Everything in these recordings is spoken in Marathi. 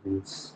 Yes.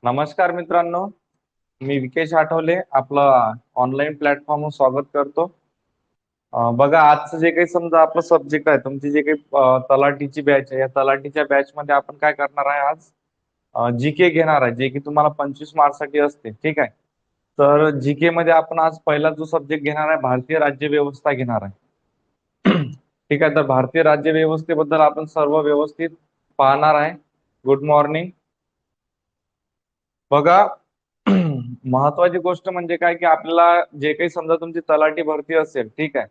नमस्कार मित्रांनो, मी विकेश आठवले आपलं ऑनलाईन प्लॅटफॉर्मवर स्वागत करतो. बघा, आजचं जे काही समजा आपलं सब्जेक्ट आहे, तुमची जे काही तलाठीची बॅच आहे, या तलाठीच्या बॅच मध्ये आपण काय करणार आहे आज जीके घेणार आहे, जे की तुम्हाला 25 मार्क्ससाठी असते. ठीक आहे. तर जीके मध्ये आपण आज पहिला जो सब्जेक्ट घेणार आहे भारतीय राज्य व्यवस्था घेणार आहे. ठीक आहे. तर भारतीय राज्य व्यवस्थेबद्दल आपण सर्व व्यवस्थित पाहणार आहे. Good morning. बघा, महत्वाची गोष्ट म्हणजे काय की आपल्याला जे काही समजा तुमची तलाठी भरती असेल, ठीक आहे,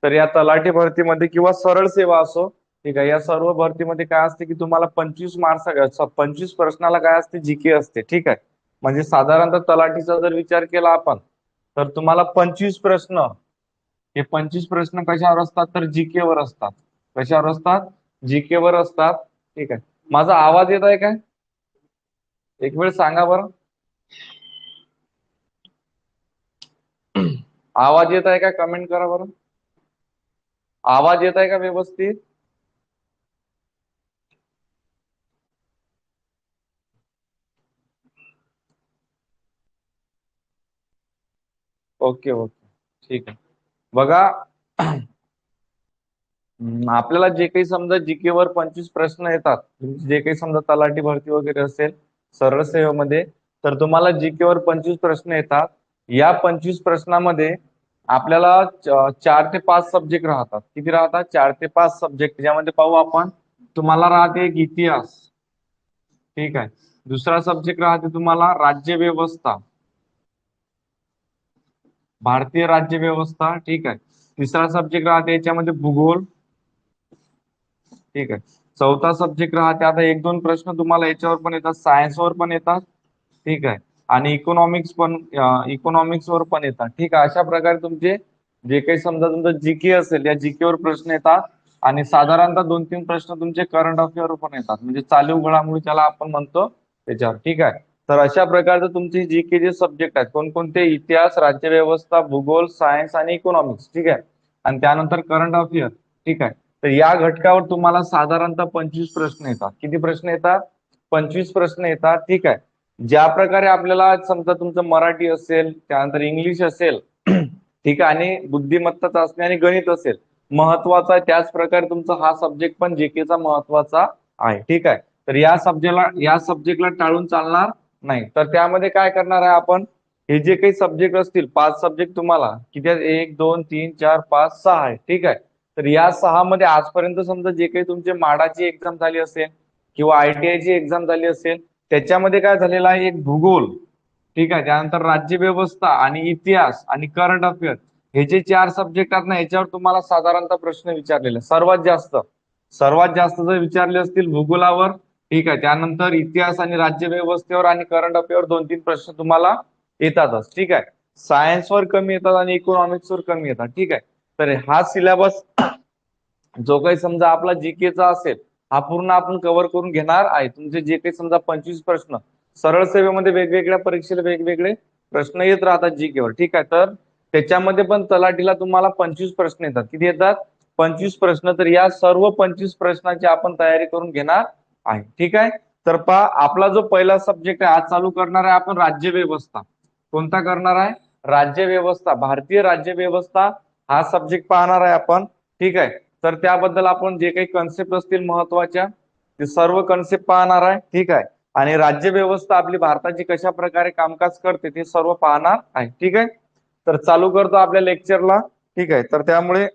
तर या तलाठी भरतीमध्ये किंवा सरळ सेवा असो, ठीक आहे, या सर्व भरतीमध्ये काय असते की तुम्हाला 25 मार्क्स 25 प्रश्नाला काय असते, जीके असते. ठीक आहे. म्हणजे साधारणतः तलाठीचा जर विचार केला आपण, तर तुम्हाला 25 प्रश्न, हे 25 प्रश्न कशावर असतात, तर जीके वर असतात. कशावर असतात? जीके वर असतात. ठीक आहे. माझा आवाज येत आहे काय? एक वेळ सांगा बरं. आवाज येत आहे का? कमेंट करा बरं. आवाज येत आहे का व्यवस्थित? ओके ओके, ठीक आहे. बघा, आपल्याला जे काही समजा जीके वर 25 प्रश्न येतात, जे काही समजा तलाठी भरती वगैरे असेल सरळ सेवेमध्ये, तर तुम्हाला जीके वर 25 प्रश्न येतात. या 25 प्रश्नामध्ये आपल्याला 4 ते 5 सब्जेक्ट राहतात. किती राहतात? 4 ते 5 सब्जेक्ट. ज्यामध्ये पाहू आपण, तुम्हाला राहते एक इतिहास. ठीक आहे. दुसरा सब्जेक्ट राहते तुम्हाला राज्य व्यवस्था, भारतीय राज्य व्यवस्था. ठीक आहे. तिसरा सब्जेक्ट राहते याच्यामध्ये भूगोल. ठीक आहे. चौथा सब्जेक्ट राहते, आता एक दोन प्रश्न तुम्हाला याच्यावर पण येतात, सायन्सवर पण येतात. ठीक आहे. आणि इकॉनॉमिक्स वर पण येतात. ठीक आहे. अशा प्रकारे तुमचे जे काही समजा तुमचं जीके असेल, या जीके वर प्रश्न येतात. आणि साधारणतः 2-3 प्रश्न तुमचे करंट अफेअर पण येतात, म्हणजे चालू घडामोडी त्याला आपण म्हणतो त्याच्यावर. ठीक आहे. तर अशा प्रकारचं तुमची जीके जे सब्जेक्ट आहेत, कोणकोणते? इतिहास, राज्यव्यवस्था, भूगोल, सायन्स आणि इकॉनॉमिक्स. ठीक आहे. आणि त्यानंतर करंट अफेअर. ठीक आहे. तर या घटकावर तुम्हाला साधारणतः 25 प्रश्न येतात. किती प्रश्न येतात? 25 प्रश्न येतात. ठीक आहे. ज्या प्रकारे आपल्याला समजा तुमचं मराठी असेल, त्यानंतर इंग्लिश असेल, ठीक आहे, आणि बुद्धिमत्ता चाचणी आणि गणित असेल, महत्वाचा आहे, त्याच प्रकारे तुमचा हा सब्जेक्ट पण जीकेचा महत्वाचा आहे. ठीक आहे. तर या सब्जेक्टला टाळून चालणार नाही. तर त्यामध्ये काय करणार आहे आपण, हे जे काही सब्जेक्ट असतील, 5 सब्जेक्ट तुम्हाला किती आहेत? 1 2 3 4 5 6 आहे. ठीक आहे. तर या 6 मध्ये आजपर्यंत समजा जे काही तुमचे माडाची एक्झाम झाली असेल किंवा आयटीआयची एक्झाम झाली असेल, त्याच्यामध्ये काय झालेलं आहे, एक भूगोल. ठीक आहे. त्यानंतर राज्य व्यवस्था आणि इतिहास आणि करंट अफेअर, हे जे 4 सब्जेक्ट आहेत ना, याच्यावर तुम्हाला साधारणतः प्रश्न विचारलेले सर्वात जास्त जर विचारले असतील भूगोलावर. ठीक आहे. त्यानंतर इतिहास आणि राज्य व्यवस्थेवर आणि करंट अफेअर 2-3 प्रश्न तुम्हाला येतातच. ठीक आहे. सायन्सवर कमी येतात आणि इकॉनॉमिक्सवर कमी येतात. ठीक आहे. तर हा सिलेबस जो काही समजा आपला जीकेचा असेल, हा पूर्ण आपण कव्हर करून घेणार आहे. तुमचे जे काही समजा 25 प्रश्न, सरळ सेवेमध्ये वेगवेगळ्या परीक्षेला वेगवेगळे प्रश्न येत राहतात जीकेवर. ठीक आहे. तर त्याच्यामध्ये पण तलाठीला तुम्हाला 25 प्रश्न येतात. किती येतात? 25 प्रश्न. तर या सर्व 25 प्रश्नांची आपण तयारी करून घेणार आहे. ठीक आहे. तर पहा, आपला जो पहिला सब्जेक्ट आहे आज चालू करणार आहे आपण राज्य व्यवस्था. कोणता करणार आहे? राज्य व्यवस्था, भारतीय राज्य व्यवस्था हा सब्जेक्ट पाहणार आहे आपण. ठीक आहे. तर त्याबद्दल आपण जे काही कन्सेप्ट असतील महत्वाच्या, ते सर्व कन्सेप्ट पाहणार आहे. ठीक आहे. आणि राज्य व्यवस्था आपली भारताची कशा प्रकारे कामकाज करते ते सर्व पाहणार आहे. ठीक आहे. तर चालू करतो आपल्या लेक्चरला. ठीक आहे. तर त्यामुळे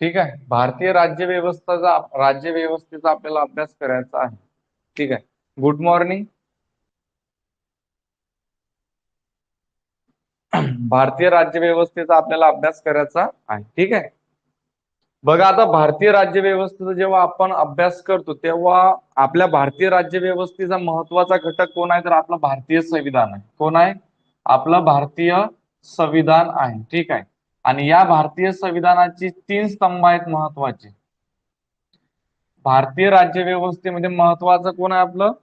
ठीक आहे. भारतीय राज्य व्यवस्थेचा आपल्याला अभ्यास करायचा आहे. ठीक आहे. Good morning. भारतीय राज्यव्यवस्थेचा आपल्याला अभ्यास करायचा आहे. ठीक आहे. बघा आता भारतीय राज्यव्यवस्थेचा जेव्हा आपण अभ्यास करतो तेव्हा आपल्या भारतीय राज्यव्यवस्थेचा महत्वाचा घटक कोण आहे, तर आपलं भारतीय संविधान आहे. कोण आहे? आपलं भारतीय संविधान आहे. ठीक आहे. आणि या भारतीय संविधानाची 3 स्तंभ आहेत महत्वाचे. भारतीय राज्यव्यवस्थेमध्ये महत्वाचं कोण आहे? आपलं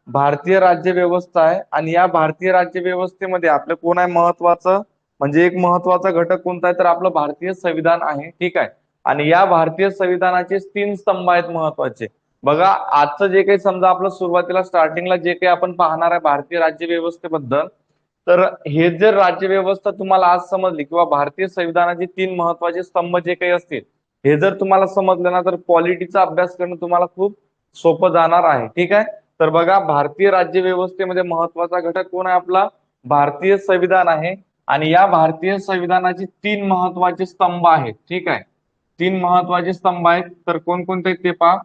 भारतीय राज्यव्यवस्था आहे. आणि या भारतीय राज्यव्यवस्थेमध्ये आपलं कोण आहे महत्वाचं, म्हणजे एक महत्वाचा घटक कोणता आहे, तर आपलं भारतीय संविधान आहे. ठीक आहे. आणि या भारतीय संविधानाचे 3 स्तंभ आहेत महत्वाचे. बघा आजचं जे काही समजा आपलं सुरुवातीला स्टार्टिंगला जे काही आपण पाहणार आहे भारतीय राज्यव्यवस्थेबद्दल, तर हे जर राज्यव्यवस्था तुम्हाला आज समजली किंवा भारतीय संविधानाचे 3 महत्वाचे स्तंभ जे काही असतील हे जर तुम्हाला समजलं ना, तर पॉलिटीचा अभ्यास करणं तुम्हाला खूप सोपं जाणार आहे. ठीक आहे. तर बघा भारतीय राज्यव्यवस्थेमध्ये महत्वाचा घटक कोण आहे? आपला भारतीय संविधान आहे. आणि या भारतीय संविधानाचे 3 महत्वाचे स्तंभ आहेत. ठीक आहे. 3 महत्वाचे स्तंभ आहेत. तर कोणकोणते ते पहा.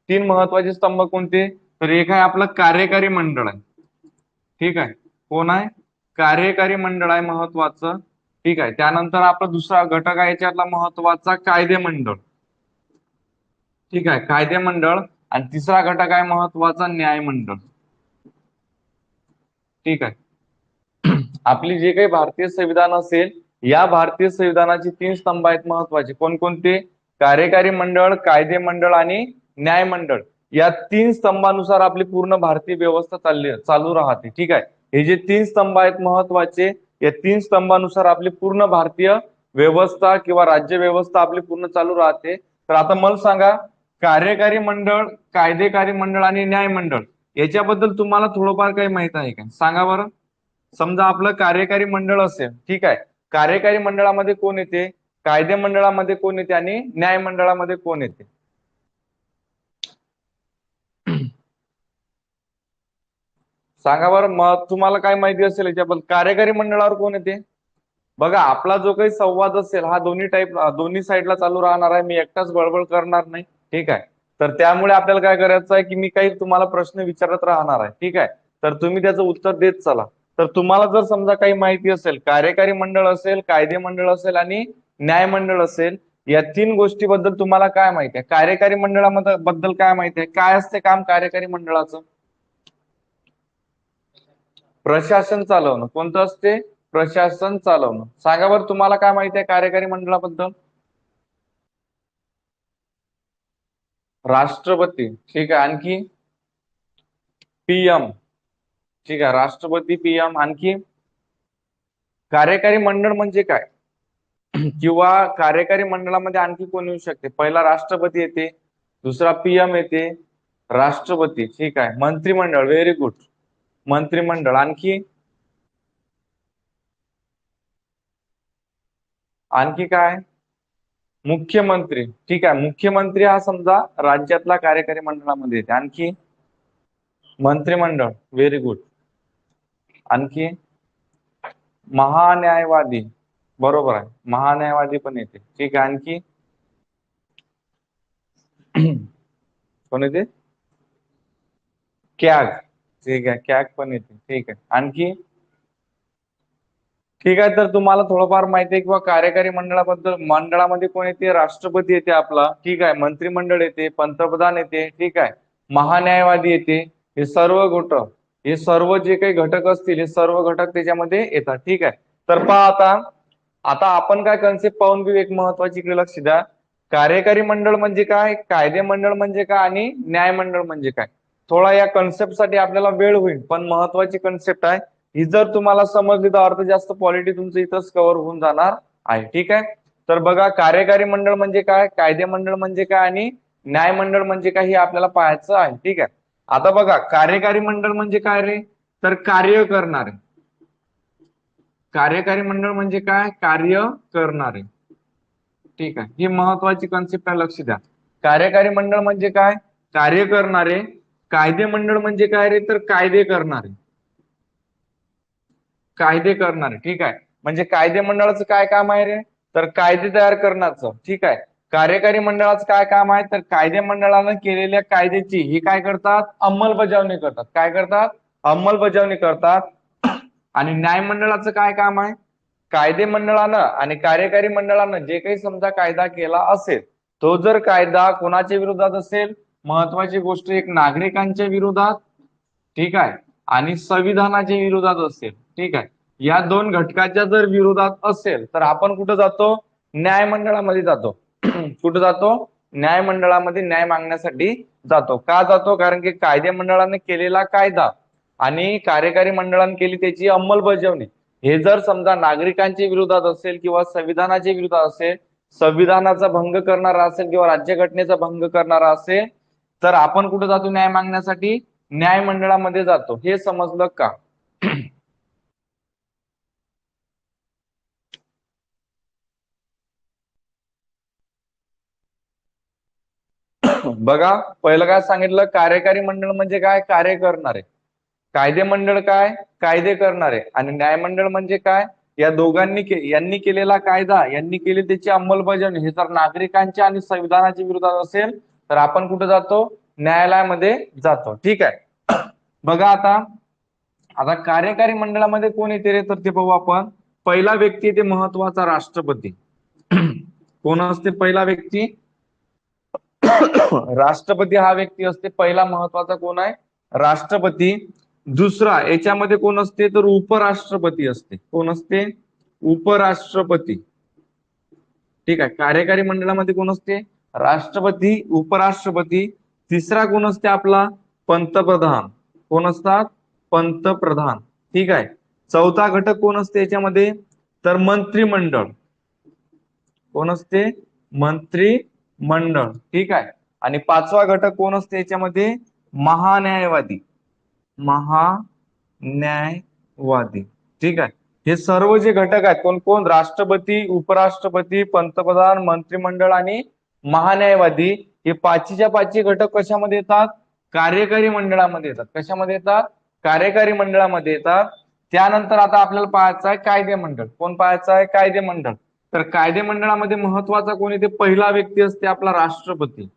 3 महत्वाचे स्तंभ कोणते? तर एक आहे आपलं कार्यकारी मंडळ आहे. ठीक आहे. कोण आहे? कार्यकारी मंडळ आहे महत्वाचं. ठीक आहे. त्यानंतर आपला दुसरा घटक आहे याच्यातला महत्वाचा कायदे मंडळ. ठीक आहे. कायदे मंडळ. आणि तिसरा घटक आहे महत्वाचा न्याय मंडळ. ठीक आहे. आपली जे काही भारतीय संविधान असेल या भारतीय संविधानाचे 3 स्तंभ आहेत महत्वाचे. कोणकोणते? कार्यकारी मंडळ, कायदे मंडळ आणि न्याय मंडळ. या 3 स्तंभानुसार आपली पूर्ण भारतीय व्यवस्था चालू राहते. ठीक आहे. हे जे 3 स्तंभ आहेत महत्वाचे, या 3 स्तंभानुसार आपली पूर्ण भारतीय व्यवस्था किंवा राज्य व्यवस्था आपली पूर्ण चालू राहते. तर आता मला सांगा, कार्यकारी मंडळ, कायदेकारी मंडळ आणि न्याय मंडळ याच्याबद्दल तुम्हाला थोडंफार काही माहित आहे का? सांगा बरं. समजा आपलं कार्यकारी मंडळ असेल. ठीक आहे. कार्यकारी मंडळामध्ये कोण येते? कायदे मंडळामध्ये कोण येते? आणि न्याय मंडळामध्ये कोण येते? सांगा बरं. मग तुम्हाला काय माहिती असेल याच्याबद्दल? कार्यकारी मंडळावर कोण येते? बघा आपला जो काही संवाद असेल हा दोन्ही साईडला चालू राहणार आहे. मी एकटाच बळबळ करणार नाही. ठीक आहे. तर त्यामुळे आपल्याला काय करायचं आहे की मी काही तुम्हाला प्रश्न विचारत राहणार आहे. ठीक आहे. तर तुम्ही त्याचं उत्तर देत चला. तर तुम्हाला जर समजा काही माहिती असेल, कार्यकारी मंडळ असेल, कायदे मंडळ असेल आणि न्याय मंडळ असेल, या 3 गोष्टीबद्दल तुम्हाला काय माहिती आहे? कार्यकारी मंडळामध्ये बद्दल काय माहिती आहे? काय असते काम कार्यकारी मंडळाचं? प्रशासन चालवणं. कोणतं असते? प्रशासन चालवणं. सांगा बरं तुम्हाला काय माहिती आहे कार्यकारी मंडळाबद्दल? राष्ट्रपती. ठीक आहे. आणखी पीएम. ठीक आहे. राष्ट्रपती, पीएम. आणखी कार्यकारी मंडळ म्हणजे काय? किंवा कार्यकारी मंडळामध्ये आणखी कोण येऊ शकते? पहिला राष्ट्रपती येते, दुसरा पीएम येते, राष्ट्रपती. ठीक आहे. मंत्रिमंडळ. Very good. मंत्रिमंडळ. आणखी आणखी काय? मुख्यमंत्री. ठीक आहे. मुख्यमंत्री हा समजा राज्यातला कार्यकारी मंडळामध्ये येते. आणखी मंत्रिमंडळ. Very good. आणखी महान्यायवादी. बरोबर आहे. महान्यायवादी पण येते. ठीक आहे. आणखी कोण येते? कॅग. ठीक आहे. कॅग पण येते. ठीक आहे. आणखी ठीक आहे. तर तुम्हाला थोडंफार माहिती आहे किंवा कार्यकारी मंडळामध्ये कोण येते? राष्ट्रपती येते आपला. ठीक आहे. मंत्रिमंडळ येते, पंतप्रधान येते. ठीक आहे. महान्यायवादी येते. हे सर्व जे काही घटक असतील हे सर्व घटक त्याच्यामध्ये येतात. ठीक आहे. तर पहा आता आता आपण काय कन्सेप्ट पाहून घेऊ. एक महत्वाची इकडे लक्ष द्या. कार्यकारी मंडळ म्हणजे काय, कायदे मंडळ म्हणजे काय आणि न्याय मंडळ म्हणजे काय. थोडा या कन्सेप्ट साठी आपल्याला वेळ होईल, पण महत्वाची कन्सेप्ट आहे ही. जर तुम्हाला समजली तर अर्थ जास्त पॉलिटी तुमचं इथंच कव्हर होऊन जाणार आहे. ठीक आहे. तर बघा कार्यकारी मंडळ म्हणजे काय, कायदे मंडळ म्हणजे काय आणि न्याय मंडळ म्हणजे काय हे आपल्याला पाहायचं आहे. ठीक आहे. आता बघा कार्यकारी मंडळ म्हणजे काय रे, तर कार्य करणारे. कार्यकारी मंडळ म्हणजे काय? कार्य करणारे. ठीक आहे. ही महत्वाची कन्सेप्ट आहे, लक्ष द्या. कार्यकारी मंडळ म्हणजे काय? कार्य करणारे. कायदे मंडळ म्हणजे काय रे, तर कायदे करणारे. कायदे करणारे. ठीक आहे. म्हणजे कायदे मंडळाचं काय काम आहे रे, तर कायदे तयार करण्याचं. ठीक आहे. कार्यकारी मंडळाचं काय काम आहे, तर कायदे मंडळानं केलेल्या कायद्याची हे काय करतात, अंमलबजावणी करतात. काय करतात, अंमलबजावणी करतात. आणि न्याय मंडळाचं काय काम आहे, कायदे मंडळानं आणि कार्यकारी मंडळानं जे काही समजा कायदा केला असेल, तो जर कायदा कोणाच्या विरोधात असेल, महत्वाची गोष्ट एक नागरिकांच्या विरोधात, ठीक आहे, आणि संविधानाच्या विरोधात असेल, ठीक आहे, या दोन घटकाच्या जर विरोधात असेल तर आपण कुठं जातो, न्याय मंडळामध्ये जातो. कुठं जातो, न्याय मंडळामध्ये न्याय मागण्यासाठी जातो. का जातो, कारण की कायदे मंडळाने केलेला कायदा आणि कार्यकारी मंडळाने केली त्याची अंमलबजावणी हे जर समजा नागरिकांच्या विरोधात असेल किंवा संविधानाच्या विरोधात असेल, संविधानाचा भंग करणारा असेल किंवा राज्यघटनेचा भंग करणारा असेल, तर आपण कुठे जातो न्याय मागण्यासाठी, न्याय मंडळामध्ये जातो. हे समजलं का? बघा, पहिलं काय सांगितलं, कार्यकारी मंडळ म्हणजे काय, कार्य करणारे. कायदे मंडळ काय, कायदे करणारे. आणि न्याय मंडळ म्हणजे काय, या दोघांनी यांनी केलेला कायदा, यांनी केली त्याची अंमलबजावणी हे जर नागरिकांच्या आणि संविधानाच्या विरोधात असेल तर आपण कुठे जातो, न्यायालयामध्ये जातो. ठीक आहे. बघा आता आता कार्यकारी मंडळामध्ये कोण येते रे, तर ते पाहू आपण. पहिला व्यक्ती येते महत्वाचा, राष्ट्रपती. कोण असते पहिला व्यक्ती, राष्ट्रपती हा व्यक्ती असते पहिला महत्वाचा. कोण आहे, राष्ट्रपती. दुसरा याच्यामध्ये कोण असते, तर उपराष्ट्रपती असते. कोण असते, उपराष्ट्रपती. ठीक आहे. कार्यकारी मंडळामध्ये कोण असते, राष्ट्रपती, उपराष्ट्रपती. तिसरा कोण असते आपला, पंतप्रधान. कोण असतात, पंतप्रधान. ठीक आहे. चौथा घटक कोण असते याच्यामध्ये, तर मंत्रिमंडळ. कोण असते, मंत्रिमंडळ. ठीक आहे. आणि पाचवा घटक कोण असते याच्यामध्ये, महान्यायवादी. महान्यायवादी. ठीक आहे. हे सर्व जे घटक आहेत, कोण कोण, राष्ट्रपती, उपराष्ट्रपती, पंतप्रधान, मंत्रिमंडळ आणि महान्यायवादी, हे पाचीच्या पाची घटक कशामध्ये येतात, कार्यकारी मंडळामध्ये येतात. कशामध्ये येतात, कार्यकारी मंडळामध्ये येतात. त्यानंतर आता आपल्याला पाहायचं आहे कायदे मंडळ. कोण पाहायचं आहे, कायदे मंडळ. तर कायदे मंडळामध्ये महत्वाचा कोण येते, पहिला व्यक्ती असते आपला राष्ट्रपती.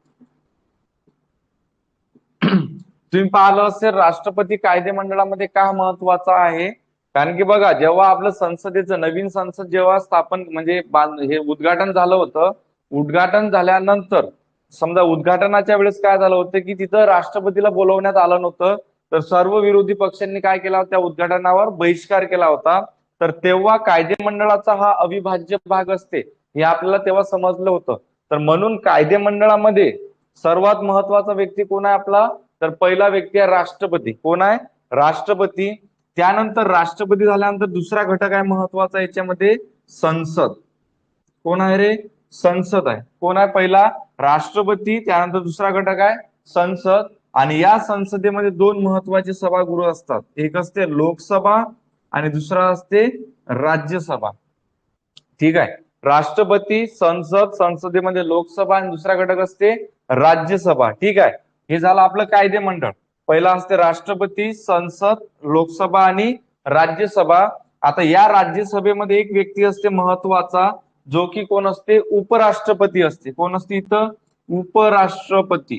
तुम्ही पाहिलं असेल राष्ट्रपती कायदे मंडळामध्ये का महत्वाचा आहे, कारण की बघा, जेव्हा आपलं संसदेचं नवीन संसद जेव्हा स्थापन म्हणजे हे उद्घाटन झालं होतं, उद्घाटन झाल्यानंतर समजा उद्घाटनाच्या वेळेस काय झालं होतं की तिथं राष्ट्रपतीला बोलवण्यात आलं नव्हतं, तर सर्व विरोधी पक्षांनी काय केला, त्या उद्घाटनावर बहिष्कार केला होता. तर तेव्हा कायदे मंडळाचा हा अविभाज्य भाग असते हे आपल्याला तेव्हा समजलं होतं. तर म्हणून कायदे मंडळामध्ये सर्वात महत्वाचा व्यक्ती कोण आहे आपला, तर पहिला व्यक्ती आहे राष्ट्रपती. कोण आहे, राष्ट्रपती. त्यानंतर राष्ट्रपती झाल्यानंतर दुसरा घटक आहे महत्वाचा याच्यामध्ये, संसद. कोण आहे रे, संसद आहे. कोण आहे, पहिला राष्ट्रपती, त्यानंतर दुसरा घटक आहे संसद. आणि या संसदेमध्ये दोन महत्वाचे सभागृह असतात, एक असते लोकसभा आणि दुसरा असते राज्यसभा. ठीक आहे. राष्ट्रपती, संसद, संसदेमध्ये लोकसभा आणि दुसरा घटक असते राज्यसभा. ठीक आहे. हे झालं आपलं कायदे मंडळ. पहिला असते राष्ट्रपती, संसद, लोकसभा आणि राज्यसभा. आता या राज्यसभेमध्ये एक व्यक्ती असते महत्वाचा, जो की कोण असते, उपराष्ट्रपती असते. कोण असते इथं, उपराष्ट्रपती.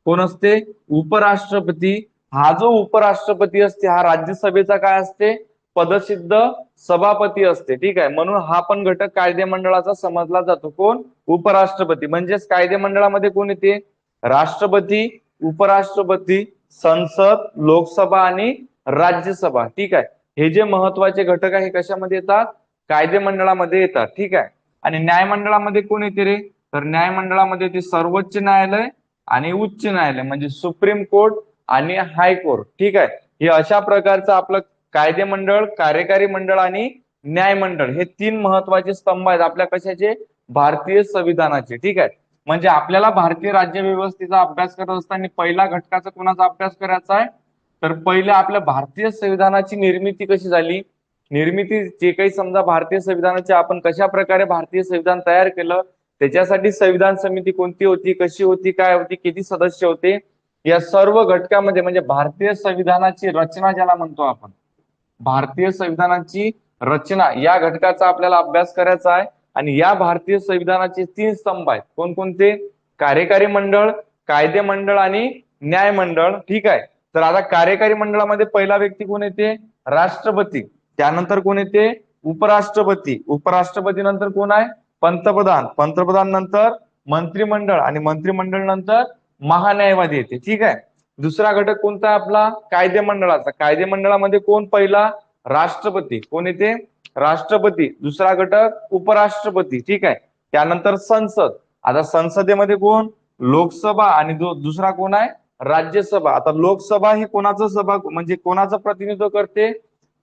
कोण असते, उपराष्ट्रपती. हा जो उपराष्ट्रपती असते हा राज्यसभेचा काय असते, पदसिद्ध सभापती असते. ठीक आहे. म्हणून हा पण घटक कायदे मंडळाचा समजला जातो. कोण, उपराष्ट्रपती. म्हणजेच कायदे मंडळामध्ये कोण येते, राष्ट्रपती, उपराष्ट्रपती, संसद, लोकसभा आणि राज्यसभा. ठीक आहे. हे जे महत्वाचे घटक आहे कशामध्ये येतात, कायदे मंडळामध्ये येतात. ठीक आहे. आणि न्याय मंडळामध्ये कोण येते रे, तर न्याय मंडळामध्ये येते सर्वोच्च न्यायालय आणि उच्च न्यायालय, म्हणजे सुप्रीम कोर्ट आणि हायकोर्ट. ठीक आहे. हे अशा प्रकारचं आपलं कायदे मंडळ, कार्यकारी मंडळ आणि न्याय मंडळ हे तीन महत्वाचे स्तंभ आहेत आपल्या कशाचे, भारतीय संविधानाचे. ठीक आहे. म्हणजे आपल्याला भारतीय राज्य व्यवस्थेचा अभ्यास करत असताना पहिला घटकाचा कोणाचा अभ्यास करायचा आहे, तर पहिले आपल्या भारतीय संविधानाची निर्मिती कशी झाली, निर्मिती जे काही समजा भारतीय संविधानाचे आपण कशा प्रकारे भारतीय संविधान तयार केलं, त्याच्यासाठी संविधान समिती कोणती होती, कशी होती, काय होती, किती सदस्य होते, या सर्व घटकामध्ये म्हणजे भारतीय संविधानाची रचना ज्याला म्हणतो आपण, भारतीय संविधानाची रचना या घटकाचा आपल्याला अभ्यास करायचा आहे. आणि या भारतीय संविधानाचे 3 स्तंभ आहेत. कोणकोणते? कार्यकारी मंडळ, कायदे मंडळ आणि न्याय मंडळ. ठीक आहे. तर आता कार्यकारी मंडळामध्ये पहिला व्यक्ती कोण येते? राष्ट्रपती. त्यानंतर कोण येते? उपराष्ट्रपती. उपराष्ट्रपती नंतर कोण आहे? पंतप्रधान. पंतप्रधान नंतर मंत्रिमंडळ आणि मंत्रिमंडळ नंतर महान्यायवादी येते. ठीक आहे. दुसरा घटक कोणता आहे आपला? कायदे मंडळाचा. कायदे मंडळामध्ये कोण पहिला? राष्ट्रपती. कोण येते? राष्ट्रपती. दुसरा घटक उपराष्ट्रपती. ठीक आहे. त्यानंतर संसद. आता संसदेमध्ये कोण? लोकसभा आणि दुसरा कोण आहे? राज्यसभा. आता लोकसभा ही कोणाचं सभा म्हणजे कोणाचं प्रतिनिधित्व करते?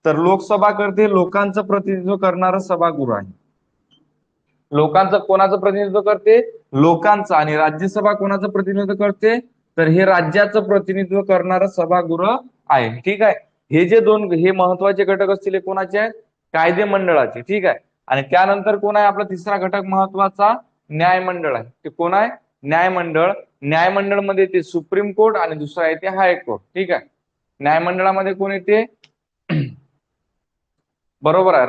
तर लोकसभा करते लोकांचं प्रतिनिधित्व करणारं सभागृह आहे. लोकांचं कोणाचं प्रतिनिधित्व करते? लोकांचं. आणि राज्यसभा कोणाचं प्रतिनिधित्व करते? तर हे राज्याचं प्रतिनिधित्व करणारं सभागृह आहे. ठीक आहे. हे जे दोन हे महत्वाचे घटक असतील हे कोणाचे आहेत? कायदे मंडळाचे. ठीक आहे. आणि त्यानंतर कोण आहे आपला तिसरा घटक महत्वाचा? न्यायमंडळ आहे. ते कोण आहे? न्यायमंडळ. न्यायमंडळ मध्ये येते सुप्रीम कोर्ट आणि दुसरा येते हायकोर्ट. ठीक आहे. न्यायमंडळामध्ये कोण येते? बरोबर आहे.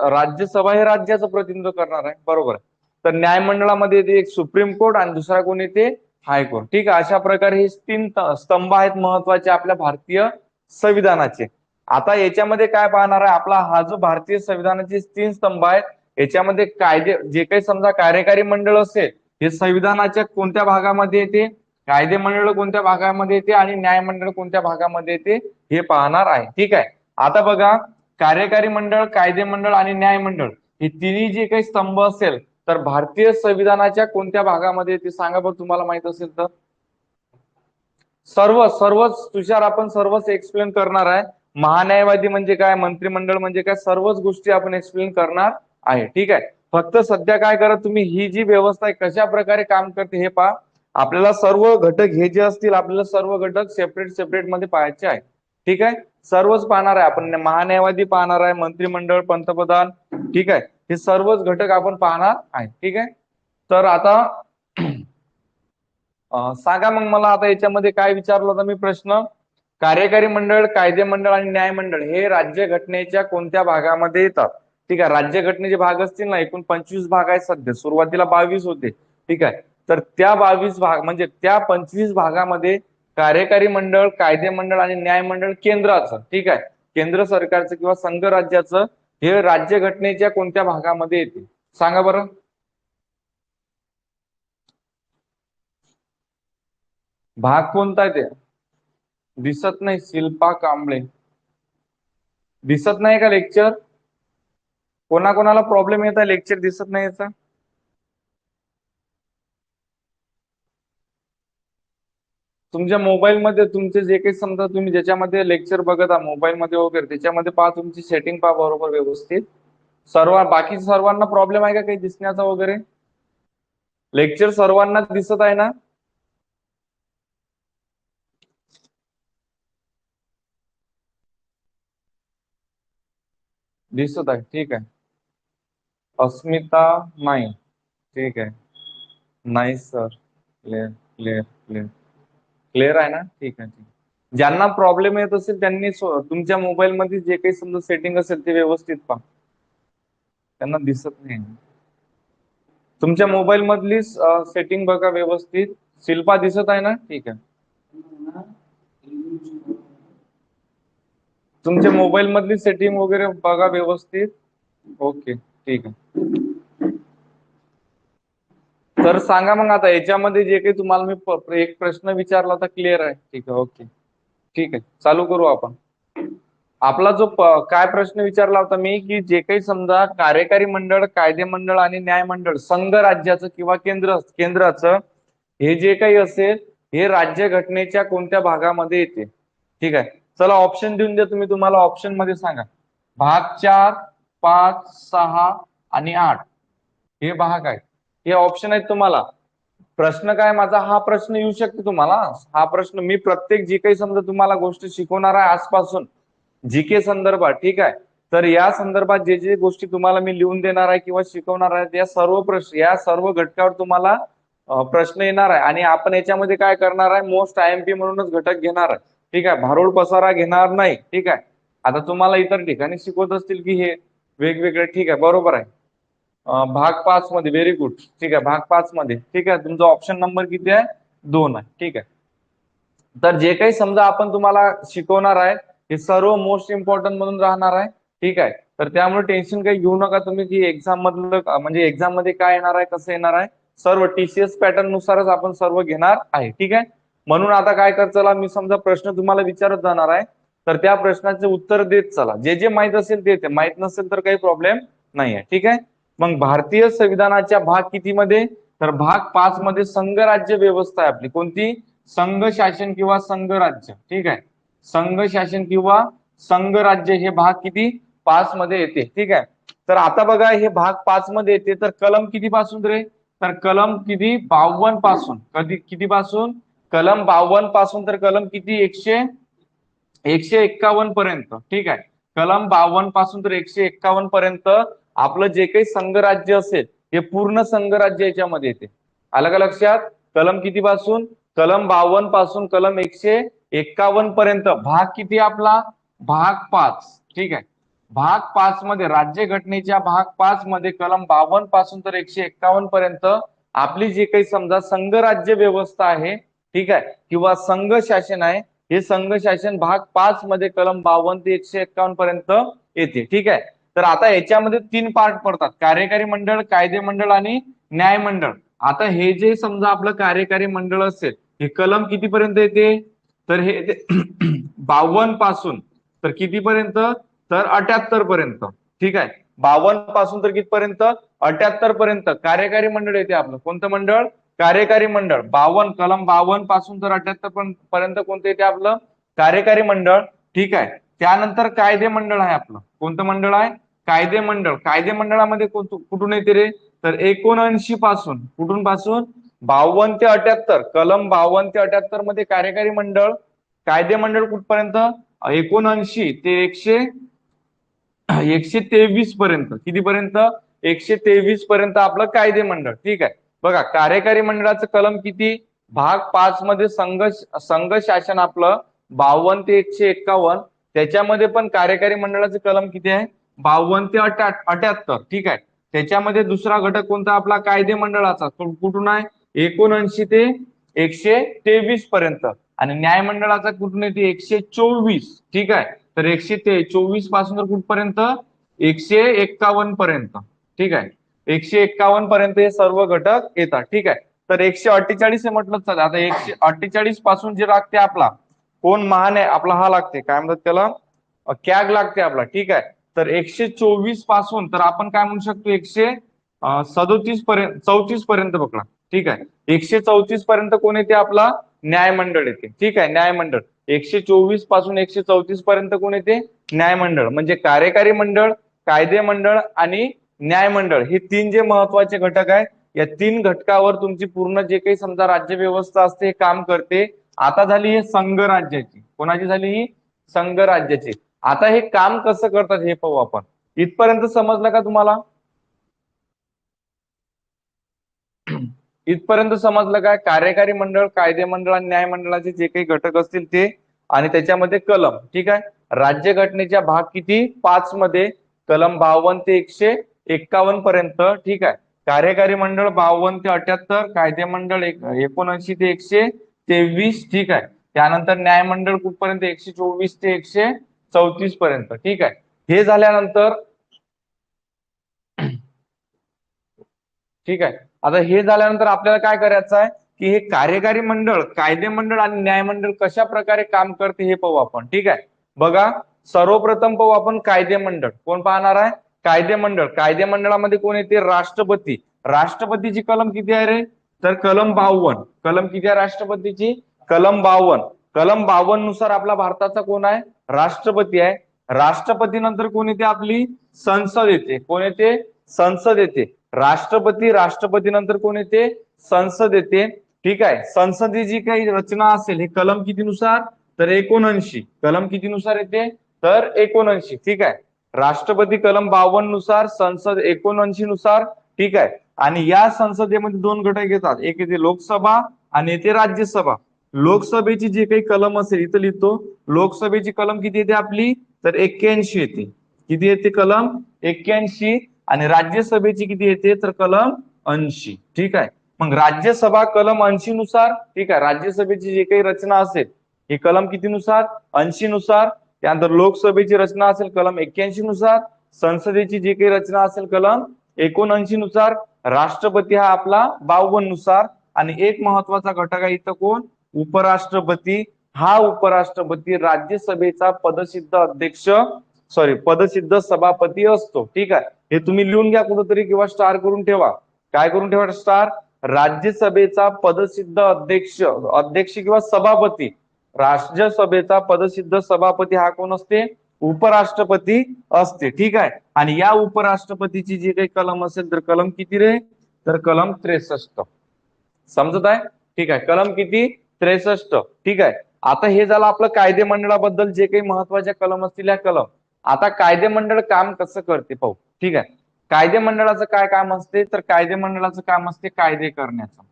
राज्यसभा हे राज्याचं प्रतिनिधित्व करणार आहे. बरोबर आहे. तर न्यायमंडळामध्ये येते एक सुप्रीम कोर्ट आणि दुसरा कोण येते? हायकोर्ट. ठीक आहे. अशा प्रकारे हे 3 स्तंभ आहेत महत्वाचे आपल्या भारतीय संविधानाचे. आता याच्यामध्ये काय पाहणार आहे? आपला हा जो भारतीय संविधानाचे 3 स्तंभ आहेत याच्यामध्ये कायदे जे काही समजा कार्यकारी मंडळ असेल हे संविधानाच्या कोणत्या भागामध्ये येते? कायदे मंडळ कोणत्या भागामध्ये येते आणि न्यायमंडळ कोणत्या भागामध्ये येते हे पाहणार आहे. ठीक आहे. आता बघा, कार्यकारी मंडळ, कायदे मंडळ आणि न्यायमंडळ हे तिन्ही जे काही स्तंभ असेल तर भारतीय संविधानाच्या कोणत्या भागामध्ये येते सांगा बरं, तुम्हाला माहित असेल तर. सर्वच तुषार आपण सर्वच एक्सप्लेन करणार आहे. महान्यायवादी म्हणजे काय, मंत्रिमंडळ म्हणजे काय, सर्वच गोष्टी आपण एक्सप्लेन करणार आहे. ठीक आहे. फक्त सध्या काय करा तुम्ही, ही जी व्यवस्था आहे कशा प्रकारे काम करते हे पहा. आपल्याला सर्व घटक हे जे असतील आपल्याला सर्व घटक सेपरेट मध्ये पाहायचे आहे. ठीक आहे. सर्वच पाहणार आहे आपण. महान्यायवादी पाहणार आहे, मंत्रिमंडळ, पंतप्रधान. ठीक आहे. हे सर्वच घटक आपण पाहणार आहे. ठीक आहे. तर आता सांगा मग मला आता याच्यामध्ये काय विचारलं होतं मी प्रश्न? कार्यकारी मंडळ, कायदे मंडळ आणि न्यायमंडळ हे राज्य घटनेच्या कोणत्या भागामध्ये येतात? ठीक आहे. राज्य घटनेचे भाग असतील ना, एकूण 25 भाग आहेत सध्या, सुरुवातीला 22 होते. ठीक आहे. तर त्या 22 भाग म्हणजे त्या 25 भागामध्ये कार्यकारी मंडळ, कायदे मंडळ आणि न्यायमंडळ केंद्राचं, ठीक आहे, केंद्र सरकारचं किंवा संघ राज्याचं हे राज्य घटनेच्या कोणत्या भागामध्ये येते सांगा बरं? भाग कोणता आहे ते दिसत नाही. शिल्पा कांबळे दिसत नाही का लेक्चर? कोणाकोणाला प्रॉब्लेम येत आहे लेक्चर दिसत नाही याचा? तुमच्या मोबाईल मध्ये तुमचे जे काही समजा तुम्ही ज्याच्यामध्ये लेक्चर बघत आहात मोबाईल मध्ये वगैरे त्याच्यामध्ये पहा, तुमची सेटिंग पहा बरोबर व्यवस्थित. बाकी सर्वांना प्रॉब्लेम आहे का काही दिसण्याचा वगैरे? लेक्चर सर्वांना दिसत आहे ना? दिसत आहे. ठीक आहे. अस्मिता नाही. ठीक आहे. नाही sir. Clear clear clear clear आहे ना? ठीक आहे. ज्यांना प्रॉब्लेम येत असेल त्यांनी तुमच्या मोबाईल मध्ये जे काही समजा सेटिंग असेल ते व्यवस्थित पहा. त्यांना दिसत नाही. तुमच्या मोबाईल मधली सेटिंग बघा व्यवस्थित. शिल्पा दिसत आहे ना? ठीक आहे. तुमच्या मोबाईल मधली सेटिंग वगैरे बघा व्यवस्थित. ओके. ठीक आहे. तर सांगा मग आता याच्यामध्ये जे काही तुम्हाला मी एक प्रश्न विचारला होता क्लिअर आहे? ठीक आहे. ओके. ठीक आहे. चालू करू आपण. आपला जो काय प्रश्न विचारला होता मी की जे काही समजा कार्यकारी मंडळ, कायदे मंडळ आणि न्याय मंडळ संघ राज्याचं किंवा केंद्राचं हे जे काही असेल हे राज्य घटनेच्या कोणत्या भागामध्ये येते? ठीक आहे. चला ऑप्शन देऊन द्या तुम्ही. तुम्हाला ऑप्शन मध्ये सांगा. भाग 4, 5, 6 आणि 8 हे भाग आहेत. हे ऑप्शन आहेत तुम्हाला. प्रश्न काय माझा हा प्रश्न येऊ शकतो तुम्हाला. हा प्रश्न मी प्रत्येक जी काही समजा तुम्हाला गोष्ट शिकवणार आहे आजपासून जीके संदर्भात, ठीक आहे, तर या संदर्भात जे जे गोष्टी तुम्हाला मी लिहून देणार आहे किंवा शिकवणार आहे या सर्व घटकावर तुम्हाला प्रश्न येणार आहे. आणि आपण याच्यामध्ये काय करणार आहे, मोस्ट आयएमपी म्हणूनच घटक घेणार आहे. ठीक आहे. भारुड पसारा घेणार नाही. ठीक आहे. आता तुम्हाला इतर ठिकाणी शिकवत असतील की हे वेगवेगळे. ठीक आहे. बरोबर आहे. भाग 5 मध्ये, व्हेरी गुड. ठीक आहे, भाग 5 मध्ये. ठीक आहे, तुमचा ऑप्शन नंबर किती आहे? 2 आहे. ठीक आहे. तर जे काही समजा आपण तुम्हाला शिकवणार आहे हे सर्व मोस्ट इम्पॉर्टंट म्हणून राहणार आहे. ठीक आहे, तर त्यामुळे टेन्शन काही घेऊ नका तुम्ही की एक्झाम मधलं म्हणजे एक्झाम मध्ये काय येणार आहे, कसं येणार आहे, सर्व टीसीएस पॅटर्न नुसारच आपण सर्व घेणार आहे. ठीक आहे, म्हणून आता काय कर, चला मी समजा प्रश्न तुम्हाला विचारत जाणार आहे, तर त्या प्रश्नाचे उत्तर देत चला. जे जे माहित असेल ते माहित नसेल तर काही प्रॉब्लेम नाही आहे. ठीक आहे, मग भारतीय संविधानाच्या भाग किती मध्ये? तर भाग 5 मध्ये संघराज्य व्यवस्था आहे आपली. कोणती? संघ शासन किंवा संघराज्य. ठीक आहे, संघ शासन किंवा संघराज्य हे भाग किती? 5 मध्ये येते. ठीक आहे, तर आता बघा हे भाग 5 मध्ये येते, तर कलम किती पासून रे? तर कलम किती? 52 पासून. कधी किती पासून? कलम 52 पासून तर कलम किती? 151 पर्यंत. ठीक आहे, कलम 52 पासून तर 151 पर्यंत आपलं जे काही संघराज्य असेल हे पूर्ण संघराज्य याच्यामध्ये येते. आलं का लक्षात? कलम किती पासून? कलम 52 पासून कलम 151 पर्यंत. भाग किती आपला? भाग 5. ठीक आहे, भाग 5 मध्ये राज्यघटनेच्या भाग 5 मध्ये कलम 52 पासून तर 151 पर्यंत आपली जी काही समजा संघराज्य व्यवस्था आहे, ठीक आहे, किंवा संघ शासन आहे, हे संघ शासन भाग 5 मध्ये कलम 52 ते 151 पर्यंत येते. ठीक आहे, तर आता याच्यामध्ये 3 पार्ट पडतात: कार्यकारी मंडळ, कायदे मंडळ आणि न्याय मंडळ. आता हे जे समजा आपलं कार्यकारी मंडळ असेल हे कलम कितीपर्यंत येते? तर हे 52 पासून तर कितीपर्यंत? तर 78 पर्यंत. ठीक आहे, 52 पासून तर कितीपर्यंत? 78 पर्यंत कार्यकारी मंडळ येते आपलं. कोणतं मंडळ? कार्यकारी मंडळ. 52 कलम 52 पासून तर 78 पर्यंत कोणतं येते आपलं? कार्यकारी मंडळ. ठीक आहे, त्यानंतर कायदे मंडळ आहे आपलं. कोणतं मंडळ आहे? कायदे मंडळ. कायदे मंडळामध्ये कुठून येते रे? तर 79 पासून. कुठून पासून? 52 ते 78. कलम 52 ते 78 मध्ये कार्यकारी मंडळ. कायदे मंडळ कुठपर्यंत? 79 ते 123 पर्यंत. कितीपर्यंत? 123 पर्यंत आपलं कायदे मंडळ. ठीक आहे, बघा कार्यकारी मंडळाचं कलम किती? भाग 5 मध्ये संघ शासन आपलं 52 ते 151. त्याच्यामध्ये पण कार्यकारी मंडळाचं कलम किती आहे? 52 ते 78. ठीक आहे, त्याच्यामध्ये दुसरा घटक कोणता आपला? कायदे मंडळाचा. कुठून आहे? 79 ते 123 पर्यंत. आणि न्याय मंडळाचा कुठून येते? 124. ठीक आहे, तर 124 पासून तर कुठपर्यंत? 151 पर्यंत. ठीक आहे, 151 पर्यंत हे सर्व घटक येतात. ठीक आहे, तर 148 हे म्हटलं तर आता 148 पासून जे लागते आपला कोण महान आहे आपला, हा लागते काय म्हणतात त्याला? कॅग लागते आपला. ठीक आहे, तर 124 पासून तर आपण काय म्हणू शकतो? 137 पर्यंत, 34 पर्यंत पकडा. ठीक आहे, 134 पर्यंत कोण येते आपला? न्यायमंडळ येते. ठीक आहे, न्यायमंडळ 124 पासून 134 पर्यंत कोण येते? न्यायमंडळ. म्हणजे कार्यकारी मंडळ, कायदे मंडळ आणि न्यायमंडळ हे 3 जे महत्वाचे घटक आहेत, या 3 घटकावर तुमची पूर्ण जे काही समजा राज्य व्यवस्था असते हे काम करते. आता झाली ही संघराज्याची. कोणाची झाली? ही संघराज्याची. आता हे काम कसं करतात हे पाहू आपण. इथपर्यंत समजलं का तुम्हाला? इथपर्यंत समजलं काय? कार्यकारी मंडळ, कायदे मंडळ आणि न्याय मंडळाचे जे काही घटक असतील ते, आणि त्याच्यामध्ये कलम. ठीक आहे, राज्यघटनेच्या भाग किती? 5 मध्ये कलम 52 ते 151 पर्यंत. ठीक आहे, कार्यकारी मंडळ 52 ते 78, कायदे मंडळ 79 ते 123. ठीक आहे, त्यानंतर न्याय मंडळ कुठपर्यंत? 124 ते 134 पर्यंत. ठीक आहे, हे झाल्यानंतर ठीक आहे, आता हे झाल्यानंतर आपल्याला काय करायचं आहे की हे कार्यकारी मंडळ, कायदे मंडळ आणि न्याय मंडळ कशा प्रकारे काम करते हे पाहू आपण. ठीक आहे, बघा सर्वप्रथम पाहू आपण कायदे मंडळ. कोण पाहणार आहे? कायदे मंडळ. कायदे मंडळामध्ये कोण येते? राष्ट्रपती. राष्ट्रपतीची कलम किती आहे रे? तर कलम 52. कलम किती आहे राष्ट्रपतीची? कलम 52. कलम 52 नुसार आपला भारताचा कोण आहे? राष्ट्रपती आहे. राष्ट्रपती नंतर कोण येते? आपली संसद येते. कोण येते? संसद येते. राष्ट्रपती नंतर कोण येते? संसद येते. ठीक आहे, संसदेची जी काही रचना असेल हे कलम कितीनुसार? तर 79. कलम कितीनुसार येते? तर 79. ठीक आहे, राष्ट्रपती कलम 52 नुसार, संसद 79 नुसार. ठीक आहे, आणि या संसदेमध्ये 2 घटक येतात, एक येते लोकसभा आणि येते राज्यसभा. लोकसभेची जी काही कलम असेल इथं लिहितो. लोकसभेची कलम किती येते आपली? तर 81 येते. किती येते कलम? 81. आणि राज्यसभेची किती येते तर कलम 80. ठीक आहे. मग राज्यसभा कलम 80 नुसार, ठीक आहे, राज्यसभेची जी काही रचना असेल ही कलम किती नुसार 80 नुसार. त्यानंतर लोकसभेची रचना असेल कलम 81 नुसार. संसदेची जी काही रचना असेल कलम 79 नुसार. राष्ट्रपती हा आपला 52 नुसार. आणि एक महत्वाचा घटक आहे इथं कोण उपराष्ट्रपती. हा उपराष्ट्रपती राज्यसभेचा पदसिद्ध अध्यक्ष पदसिद्ध सभापती असतो. ठीक आहे. हे तुम्ही लिहून घ्या कुठेतरी किंवा स्टार करून ठेवा. काय करून ठेवा स्टार. राज्यसभेचा पदसिद्ध अध्यक्ष किंवा सभापती, राज्यसभेचा पदसिद्ध सभापती हा कोण असते उपराष्ट्रपती असते. ठीक आहे. आणि या उपराष्ट्रपतीची जी काही कलम असेल तर कलम किती रे तर कलम 63. समजत आहे. ठीक आहे. कलम किती 63. ठीक आहे. आता हे झालं आपलं कायदेमंडळाबद्दल जे काही महत्वाच्या कलम असतील या कलम. आता कायदेमंडळ काम कसं करते पाहू. ठीक आहे. कायदेमंडळाचं काय काम असते तर कायदेमंडळाचं काम असते कायदे करण्याचं.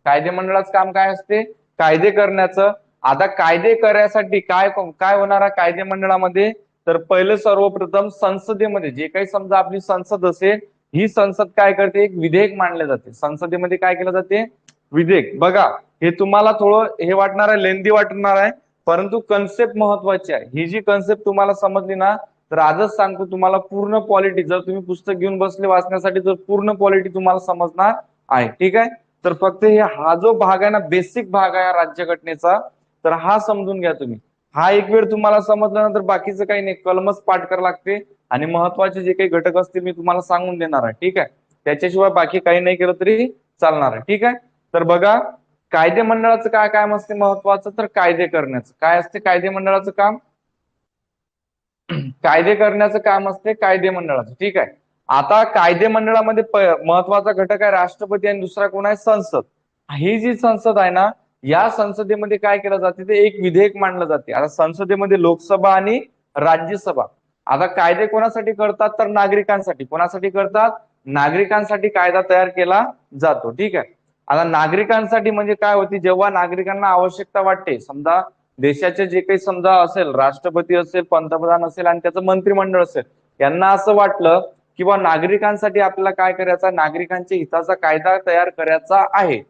कायदेमंडळाचं काम काय असते कायदे करण्याचं. आता कायदे करण्यासाठी काय काय होणार आहे कायदेमंडळामध्ये तर पहिलं सर्वप्रथम संसदेमध्ये जे काही समजा आपली संसद असेल ही संसद काय करते एक विधेयक मांडले जाते. संसदेमध्ये काय केलं जाते विधेयक. बघा हे तुम्हाला थोडं हे वाटणार आहे लेंदी वाटणार आहे परंतु कन्सेप्ट महत्वाची आहे. ही जी कन्सेप्ट तुम्हाला समजली ना तर आजच सांगतो तुम्हाला पूर्ण पॉलिटी जर तुम्ही पुस्तक घेऊन बसले वाचण्यासाठी तर पूर्ण पॉलिटी तुम्हाला समजणार आहे. ठीक आहे. तर फक्त हा जो भाग आहे ना बेसिक भाग आहे राज्यघटनेचा तर हा समजून घ्या तुम्ही. हा एक वेळ तुम्हाला समजला नंतर बाकीचं काही नाही कलमच पाठ करावं लागते आणि महत्वाचे जे काही घटक असतील मी तुम्हाला सांगून देणार आहे. ठीक आहे. त्याच्याशिवाय बाकी काही नाही केलं तरी चालणार आहे. ठीक आहे. तर बघा कायदे मंडळाचं काय काम असते महत्वाचं तर कायदे करण्याचं. काय असते कायदे मंडळाचं काम कायदे करण्याचं काम असते कायदे मंडळाचं. ठीक आहे. आता कायदे मंडळामध्ये महत्वाचा घटक आहे राष्ट्रपती आणि दुसरा कोण आहे संसद. ही जी संसद आहे ना या संसदेमध्ये काय केलं जाते ते एक विधेयक मांडलं जाते. आता संसदेमध्ये लोकसभा आणि राज्यसभा. आता कायदे कोणासाठी करतात तर नागरिकांसाठी. कोणासाठी करतात नागरिकांसाठी कायदा तयार केला जातो. ठीक आहे. आता नागरिकांसाठी म्हणजे काय होती जेव्हा नागरिकांना आवश्यकता वाटते समजा देशाचे जे काही समजा असेल राष्ट्रपती असेल पंतप्रधान असेल आणि त्याचं मंत्रिमंडळ असेल यांना असं वाटलं किंवा नागरिकांसाठी आपल्याला काय करायचं नागरिकांच्या हिताचा कायदा तयार करायचा आहे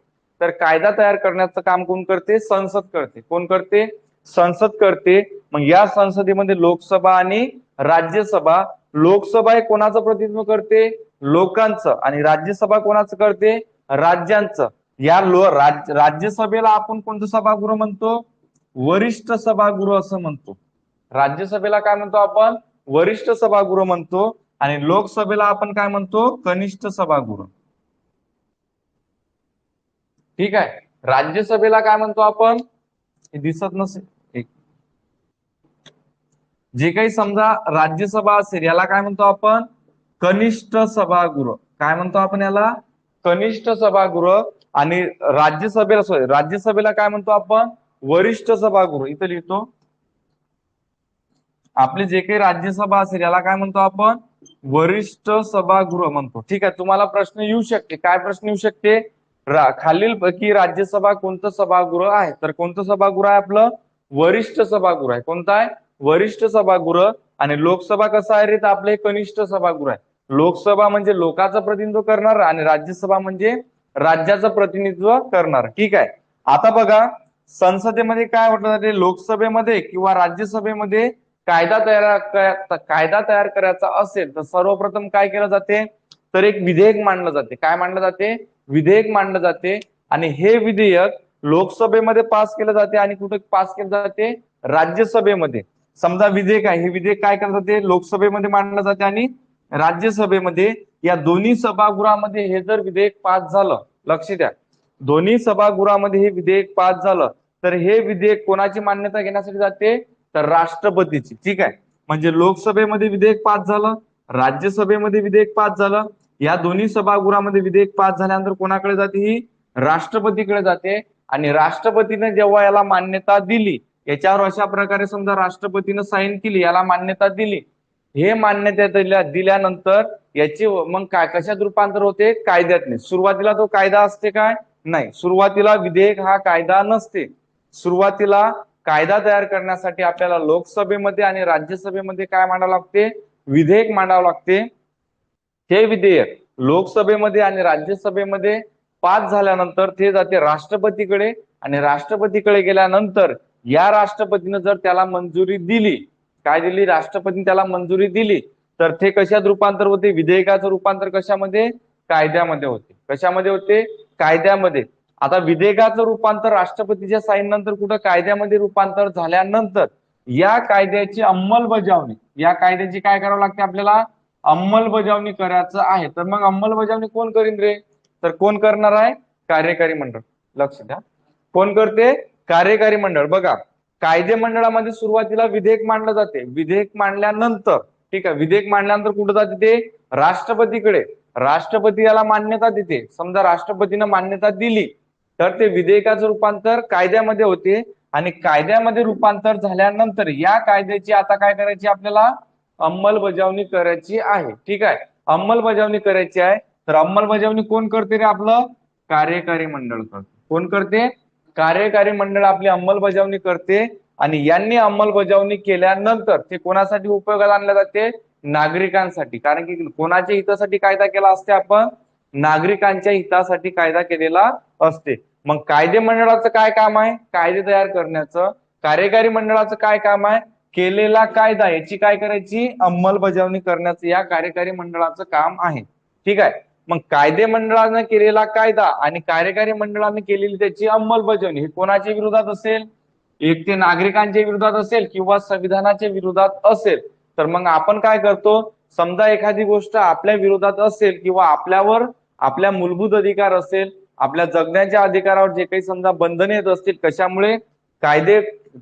तर कायदा तयार करण्याचं काम कोण करते संसद करते. कोण करते संसद करते. मग या संसदेमध्ये लोकसभा आणि राज्यसभा. लोकसभा हे कोणाचं प्रतिनिधित्व करते लोकांचं आणि राज्यसभा कोणाचं करते राज्यांचं. या राज्यसभेला आपण कोणतं सभागृह म्हणतो वरिष्ठ सभागृह असं म्हणतो. राज्यसभेला काय म्हणतो आपण वरिष्ठ सभागृह म्हणतो आणि लोकसभेला आपण काय म्हणतो कनिष्ठ सभागृह. ठीक आहे. राज्यसभेला काय म्हणतो आपण हे दिसत नसेल जे काही समजा राज्यसभा असेल याला काय म्हणतो आपण कनिष्ठ सभागृह. काय म्हणतो आपण याला कनिष्ठ सभागृह. आणि राज्यसभेला काय म्हणतो आपण वरिष्ठ सभागृह. इथं लिहितो आपली जे काही राज्यसभा असेल याला काय म्हणतो आपण वरिष्ठ सभागृह म्हणतो. ठीक आहे. तुम्हाला प्रश्न येऊ शकते. काय प्रश्न येऊ शकते खालील पैकी राज्यसभा कोणतं सभागृह आहे तर कोणतं सभागृह आहे आपलं वरिष्ठ सभागृह आहे. कोणतं आहे वरिष्ठ सभागृह. आणि लोकसभा कसं आहे रे तर आपले कनिष्ठ सभागृह आहे. लोकसभा म्हणजे लोकांचं प्रतिनिधित्व करणार आणि राज्यसभा म्हणजे राज्याचं प्रतिनिधित्व करणार. ठीक आहे. आता बघा संसदेमध्ये काय म्हटलं जाते लोकसभेमध्ये किंवा राज्यसभेमध्ये कायदा तयार करायचा असेल तर सर्वप्रथम काय केलं जाते तर एक विधेयक मांडलं जाते. काय मांडलं जाते विधेयक मांडलं जाते. आणि हे विधेयक लोकसभेमध्ये पास केलं जाते आणि कुठे पास केलं जाते राज्यसभेमध्ये. समजा विधेयक आहे हे विधेयक काय केलं जाते लोकसभेमध्ये मांडलं जाते आणि राज्यसभेमध्ये. या दोन्ही सभागृहामध्ये हे जर विधेयक पास झालं लक्ष द्या दोन्ही सभागृहामध्ये हे विधेयक पास झालं तर हे विधेयक कोणाची मान्यता घेण्यासाठी जाते तर राष्ट्रपतीची. ठीक आहे. म्हणजे लोकसभेमध्ये विधेयक पास झालं राज्यसभेमध्ये विधेयक पास झालं या दोन्ही सभागृहामध्ये विधेयक पास झाल्यानंतर कोणाकडे जाते ही राष्ट्रपतीकडे जाते. आणि राष्ट्रपतीने जेव्हा याला मान्यता दिली याच्यावर अशा प्रकारे समजा राष्ट्रपतीनं साईन केली याला मान्यता दिली. हे मान्यता दिल्यानंतर याची मग काय कशात रूपांतर होते कायद्यातले. सुरुवातीला तो कायदा असते काय नाही सुरुवातीला विधेयक हा कायदा नसते. सुरुवातीला कायदा तयार करण्यासाठी आपल्याला लोकसभेमध्ये आणि राज्यसभेमध्ये काय मांडावं लागते विधेयक मांडावं लागते. हे विधेयक लोकसभेमध्ये आणि राज्यसभेमध्ये पास झाल्यानंतर ते जाते राष्ट्रपतीकडे, आणि राष्ट्रपतीकडे गेल्यानंतर या राष्ट्रपतीने जर त्याला मंजुरी दिली, काय दिली, राष्ट्रपतीने त्याला मंजुरी दिली, तर ते कशात रूपांतर होते, विधेयकाचं रूपांतर कशामध्ये, कायद्यामध्ये होते. कशामध्ये होते, कायद्यामध्ये. आता विधेयकाचं रूपांतर राष्ट्रपतीच्या साईन नंतर कुठं कायद्यामध्ये रूपांतर झाल्यानंतर या कायद्याची अंमलबजावणी, या कायद्याची काय करावं लागते आपल्याला, अंमलबजावणी करायचं आहे. तर मग अंमलबजावणी कोण करीन रे, तर कोण करणार आहे, कार्यकारी मंडळ. लक्ष द्या, कोण करते, कार्यकारी मंडळ. बघा, कायदे मंडळामध्ये सुरुवातीला विधेयक मांडलं जाते, विधेयक मांडल्यानंतर, ठीक आहे, विधेयक मांडल्यानंतर कुठं जाते ते, राष्ट्रपतीकडे. राष्ट्रपती याला मान्यता देते. समजा राष्ट्रपतीने मान्यता दिली तर ते विधेयकाचं रूपांतर कायद्यामध्ये होते, आणि कायद्यामध्ये रूपांतर झाल्यानंतर या कायद्याची आता काय करायची आपल्याला, अंमलबजावणी करायची आहे. ठीक आहे, अंमलबजावणी करायची आहे. तर अंमलबजावणी कोण करते रे, आपलं कार्यकारी मंडळ करते. कोण करते, कार्यकारी मंडळ आपली अंमलबजावणी करते. आणि यांनी अंमलबजावणी केल्यानंतर ते कोणासाठी उपयोगात आणले जाते, नागरिकांसाठी. कारण की कोणाच्या हितासाठी कायदा केला असते आपण, नागरिकांच्या हितासाठी कायदा केलेला असते. मग कायदे मंडळाचं काय काम आहे, कायदे तयार करण्याचं. कार्यकारी मंडळाचं काय काम आहे, केलेला कायदा याची काय करायची, अंमलबजावणी करण्याचं या कार्यकारी मंडळाचं काम आहे. ठीक आहे, मग कायदे मंडळाने केलेला कायदा आणि कार्यकारी मंडळाने केलेली त्याची अंमलबजावणी हे कोणाच्या विरोधात असेल, एक ते नागरिकांच्या विरोधात असेल किंवा संविधानाच्या विरोधात असेल. तर मग आपण काय करतो, समजा एखादी गोष्ट आपल्या विरोधात असेल किंवा आपल्यावर आपल्या मूलभूत अधिकार असेल, आपल्या जगण्याच्या अधिकारावर जे काही समजा बंधने येत असतील, कशामुळे, कायदे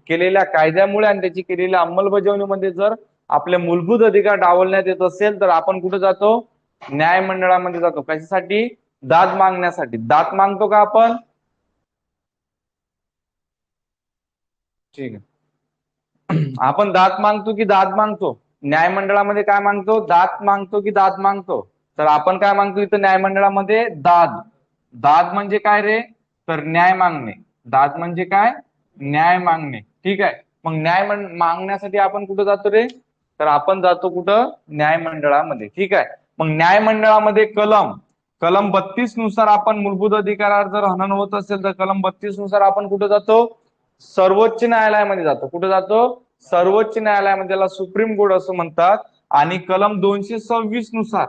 केलेल्या कायद्यामुळे आणि त्याची केलेल्या अंमलबजावणीमध्ये जर आपले मूलभूत अधिकार डावलण्यात येत असेल तर आपण कुठे जातो, न्यायमंडळामध्ये जातो. कशासाठी, दाद मागण्यासाठी. दाद मागतो का आपण, ठीक आहे, आपण दाद मागतो की दाद मागतो, न्यायमंडळामध्ये काय मागतो, दाद मागतो की दाद मागतो. तर आपण काय मागतो इथं न्यायमंडळामध्ये, दाद. दाद म्हणजे काय रे, तर न्याय मागणे. दाद म्हणजे काय, न्याय मागणे. ठीक आहे, मग न्याय मागण्यासाठी आपण कुठं जातो रे, तर आपण जातो कुठं, न्यायमंडळामध्ये. ठीक आहे, मग न्यायमंडळामध्ये कलम 32 नुसार आपण मूलभूत अधिकारावर जर हनन होत असेल तर कलम 32 नुसार आपण कुठं जातो, सर्वोच्च न्यायालयामध्ये जातो. कुठं जातो, सर्वोच्च न्यायालयामध्ये, त्याला सुप्रीम कोर्ट असं म्हणतात. आणि कलम 226 नुसार,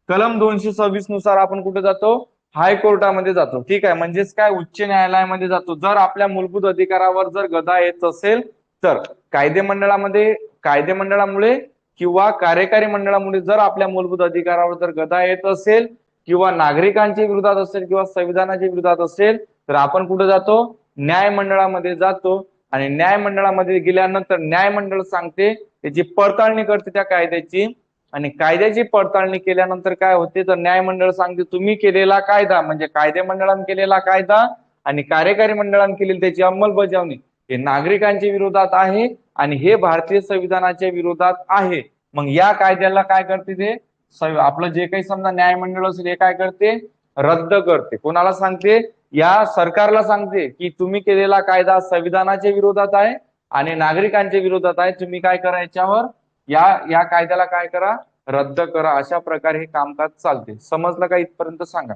कलम 226 नुसार आपण कुठे जातो, हायकोर्टामध्ये जातो. ठीक आहे, म्हणजेच काय, उच्च न्यायालयामध्ये जातो जर आपल्या मूलभूत अधिकारावर जर गदा येत असेल तर. कायदे मंडळामुळे किंवा कार्यकारी मंडळामुळे जर आपल्या मूलभूत अधिकारावर जर गदा येत असेल किंवा नागरिकांच्या विरोधात असेल किंवा संविधानाच्या विरोधात असेल तर आपण कुठे जातो, न्यायमंडळामध्ये जातो. आणि न्यायमंडळामध्ये गेल्यानंतर न्यायमंडळ सांगते, त्याची पडताळणी करते त्या कायद्याची. आणि कायद्याची पडताळणी केल्यानंतर काय होते, तर न्यायमंडळ सांगते तुम्ही केलेला कायदा, म्हणजे कायदे मंडळाने केलेला कायदा आणि कार्यकारी मंडळाने केलेली त्याची अंमलबजावणी हे नागरिकांच्या विरोधात आहे आणि हे भारतीय संविधानाच्या विरोधात आहे. मग या कायद्याला काय करते ते, आपलं जे काही समजा न्यायमंडळ असेल हे काय करते, रद्द करते. कोणाला सांगते, या सरकारला सांगते की तुम्ही केलेला कायदा संविधानाच्या विरोधात आहे आणि नागरिकांच्या विरोधात आहे. तुम्ही काय करा, याच्यावर या कायद्याला काय करा, रद्द करा. अशा प्रकारे हे कामकाज चालते. समजलं का, इथपर्यंत सांगा.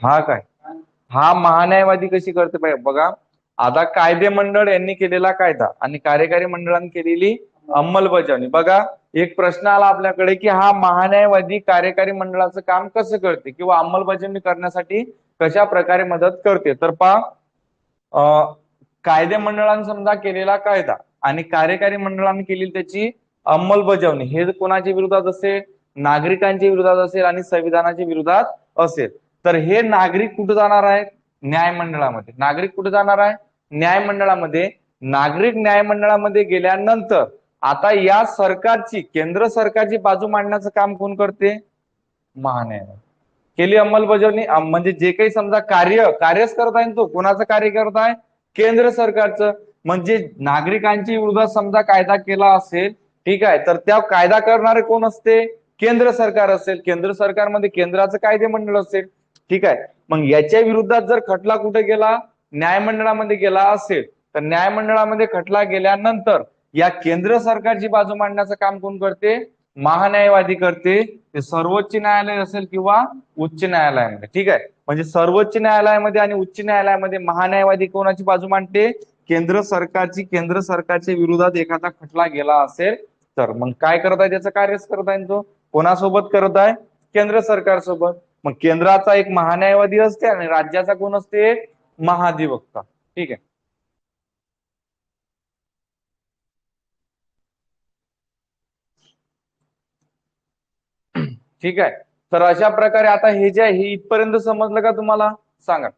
हा काय, हा महान्यायवादी कशी करते पाहिजे बघा. आता कायदे मंडळ यांनी केलेला कायदा आणि कार्यकारी मंडळाने केलेली अंमलबजावणी. बघा, एक प्रश्न आला आपल्याकडे की हा महान्यायवादी कार्यकारी मंडळाचं काम कसं करते किंवा अंमलबजावणी करण्यासाठी कशा प्रकारे मदत करते. तर पहा, कायदे मंडळाने समजा केलेला कायदा आणि कार्यकारी मंडळाने केलेली त्याची अंमलबजावणी हे कोणाच्या विरोधात असेल, नागरिकांच्या विरोधात असेल आणि संविधानाच्या विरोधात असेल. तर हे नागरिक कुठे जाणार आहेत, न्यायमंडळामध्ये. नागरिक कुठे जाणार आहे, न्यायमंडळामध्ये. नागरिक न्यायमंडळामध्ये गेल्यानंतर आता या सरकारची, केंद्र सरकारची बाजू मांडण्याचं काम कोण करते, महान्यायवादी. केली अंमलबजावणी, म्हणजे जे काही समजा कार्यच करत आहे तो कोणाचं कार्य करत आहे, केंद्र सरकारचं. म्हणजे नागरिकांच्या विरोधात समजा कायदा केला असेल, ठीक आहे, तर त्या कायदा करणारे कोण असते, केंद्र सरकार असेल. केंद्र सरकारमध्ये केंद्राचं कायदे मंडळ असेल. ठीक आहे, मग याच्या विरोधात जर खटला कुठे गेला, न्यायमंडळामध्ये गेला असेल तर न्यायमंडळामध्ये खटला गेल्यानंतर या केंद्र सरकारची बाजू मांडण्याचं काम कोण करते? महान्यायवादी करते. ते सर्वोच्च न्यायालय असेल किंवा उच्च न्यायालयामध्ये. ठीक आहे, म्हणजे सर्वोच्च न्यायालयामध्ये आणि उच्च न्यायालयामध्ये महान्यायवादी कोणाची बाजू मांडते? केंद्र सरकारची. केंद्र सरकारच्या विरोधात एखादा खटला गेला असेल तर मग काय करत आहे? त्याचं कार्यच करत आहे तो. कोणासोबत करत आहे? केंद्र सरकार सोबत. मग केंद्राचा एक महान्यायवादी असते आणि राज्याचा कोण असते? महाधिवक्ता. ठीक आहे. ठीक आहे, तर अशा प्रकारे आता हे जे आहे हे इथपर्यंत समजलं का तुम्हाला? सांगा.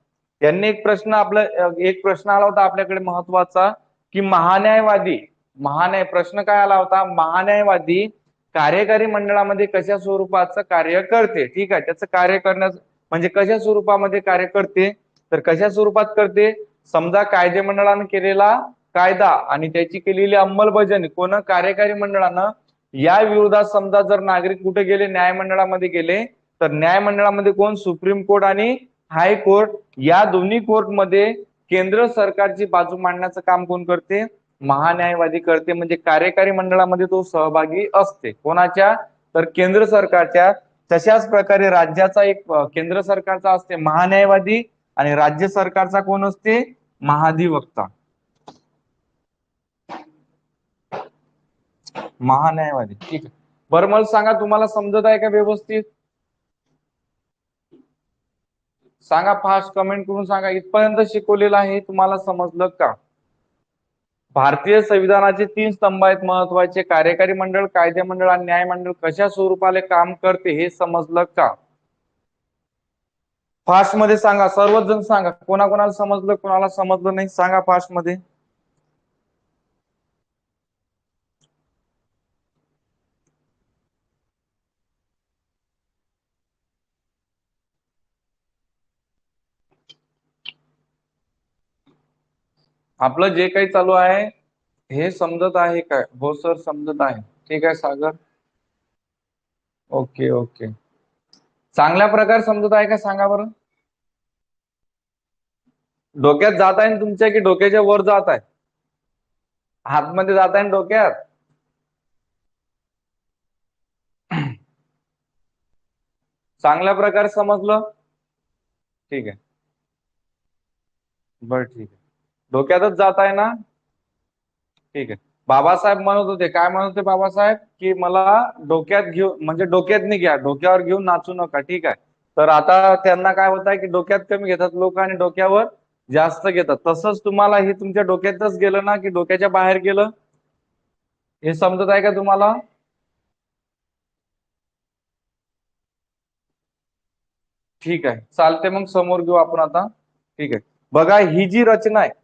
यांनी एक प्रश्न आला होता आपल्याकडे महत्वाचा, की महान्याय प्रश्न काय आला होता? महान्यायवादी कार्यकारी मंडळामध्ये कशा स्वरूपाचं कार्य करते? ठीक आहे, त्याचं कार्य करण्यास म्हणजे कशा स्वरूपामध्ये कार्य करते? तर कशा स्वरूपात करते? समजा कायदे मंडळानं केलेला कायदा आणि त्याची केलेली अंमलबजावणी कोण? कार्यकारी मंडळानं. या विरोधात समजा जर नागरिक कुठे गेले? न्यायमंडळामध्ये गेले, तर न्यायमंडळामध्ये कोण? सुप्रीम कोर्ट आणि हायकोर्ट. या दोन्ही कोर्टमध्ये केंद्र सरकारची बाजू मांडण्याचं काम कोण करते? महान्यायवादी करते. म्हणजे कार्यकारी मंडळामध्ये तो सहभागी असते. कोणाच्या? तर केंद्र सरकारच्या. तशाच प्रकारे राज्याचा एक केंद्र सरकारचा असते महान्यायवादी आणि राज्य सरकारचा कोण असते? महाधिवक्ता. महान्यायवादी. ठीक आहे, बरं मला सांगा तुम्हाला समजत आहे का व्यवस्थित? सांगा, फास्ट कमेंट करून सांगा इथपर्यंत शिकवलेलं आहे तुम्हाला समजलं का? भारतीय संविधानाचे 3 स्तंभ आहेत महत्वाचे: कार्यकारी मंडळ, कायदे मंडळ आणि न्यायमंडळ कशा स्वरूपाने काम करते हे समजलं का? फास्ट मध्ये सांगा, सर्वच जण सांगा. कोणाकोणाला समजलं, कोणाला समजलं नाही सांगा फास्ट मध्ये. आपलं जे काही चालू आहे हे समजत आहे काय? हो सर, समजत आहे. ठीक आहे सागर. ओके ओके, चांगल्या प्रकारे समजत आहे का सांगा बरं? डोक्यात जात आहे तुमच्या की डोक्याच्या वर जात आहे? हातमध्ये जात आहे डोक्यात? चांगल्या प्रकारे समजलं? ठीक आहे, बरं ठीक आहे. डोक्यातच जात आहे ना? ठीक आहे. बाबासाहेब म्हणत होते, काय म्हणत होते बाबासाहेब? की मला डोक्यात घेऊ म्हणजे डोक्यात नाही घ्या, डोक्यावर घेऊन नाचू नका. ठीक आहे, तर आता त्यांना काय होत आहे की डोक्यात कमी घेतात लोक आणि डोक्यावर जास्त घेतात. तसंच तुम्हाला हे तुमच्या डोक्यातच गेलं ना की डोक्याच्या बाहेर गेलं? हे समजत आहे का तुम्हाला? ठीक आहे, चालते. मग समोर घेऊ आपण आता. ठीक आहे, बघा ही जी रचना आहे,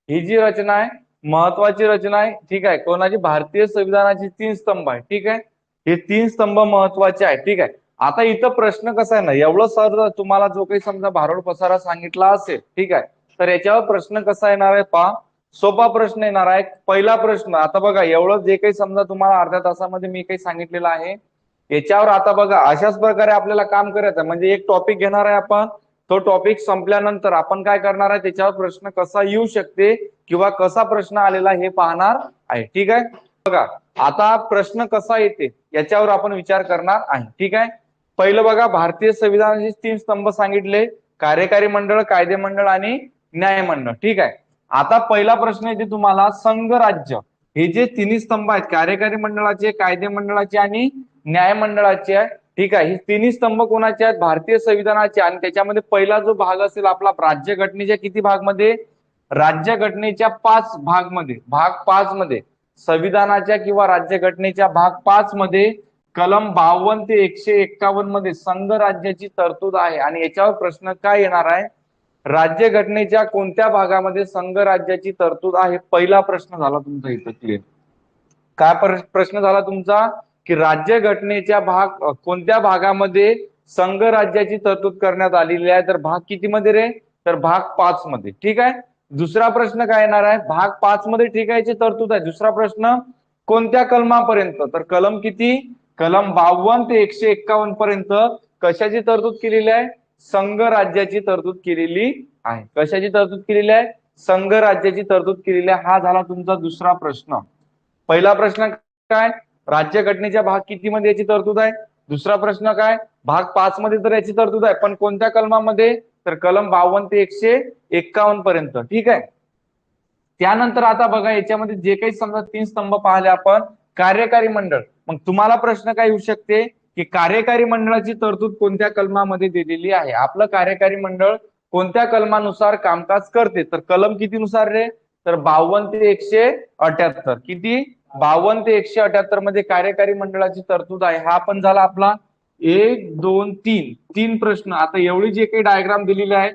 ही जी रचना आहे महत्वाची रचना आहे. ठीक आहे, कोणाची? भारतीय संविधानाची 3 स्तंभ आहे. ठीक आहे, हे 3 स्तंभ महत्वाचे आहे. ठीक आहे, आता इथं प्रश्न कसा आहे ना, एवढं सर तुम्हाला जो काही समजा भारोड पसारा सांगितला असेल, ठीक आहे, तर याच्यावर प्रश्न कसा येणार आहे पहा. सोपा प्रश्न येणार आहे. पहिला प्रश्न, आता बघा एवढं जे काही समजा तुम्हाला अर्ध्या तासामध्ये मी काही सांगितलेलं आहे याच्यावर आता बघा अशाच प्रकारे आपल्याला काम करायचं आहे. म्हणजे एक टॉपिक घेणार आहे आपण, तो टॉपिक संपल्यानंतर आपण काय करणार आहे त्याच्यावर प्रश्न कसा येऊ शकते किंवा कसा प्रश्न आलेला हे पाहणार आहे. ठीक आहे, बघा आता प्रश्न कसा येते याच्यावर आपण विचार करणार आहे. ठीक आहे, पहिलं बघा, भारतीय संविधानाचे 3 स्तंभ सांगितले: कार्यकारी मंडळ, कायदे मंडळ आणि न्यायमंडळ. ठीक आहे, आता पहिला प्रश्न येते तुम्हाला, संघ राज्य. हे जे तिन्ही स्तंभ आहेत, कार्यकारी मंडळाचे, कायदे मंडळाचे आणि न्यायमंडळाचे आहे. ठीक आहे, ही तिन्ही स्तंभ कोणाचे आहेत? भारतीय संविधानाचे. आणि त्याच्यामध्ये पहिला जो भाग असेल आपला राज्यघटनेच्या किती भागमध्ये? राज्यघटनेच्या 5 भागमध्ये. भाग 5 मध्ये, संविधानाच्या किंवा राज्यघटनेच्या भाग 5 मध्ये कलम 52 ते 151 मध्ये संघ राज्याची तरतूद आहे. आणि याच्यावर प्रश्न काय येणार आहे? राज्यघटनेच्या कोणत्या भागामध्ये संघ राज्याची तरतूद आहे? पहिला प्रश्न झाला तुमचा इथं क्लिअर. काय प्रश्न झाला तुमचा? की राज्यघटनेच्या कोणत्या भागामध्ये संघ राज्याची तरतूद करण्यात आलेली आहे? तर भाग किती मध्ये रे? तर भाग 5 मध्ये. ठीक आहे, दुसरा प्रश्न काय येणार आहे? भाग 5 मध्ये ठीक आहे याची तरतूद आहे. दुसरा प्रश्न, कोणत्या कलमापर्यंत? तर कलम किती? कलम 52 ते 151 पर्यंत कशाची तरतूद केलेली आहे? संघ राज्याची तरतूद केलेली आहे. कशाची तरतूद केलेली आहे? संघराज्याची तरतूद केलेली आहे. हा झाला तुमचा दुसरा प्रश्न. पहिला प्रश्न काय? राज्यघटनेच्या भाग किती मध्ये याची तरतूद आहे? दुसरा प्रश्न काय? भाग 5 मध्ये तर याची तरतूद आहे, पण कोणत्या कलमामध्ये? तर कलम 52 ते 151 पर्यंत. ठीक आहे. त्यानंतर आता बघा याच्यामध्ये जे काही समजा 3 स्तंभ पाहिले आपण, कार्यकारी मंडळ. मग तुम्हाला प्रश्न काय येऊ शकते की कार्यकारी मंडळाची तरतूद कोणत्या कलमामध्ये दिलेली आहे? आपलं कार्यकारी मंडळ कोणत्या कलमानुसार कामकाज करते? तर कलम किती नुसार रे? तर 52 ते 178. किती? 52 ते 178 मध्ये कार्यकारी मंडळाची तरतूद आहे. हा पण झाला आपला 1 2 3 तीन प्रश्न. आता एवढी जे काही डायग्राम दिलेली आहे,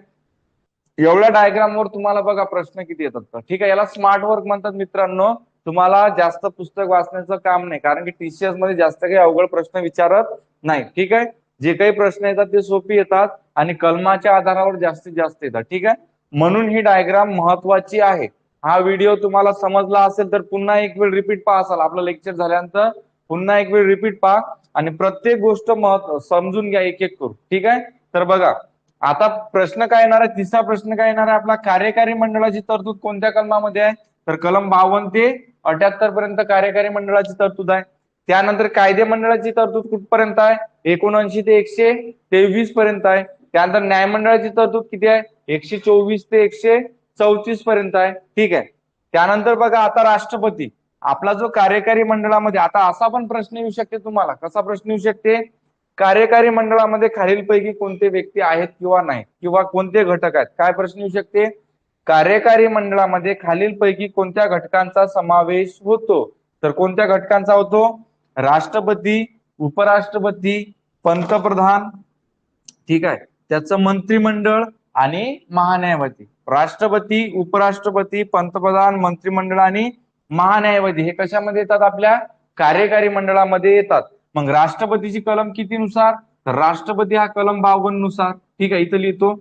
एवढ्या डायग्रामवर तुम्हाला बघा प्रश्न किती येतात. तर ठीक आहे, याला स्मार्ट वर्क म्हणतात मित्रांनो. तुम्हाला जास्त पुस्तक वाचण्याचं काम नाही, कारण की टीसीएस मध्ये जास्त काही अवघड प्रश्न विचारत नाही. ठीक आहे, जे काही प्रश्न येतात ते सोपी येतात आणि कलमाच्या आधारावर जास्तीत जास्त येतात. ठीक आहे, म्हणून ही डायग्राम महत्वाची आहे. हा व्हिडिओ तुम्हाला समजला असेल तर पुन्हा एक वेळ रिपीट पहा. असाल आपलं लेक्चर झाल्यानंतर पुन्हा एक वेळ रिपीट पहा आणि प्रत्येक गोष्ट समजून घ्या एक एक करून. ठीक आहे, तर बघा आता प्रश्न काय येणार आहे? तिसरा प्रश्न काय येणार आहे आपला? कार्यकारी मंडळाची तरतूद कोणत्या कलमामध्ये आहे? तर कलम 52 ते 78 पर्यंत कार्यकारी मंडळाची तरतूद आहे. त्यानंतर कायदे मंडळाची तरतूद कुठपर्यंत आहे? 79 ते 123 पर्यंत आहे. त्यानंतर न्यायमंडळाची तरतूद किती आहे? 124 ते 134 पर्यंत आहे. ठीक आहे, त्यानंतर बघा आता राष्ट्रपती. आपला जो कार्यकारी मंडळामध्ये, आता असा पण प्रश्न येऊ शकते तुम्हाला. कसा प्रश्न येऊ शकते? कार्यकारी मंडळामध्ये खालीलपैकी कोणते व्यक्ती आहेत किंवा नाही, किंवा कोणते घटक आहेत? काय प्रश्न येऊ शकते? कार्यकारी मंडळामध्ये खालीलपैकी कोणत्या घटकांचा समावेश होतो? तर कोणत्या घटकांचा होतो? राष्ट्रपती, उपराष्ट्रपती, पंतप्रधान, ठीक आहे, त्याचं मंत्रिमंडळ आणि महान्यायवादी. राष्ट्रपती, उपराष्ट्रपती, पंतप्रधान, मंत्रिमंडळ आणि महान्यायवादी हे कशामध्ये येतात? आपल्या कार्यकारी मंडळामध्ये येतात. मग राष्ट्रपतीची कलम किती नुसार? तर राष्ट्रपती हा कलम 52 नुसार. ठीक आहे, इथं लिहितो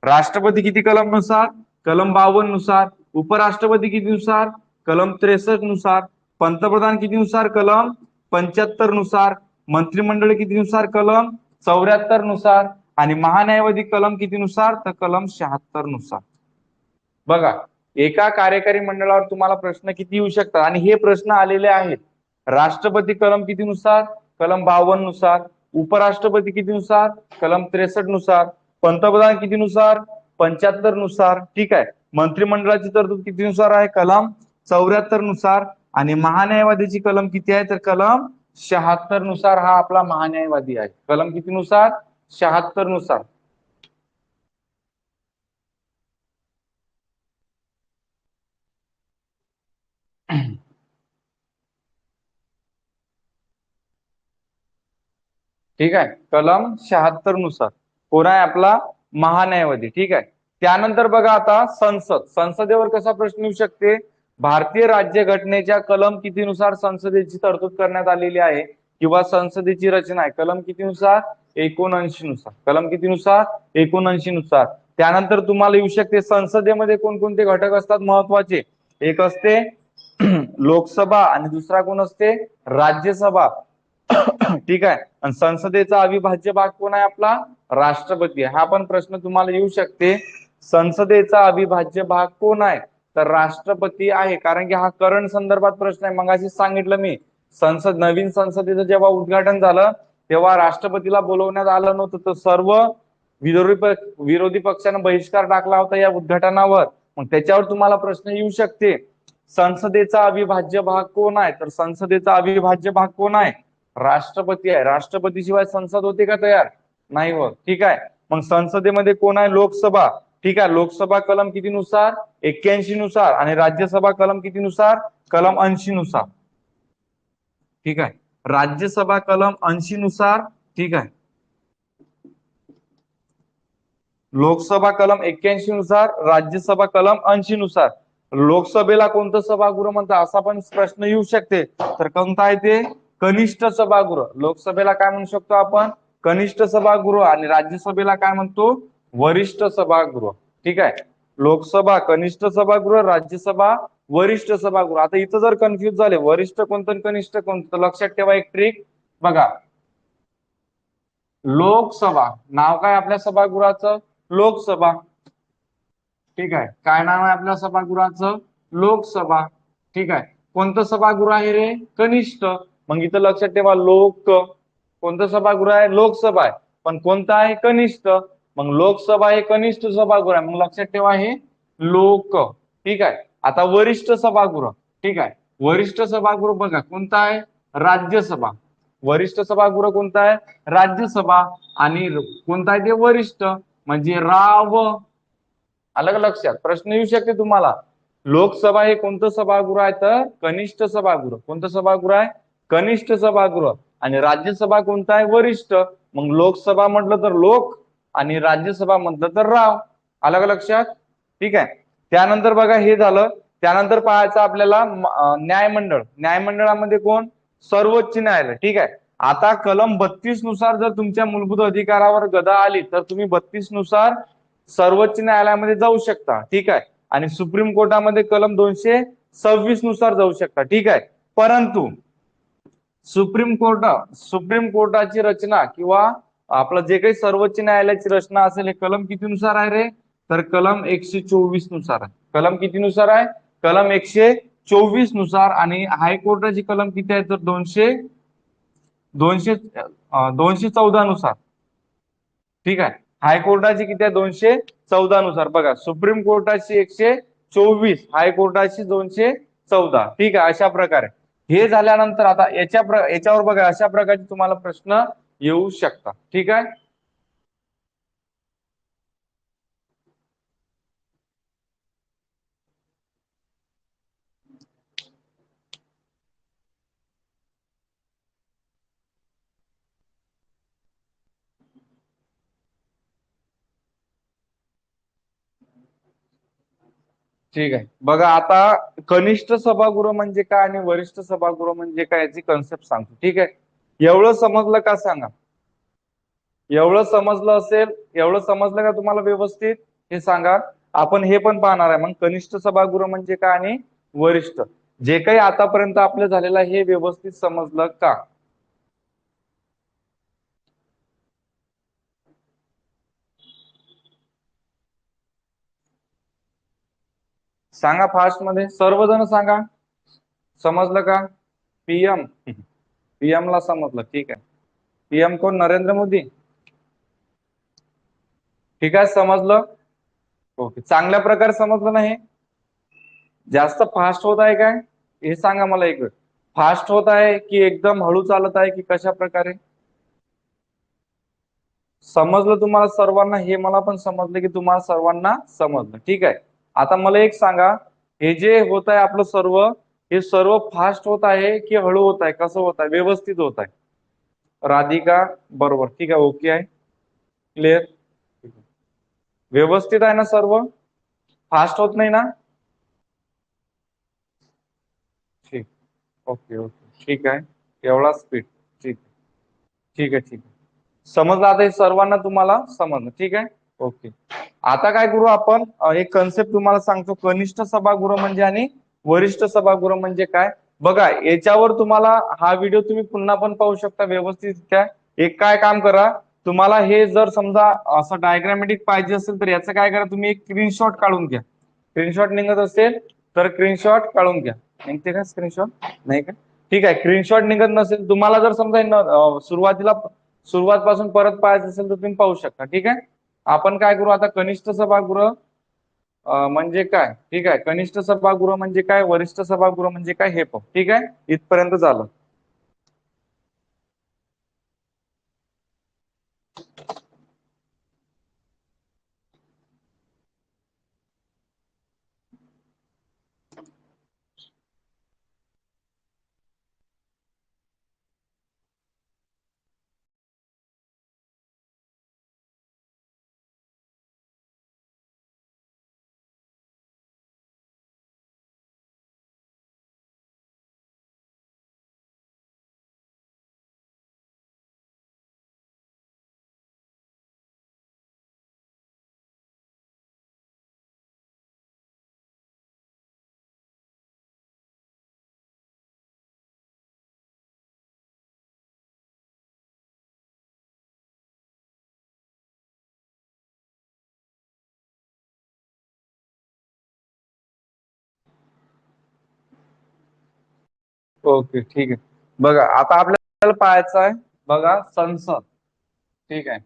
राष्ट्रपती किती कलम नुसार? कलम 52 नुसार. उपराष्ट्रपती किती नुसार? कलम 63 नुसार. पंतप्रधान किती नुसार? कलम 75 नुसार. मंत्रिमंडळ किती नुसार? कलम 74 नुसार. आणि महान्यायवादी कलम किती नुसार? तर कलम 76 नुसार. बघा एका कार्यकारी मंडळावर तुम्हाला प्रश्न किती येऊ शकतात आणि हे प्रश्न आलेले आहेत. राष्ट्रपती कलम किती नुसार? कलम 52 नुसार. उपराष्ट्रपती किती नुसार? कलम 63 नुसार. पंतप्रधान किती नुसार? 75 नुसार. ठीक आहे, मंत्रिमंडळाची तरतूद किती नुसार आहे? कलम 74 नुसार. आणि महान्यायवादीची कलम किती आहे? तर कलम 76 नुसार हा आपला महान्यायवादी आहे. कलम किती नुसार? 76 नुसार. ठीक आहे, कलम 76 नुसार कोण आहे? आपला महान्यायवादी. ठीक आहे, त्यानंतर बघा आता संसद. संसदेवर कसा प्रश्न येऊ शकते? भारतीय राज्यघटनेच्या कलम किती नुसार संसदेची तरतूद करण्यात आलेली आहे किंवा संसदेची रचना आहे? कलम किती नुसार? 79 नुसार. कलम किती नुसार? 79 नुसार. त्यानंतर तुम्हाला येऊ शकते संसदेमध्ये कोणकोणते घटक असतात महत्वाचे? एक असते लोकसभा आणि दुसरा कोण असते? राज्यसभा. ठीक आहे, आणि संसदेचा अविभाज्य भाग कोण आहे? आपला राष्ट्रपती. हा पण प्रश्न तुम्हाला येऊ शकते. संसदेचा अविभाज्य भाग कोण आहे? तर राष्ट्रपती आहे. कारण की हा करंट संदर्भात प्रश्न आहे. मगाशी सांगितलं मी, नवीन संसदेचं जेव्हा उद्घाटन झालं तेव्हा राष्ट्रपतीला बोलवण्यात आलं नव्हतं, तर सर्व विरोधी पक्षानं बहिष्कार टाकला होता या उद्घाटनावर. मग त्याच्यावर तुम्हाला प्रश्न येऊ शकते, संसदेचा अविभाज्य भाग कोण आहे? तर संसदेचा अविभाज्य भाग कोण आहे? राष्ट्रपती आहे. राष्ट्रपती शिवाय संसद होते का तयार? नाही होत. ठीक आहे, मग संसदेमध्ये कोण आहे? लोकसभा. ठीक आहे, लोकसभा कलम किती नुसार? 81 नुसार. आणि राज्यसभा कलम किती नुसार? कलम 80 नुसार. ठीक आहे, राज्यसभा कलम 80 नुसार. ठीक आहे, लोकसभा कलम 81 नुसार, राज्यसभा कलम 80 नुसार. लोकसभेला कोणतं सभागृह म्हणतात असा पण प्रश्न येऊ शकते. तर कोणतं आहे ते? कनिष्ठ सभागृह. लोकसभेला काय म्हणू शकतो आपण? कनिष्ठ सभागृह. आणि राज्यसभेला काय म्हणतो? वरिष्ठ सभागृह. ठीक आहे, लोकसभा कनिष्ठ सभागृह, राज्यसभा वरिष्ठ सभागृह. आता इथं जर कन्फ्युज झाले वरिष्ठ कोणतं कनिष्ठ कोणतं, लक्षात ठेवा एक ट्रिक. बघा लोकसभा नाव काय आपल्या सभागृहाचं? लोकसभा. ठीक आहे. काय नाव आहे आपल्या सभागृहाचं? लोकसभा. ठीक आहे. कोणतं सभागृह आहे रे? कनिष्ठ. मग इथं लक्षात ठेवा, कोणतं सभागृह आहे? लोकसभा आहे. पण कोणतं आहे? कनिष्ठ. मग लोकसभा हे कनिष्ठ सभागृह आहे, मग लक्षात ठेवा हे लोक. ठीक आहे. आता वरिष्ठ सभागृह. ठीक आहे. वरिष्ठ सभागृह बघा कोणता आहे? राज्यसभा. वरिष्ठ सभागृह कोणता आहे? राज्यसभा. आणि कोणता आहे ते? वरिष्ठ. म्हणजे राव. आलं का लक्षात? प्रश्न येऊ शकते तुम्हाला. लोकसभा हे कोणतं सभागृह आहे? तर कनिष्ठ सभागृह. कोणतं सभागृह आहे? कनिष्ठ सभागृह. आणि राज्यसभा कोणतं आहे? वरिष्ठ. मग लोकसभा म्हटलं तर लोक आणि राज्यसभा म्हटलं तर राव. आलं का लक्षात? ठीक आहे. त्यानंतर बघा हे झालं. त्यानंतर पाहायचं आपल्याला न्यायमंडळ. न्यायमंडळामध्ये कोण? सर्वोच्च न्यायालय. ठीक आहे. आता कलम 32 नुसार जर तुमच्या मूलभूत अधिकारावर गदा आली तर तुम्ही 32 नुसार सर्वोच्च न्यायालयामध्ये जाऊ शकता. ठीक आहे. आणि सुप्रीम कोर्टामध्ये कलम 226 नुसार जाऊ शकता. ठीक आहे. परंतु सुप्रीम कोर्टाची रचना किंवा आपलं जे काही सर्वोच्च न्यायालयाची रचना असेल हे कलम किती नुसार आहे रे? तर कलम 124 नुसार आहे. कलम किती नुसार आहे? कलम 124 नुसार. आणि हायकोर्टाची कलम किती आहे? तर 214 नुसार. ठीक आहे. हायकोर्टाची किती आहे? 214 नुसार. बघा, सुप्रीम कोर्टाची 124, हायकोर्टाची 214. ठीक आहे. अशा प्रकारे हे झाल्यानंतर आता याच्यावर बघा अशा प्रकारचे तुम्हाला प्रश्न येऊ शकतात. ठीक आहे. ठीक आहे. बघा आता कनिष्ठ सभागृह म्हणजे काय आणि वरिष्ठ सभागृह म्हणजे काय याची कन्सेप्ट सांगतो. ठीक आहे. एवढं समजलं का सांगा? एवढं समजलं असेल? एवढं समजलं का तुम्हाला व्यवस्थित? हे सांगा. आपण हे पण पाहणार आहे मग कनिष्ठ सभागृह म्हणजे काय आणि वरिष्ठ. जे काही आतापर्यंत आपलं झालेलं आहे हे व्यवस्थित समजलं का? सांगा फास्ट मध्ये सर्वजण सांगा. समजलं का? पीएम. पीएम ला समजलं. ठीक आहे. पीएम कोण? नरेंद्र मोदी. ठीक आहे. समजलं. ओके. चांगल्या प्रकारे समजलं नाही? जास्त फास्ट होत आहे काय? हे सांगा मला एक वेळ. फास्ट होत आहे की एकदम हळू चालत आहे की कशा प्रकारे? समजलं तुम्हाला सर्वांना? हे मला पण समजलं की तुम्हाला सर्वांना समजलं. ठीक आहे. आता मला एक सांगा, हे जे होत आहे आपलं सर्व, हे सर्व फास्ट होत आहे की हळू होत आहे? कसं होत आहे? व्यवस्थित होत आहे? राधिका बरोबर. ठीक आहे. ओके आहे. क्लिअर. व्यवस्थित आहे ना सर्व? फास्ट होत नाही ना? ठीक. Okay okay. ठीक आहे. एवढा स्पीड. ठीक. ठीक आहे. ठीक आहे. समजलं आता? हे सर्वांना तुम्हाला समजलं? ठीक आहे. ओके. आता काय करू आपण? एक कन्सेप्ट तुम्हाला सांगतो. कनिष्ठ सभागृह म्हणजे आणि वरिष्ठ सभागृह म्हणजे काय? बघा याच्यावर तुम्हाला हा व्हिडिओ तुम्ही पुन्हा पण पाहू शकता व्यवस्थित. एक काय काम करा, तुम्हाला हे जर समजा असं डायग्रामॅटिक पाहिजे असेल तर याचं काय करा, तुम्ही एक स्क्रीनशॉट काढून घ्या. स्क्रीनशॉट निघत असेल तर स्क्रीनशॉट काढून घ्या. निघते का स्क्रीनशॉट? नाही का? ठीक आहे. स्क्रीनशॉट निघत नसेल तुम्हाला, जर समजा सुरुवात पासून परत पाहायचं असेल तर तुम्ही पाहू शकता. ठीक आहे. आपण काय करू आता? कनिष्ठ सभागृह म्हणजे काय? ठीक आहे. कनिष्ठ सभागृह म्हणजे काय? वरिष्ठ सभागृह म्हणजे काय? हे पाहू. ठीक आहे. इथपर्यंत झालं. ओके ठीक आहे. बघा आता आपल्याला पाहायचं आहे, बघा संसद. ठीक आहे,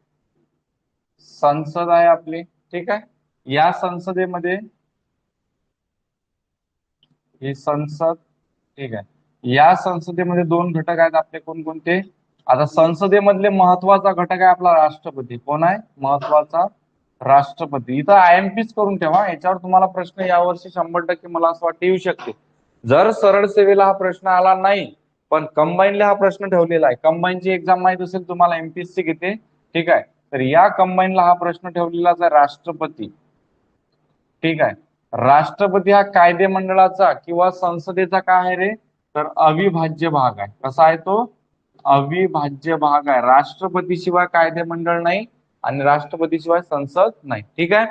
संसद आहे आपली. ठीक आहे, या संसदेमध्ये ही संसद. ठीक आहे, या संसदेमध्ये दोन घटक आहेत आपले, कोणकोणते? आता संसदेमधले महत्वाचा घटक आहे आपला राष्ट्रपती. कोण आहे महत्वाचा? राष्ट्रपती. इथं आयएमपीच करून ठेवा, याच्यावर तुम्हाला प्रश्न यावर्षी 100% मला असं वाटतं येऊ शकते. जर सरळ सेवेला हा प्रश्न आला नाही, पण कंबाईनला हा प्रश्न ठेवलेला आहे. कंबाईनची एक्झाम माहित असेल तुम्हाला, एमपीएससी घेते. ठीक आहे, तर या कंबाईनला हा प्रश्न ठेवलेलाच आहे, राष्ट्रपती. ठीक आहे, राष्ट्रपती हा कायदे मंडळाचा किंवा संसदेचा काय आहे रे? तर अविभाज्य भाग आहे. कसा आहे तो? अविभाज्य भाग आहे. राष्ट्रपती शिवाय कायदे मंडळ नाही आणि राष्ट्रपती शिवाय संसद नाही. ठीक आहे,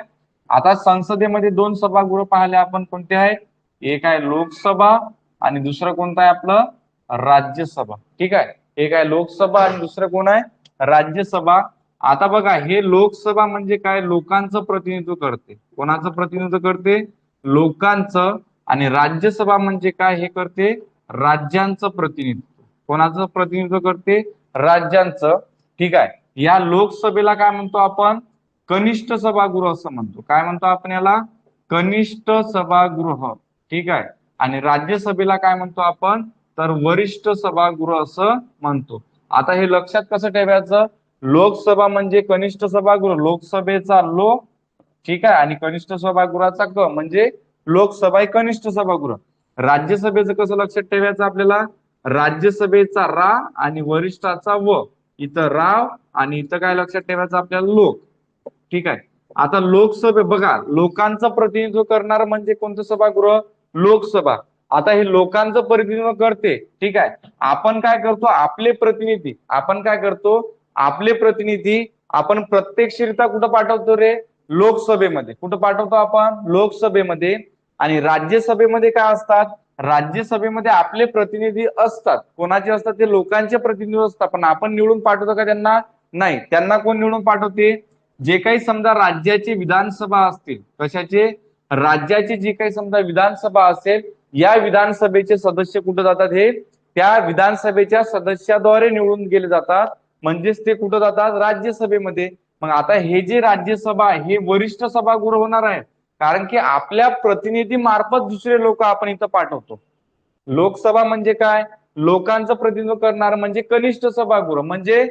आता संसदेमध्ये दोन सभागृह पाहिले आपण, कोणते आहेत? एक आहे लोकसभा आणि दुसरं कोणतं आहे आपलं? राज्यसभा. ठीक आहे, एक आहे लोकसभा आणि दुसरं कोण आहे? राज्यसभा. आता बघा, हे लोकसभा म्हणजे काय? लोकांचं प्रतिनिधित्व करते. कोणाचं प्रतिनिधित्व करते? लोकांचं. आणि राज्यसभा म्हणजे काय? हे करते राज्यांचं प्रतिनिधित्व. कोणाचं प्रतिनिधित्व करते? राज्यांचं. ठीक आहे, या लोकसभेला काय म्हणतो आपण? कनिष्ठ सभागृह असं म्हणतो. काय म्हणतो आपण याला? कनिष्ठ सभागृह. ठीक आहे, आणि राज्यसभेला काय म्हणतो आपण? तर वरिष्ठ सभागृह असं म्हणतो. आता हे लक्षात कसं ठेवायचं? लोकसभा म्हणजे कनिष्ठ सभागृह, लोकसभेचा लो. ठीक आहे, आणि कनिष्ठ सभागृहाचा क म्हणजे लोकसभा आहे कनिष्ठ सभागृह. राज्यसभेचं कसं लक्षात ठेवायचं आपल्याला? राज्यसभेचा रा आणि वरिष्ठाचा व. इथं राव आणि इथं काय लक्षात ठेवायचं आपल्याला? लोक. ठीक आहे, आता लोकसभे बघा, लोकांचं प्रतिनिधित्व करणार म्हणजे कोणतं सभागृह? लोकसभा. आता हे लोकांचं प्रतिनिधित्व करते. ठीक आहे, आपण काय करतो? आपले प्रतिनिधी आपण काय करतो? आपले प्रतिनिधी आपण प्रत्यक्षरित्या कुठं पाठवतो रे? लोकसभेमध्ये. कुठं पाठवतो आपण? लोकसभेमध्ये. आणि राज्यसभेमध्ये काय असतात? राज्यसभेमध्ये आपले प्रतिनिधी असतात. कोणाचे असतात? ते लोकांचे प्रतिनिधी असतात. पण आपण निवडून पाठवतो का त्यांना? नाही. त्यांना कोण निवडून पाठवते? जे काही समजा राज्याची विधानसभा असतील, कशाचे? राज्याची जी काही समजा विधानसभा असेल, या विधानसभेचे सदस्य कुठे जातात? हे त्या विधानसभेच्या सदस्याद्वारे निवडून गेले जातात. म्हणजेच ते कुठं जातात? राज्यसभेमध्ये. मग आता हे जे राज्यसभा हे वरिष्ठ सभागृह होणार आहे, कारण की आपल्या प्रतिनिधी मार्फत दुसरे लोक आपण इथं पाठवतो. लोकसभा म्हणजे काय? लोकांचं प्रतिनिधित्व करणार म्हणजे कनिष्ठ सभागृह. म्हणजे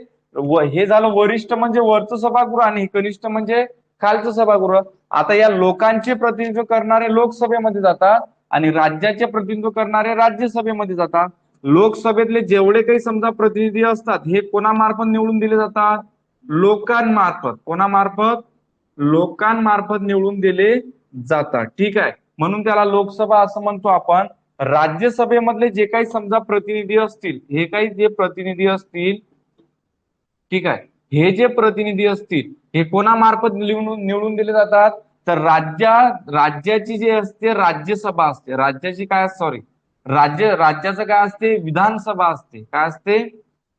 हे झालं वरिष्ठ म्हणजे वरचं सभागृह आणि कनिष्ठ म्हणजे खालचं सभागृह. आता या लोकांचे प्रतिनिधित्व करणारे लोकसभेमध्ये जातात आणि राज्याचे प्रतिनिधित्व करणारे राज्यसभेमध्ये जातात. लोकसभेतले जेवढे काही समजा प्रतिनिधी असतात, हे कोणामार्फत निवडून दिले जातात? लोकांमार्फत. कोणामार्फत? लोकांमार्फत निवडून दिले जातात. ठीक आहे, म्हणून त्याला लोकसभा असं म्हणतो आपण. राज्यसभेमधले जे काही समजा प्रतिनिधी असतील, हे काही जे प्रतिनिधी असतील, ठीक आहे, हे जे प्रतिनिधी असतील हे कोणामार्फत निवडून दिले जातात? तर राज्याची जी असते राज्यसभा असते. राज्याची काय? सॉरी, राज्याचं काय असते? विधानसभा असते. काय असते?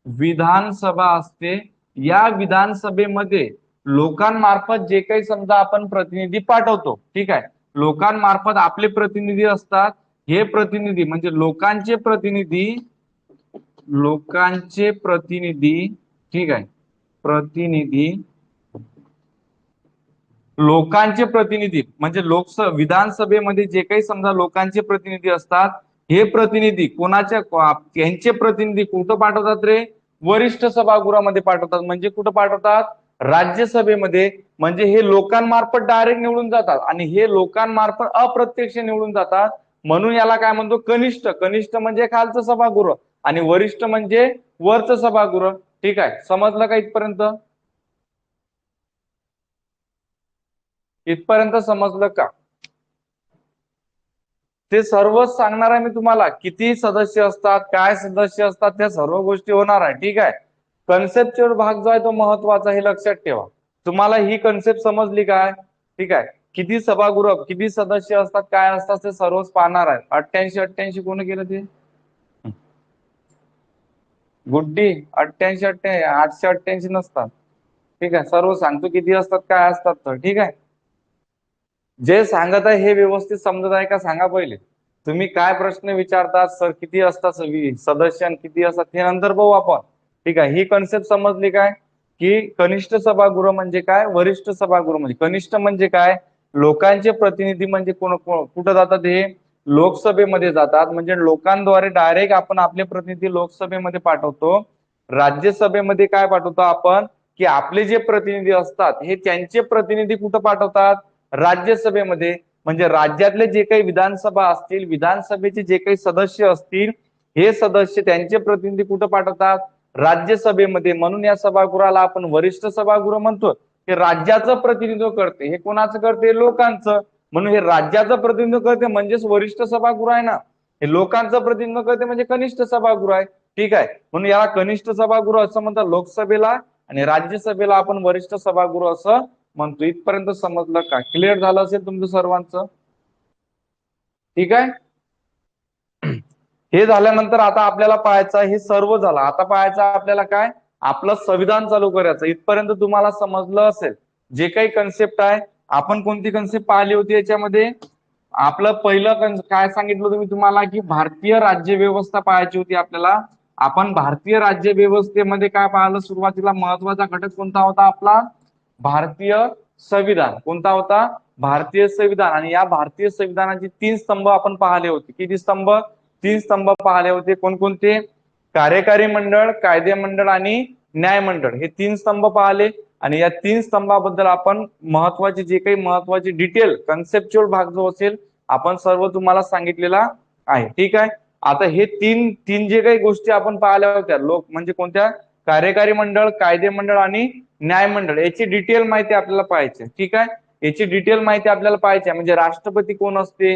विधानसभा असते. या विधानसभेमध्ये लोकांमार्फत जे काही समजा आपण प्रतिनिधी पाठवतो, ठीक आहे, लोकांमार्फत आपले प्रतिनिधी असतात. हे प्रतिनिधी म्हणजे लोकांचे प्रतिनिधी. लोकांचे प्रतिनिधी. ठीक आहे, प्रतिनिधी. लोकांचे प्रतिनिधी म्हणजे विधानसभेमध्ये जे काही समजा लोकांचे प्रतिनिधी असतात, हे प्रतिनिधी कोणाच्या? त्यांचे प्रतिनिधी कुठं पाठवतात रे? वरिष्ठ सभागृहामध्ये पाठवतात. म्हणजे कुठं पाठवतात? राज्यसभेमध्ये. म्हणजे हे लोकांमार्फत डायरेक्ट निवडून जातात आणि हे लोकांमार्फत अप्रत्यक्ष निवडून जातात. म्हणून याला काय म्हणतो? कनिष्ठ. कनिष्ठ म्हणजे खालचं सभागृह आणि वरिष्ठ म्हणजे वरचं सभागृह. ठीक आहे, समजलं का इथपर्यंत? इथपर्यंत समजलं का? ते सर्वच सांगणार आहे मी तुम्हाला. किती सदस्य असतात, काय सदस्य असतात, त्या सर्व गोष्टी होणार आहे. ठीक आहे, कन्सेप्टचुअल भाग जो आहे तो महत्वाचा, हे लक्षात ठेवा. तुम्हाला ही कन्सेप्ट समजली काय? ठीक आहे, किती सभागृह, किती सदस्य असतात, काय असतात, ते सर्वच पाहणार आहे. 88 कोण केलं ते? गुड्डी 88 888 नसतात. ठीक आहे, सर्व सांगतो किती असतात, काय असतात तर. ठीक आहे, जे सांगत आहे हे व्यवस्थित समजत आहे का सांगा पहिले. तुम्ही काय प्रश्न विचारतात सर, किती असतात सदस्य आणि किती असतात हे नंतर पाहू आपण. ठीक आहे, ही कन्सेप्ट समजली काय, की कनिष्ठ सभागृह म्हणजे काय, वरिष्ठ सभागृह म्हणजे, कनिष्ठ म्हणजे काय, लोकांचे प्रतिनिधी म्हणजे कुठं जातात, हे लोकसभेमध्ये जातात. म्हणजे लोकांद्वारे डायरेक्ट आपण आपले प्रतिनिधी लोकसभेमध्ये पाठवतो. राज्यसभेमध्ये काय पाठवतो आपण, की आपले जे प्रतिनिधी असतात हे त्यांचे प्रतिनिधी कुठं पाठवतात, राज्यसभेमध्ये. म्हणजे राज्यातले जे काही विधानसभा असतील, विधानसभेचे जे काही सदस्य असतील, हे सदस्य त्यांचे प्रतिनिधी कुठं पाठवतात, राज्यसभेमध्ये. म्हणून या सभागृहाला आपण वरिष्ठ सभागृह म्हणतो. हे राज्याचं प्रतिनिधित्व करते. हे कोणाचं करते, लोकांचं. म्हणून हे राज्याचं प्रतिनिधित्व करते म्हणजेच वरिष्ठ सभागृह आहे ना. हे लोकांचं प्रतिनिधित्व करते म्हणजे कनिष्ठ सभागृह आहे. ठीक आहे, म्हणून याला कनिष्ठ सभागृह असं म्हणतात लोकसभेला, आणि राज्यसभेला आपण वरिष्ठ सभागृह असं म्हणतो. इथपर्यंत समजलं का, क्लिअर झालं असेल तुमचं सर्वांचं. ठीक आहे, हे झाल्यानंतर आता आपल्याला पाहायचं, हे सर्व झालं. आता पाहायचं आपल्याला काय, आपलं संविधान चालू करायचं. इथपर्यंत तुम्हाला समजलं असेल जे काही कन्सेप्ट आहे. आपण कोणती कन्सेप्ट पाहिली होती याच्यामध्ये, आपलं पहिलं काय सांगितलं तुम्ही तुम्हाला, की भारतीय राज्य व्यवस्था पाहायची होती आपल्याला. आपण भारतीय राज्य व्यवस्थेमध्ये काय पाहिलं, सुरुवातीला महत्वाचा घटक कोणता होता आपला, भारतीय संविधान. कोणता होता, भारतीय संविधान. आणि या भारतीय संविधानाचे 3 स्तंभ आपण पाहिले होते. किती स्तंभ, 3 स्तंभ पाहिले होते. कोणकोणते, कार्यकारी मंडळ, कायदे मंडळ आणि न्याय मंडळ, हे 3 स्तंभ पाहिले. आणि या 3 स्तंभाबद्दल आपण महत्वाचे जे काही महत्वाचे डिटेल कन्सेप्च्युअल भाग जो असेल आपण सर्व तुम्हाला सांगितलेला आहे. ठीक आहे, आता हे तीन जे काही गोष्टी आपण पाहिल्या होत्या, लोक म्हणजे कोणत्या, कार्यकारी मंडळ, कायदे मंडळ आणि न्याय मंडळ, याची डिटेल माहिती आपल्याला पाहिजे. ठीक आहे, याची डिटेल माहिती आपल्याला पाहिजे. म्हणजे राष्ट्रपती कोण असते,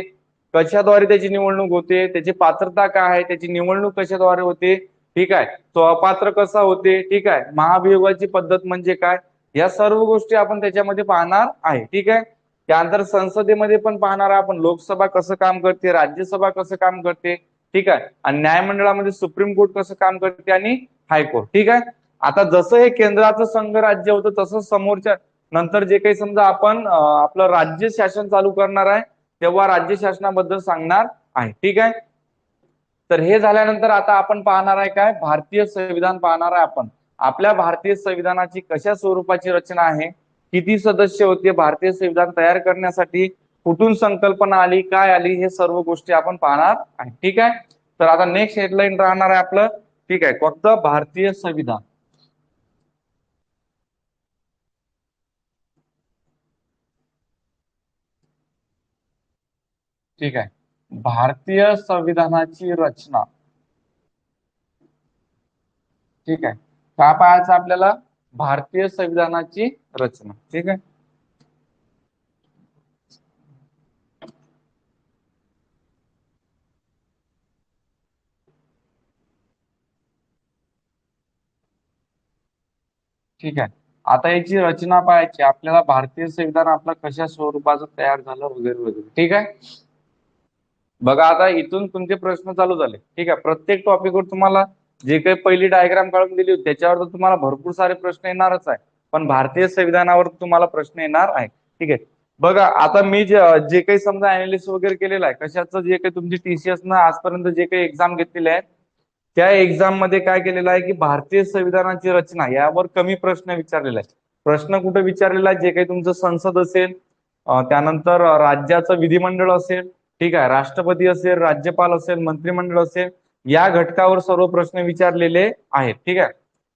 कशाद्वारे त्याची निवडणूक होते, त्याची पात्रता काय आहे, त्याची निवडणूक कशाद्वारे होते. ठीक आहे, तो अपात्र कसा होते. ठीक आहे, महाभियोगाची पद्धत म्हणजे काय, या सर्व गोष्टी आपण त्याच्यामध्ये पाहणार आहे. ठीक आहे, त्यानंतर संसदेमध्ये पण पाहणार आहे आपण, लोकसभा कसं काम करते, राज्यसभा कसं काम करते. ठीक आहे, आणि न्यायमंडळामध्ये सुप्रीम कोर्ट कसं काम करते आणि हायकोर्ट. ठीक आहे, आता जसं हे केंद्राचं संघ राज्य होतं तसं समोरच्या नंतर जे काही समजा आपण आपलं राज्य शासन चालू करणार आहे तेव्हा राज्य शासनाबद्दल सांगणार आहे. ठीक आहे, तर हे झाल्यानंतर आता आपण पाहणार आहे काय, भारतीय संविधान पाहणार आहे आपण. आपल्या भारतीय संविधानाची कशा स्वरूपाची रचना आहे, किती सदस्य होते भारतीय संविधान तयार करण्यासाठी, कुठून संकल्पना आली, काय आली, हे सर्व गोष्टी आपण पाहणार आहे. ठीक आहे, तर आता नेक्स्ट हेडलाईन राहणार आहे आपलं. ठीक आहे, फक्त भारतीय संविधान. ठीक आहे, भारतीय संविधानाची रचना. ठीक आहे, काय पाहायचं आपल्याला, भारतीय संविधानाची रचना. ठीक आहे, ठीक आहे, आता याची रचना पाहायची आपल्याला, भारतीय संविधान आपलं कशा स्वरूपाचं तयार झालं वगैरे वगैरे. ठीक आहे, बघा आता इथून तुमचे प्रश्न चालू झाले. ठीक आहे, प्रत्येक टॉपिकवर तुम्हाला जे काही पहिली डायग्राम काढून दिली होती त्याच्यावर तर तुम्हाला भरपूर सारे प्रश्न येणारच आहे, पण भारतीय संविधानावर तुम्हाला प्रश्न येणार आहे. ठीक आहे, बघा आता मी जे काही समजा अनालिसिस वगैरे केलेलं आहे, कशाचं जे काही तुमची टीसीएस न आजपर्यंत जे काही एक्झाम घेतलेले आहेत त्या एक्झाम मध्ये काय केलेलं आहे, की भारतीय संविधानाची रचना यावर कमी प्रश्न विचारलेला आहे. प्रश्न कुठे विचारलेला आहे, जे काही तुमचं संसद असेल, त्यानंतर राज्याचं विधिमंडळ असेल, ठीक आहे, राष्ट्रपती असेल, राज्यपाल असेल, मंत्रिमंडळ असेल, या घटकावर सर्व प्रश्न विचारलेले आहेत. ठीक आहे,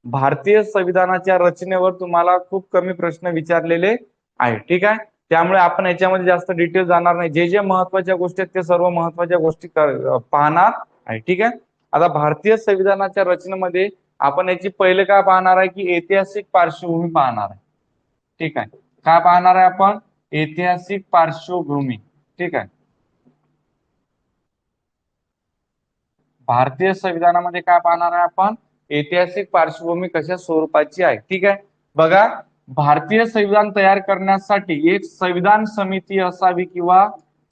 भारतीय संविधानाच्या रचनेवर तुम्हाला खूप कमी प्रश्न विचारलेले आहेत. ठीक आहे, त्यामुळे आपण याच्यामध्ये जास्त डिटेल जाणार नाही. जे जे महत्वाच्या गोष्टी आहेत ते सर्व महत्वाच्या गोष्टी पाहणार आहे. ठीक आहे, आता भारतीय संविधानाच्या रचनेमध्ये आपण याची पहिले काय पाहणार आहे, की ऐतिहासिक पार्श्वभूमी पाहणार आहे. ठीक आहे, काय पाहणार आहे आपण, ऐतिहासिक पार्श्वभूमी. ठीक आहे, भारतीय संविधानामध्ये काय पाहणार आहे आपण, ऐतिहासिक पार्श्वभूमी कशा स्वरूपाची आहे. ठीक आहे, बघा भारतीय संविधान तयार करण्यासाठी एक संविधान समिती असावी किंवा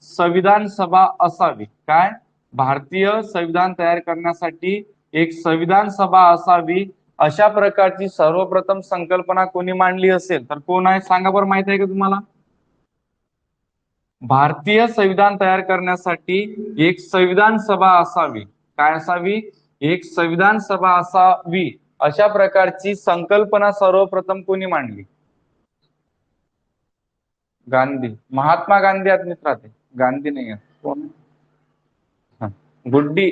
संविधान सभा असावी. काय, भारतीय संविधान तयार करण्यासाठी एक संविधान सभा असावी, अशा प्रकारची सर्वप्रथम संकल्पना कोणी मांडली असेल तर कोण आहे सांगा बरं, माहित आहे का तुम्हाला. भारतीय संविधान तयार करण्यासाठी एक संविधान सभा असावी. काय असावी? एक संविधान सभा असावी अशा प्रकारची संकल्पना सर्वप्रथम कोणी मांडली? गांधी. महात्मा गांधी आहेत मित्रा, ते गांधी नाही आहेत. कोण? गुड्डी.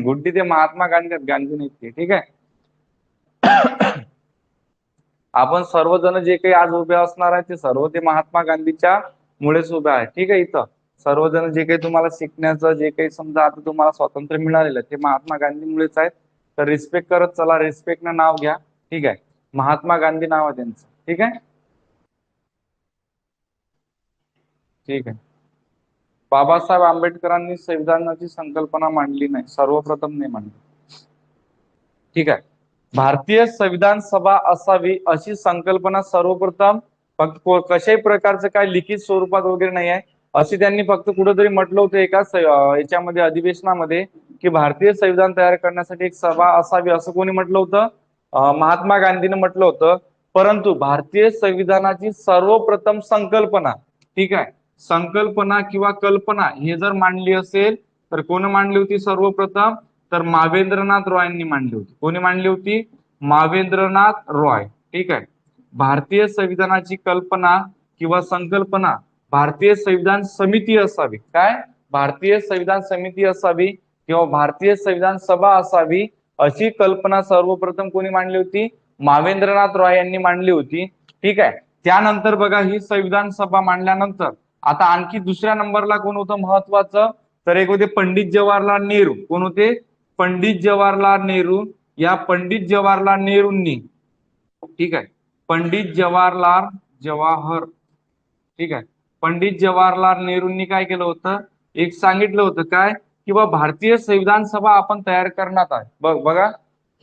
गुड्डी ते महात्मा गांधी आहेत, गांधी नाही ते. ठीक आहे. आपण सर्वजण जे काही आज उभे असणार आहे ते सर्व ते महात्मा गांधीच्या मुळेच उभे आहे. ठीक आहे. इथं सर्वजण जे काही तुम्हाला शिकण्याचं जे काही समजा आता तुम्हाला स्वातंत्र्य मिळालेलं ते महात्मा गांधीमुळेच आहेत. तर रिस्पेक्ट करत चला, रिस्पेक्टनं नाव घ्या. ठीक आहे. महात्मा गांधी नाव आहे त्यांचं. ठीक आहे. ठीक आहे. बाबासाहेब आंबेडकरांनी संविधानाची संकल्पना मांडली नाही, सर्वप्रथम नाही मांडली. ठीक आहे. भारतीय संविधान सभा असावी अशी संकल्पना सर्वप्रथम फक्त कशाही प्रकारचं काय लिखित स्वरूपात वगैरे नाही आहे, अशी त्यांनी फक्त कुठेतरी म्हटलं होतं एका याच्यामध्ये अधिवेशनामध्ये की भारतीय संविधान तयार करण्यासाठी एक सभा असावी, असं कोणी म्हटलं होतं? महात्मा गांधीने म्हटलं होतं. परंतु भारतीय संविधानाची सर्वप्रथम संकल्पना, ठीक आहे, संकल्पना किंवा कल्पना हे जर मांडली असेल तर कोण मांडली होती सर्वप्रथम? तर मावेंद्रनाथ रॉयांनी मांडली होती. कोणी मांडली होती? मावेंद्रनाथ रॉय. ठीक आहे. भारतीय संविधानाची कल्पना किंवा संकल्पना भारतीय संविधान समिती असावी. काय? भारतीय संविधान समिती असावी किंवा भारतीय संविधान सभा असावी अशी कल्पना सर्वप्रथम कोणी मांडली होती? मावेंद्रनाथ रॉय यांनी मांडली होती. ठीक आहे. त्यानंतर बघा, ही संविधान सभा मांडल्यानंतर आता आणखी दुसऱ्या नंबरला कोण होतं महत्वाचं? तर एक होते पंडित जवाहरलाल नेहरू. कोण होते? पंडित जवाहरलाल नेहरू. या पंडित जवाहरलाल नेहरूंनी, ठीक आहे, पंडित जवाहर, ठीक आहे, पंडित जवाहरलाल नेहरूंनी काय केलं होतं? एक सांगितलं होतं काय? किंवा भारतीय संविधान सभा आपण तयार करणार आहे. बघा,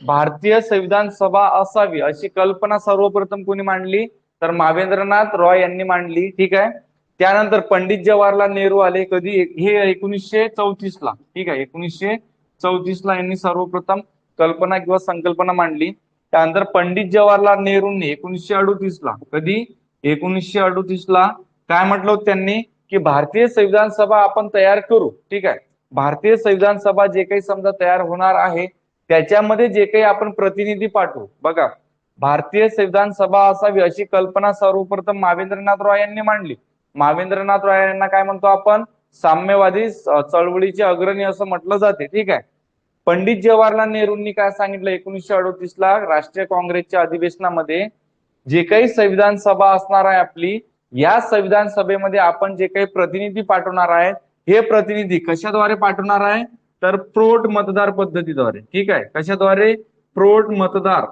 भारतीय संविधान सभा असावी अशी कल्पना सर्वप्रथम कोणी मांडली? तर मावेंद्रनाथ रॉय यांनी मांडली. ठीक आहे. त्यानंतर पंडित जवाहरलाल नेहरू आले. कधी? हे 1934 ला. ठीक आहे. 1934 ला यांनी सर्वप्रथम कल्पना किंवा संकल्पना मांडली. त्यानंतर पंडित जवाहरलाल नेहरूंनी 1938 ला, कधी? 1938 ला काय म्हटलं होतं त्यांनी? की भारतीय संविधान सभा आपण तयार करू. ठीक आहे. भारतीय संविधान सभा जे काही समजा तयार होणार आहे त्याच्यामध्ये जे काही आपण प्रतिनिधी पाठवू. बघा, भारतीय संविधान सभा असावी अशी कल्पना सर्वप्रथम मावेंद्रनाथ रॉय यांनी मांडली. मावेंद्रनाथ रॉय यांना काय म्हणतो आपण? साम्यवादी चळवळीचे अग्रणी असं म्हटलं जाते. ठीक आहे. पंडित जवाहरलाल नेहरूंनी काय सांगितलं 1938 ला राष्ट्रीय काँग्रेसच्या अधिवेशनामध्ये? जे काही संविधान सभा असणार आहे आपली, या संविधान सभेमध्ये आपण जे काही प्रतिनिधी पाठवणार आहे हे प्रतिनिधी कशाद्वारे पाठवणार आहे? तर प्रौढ मतदार पद्धतीद्वारे. ठीक आहे. कशाद्वारे? प्रौढ मतदार.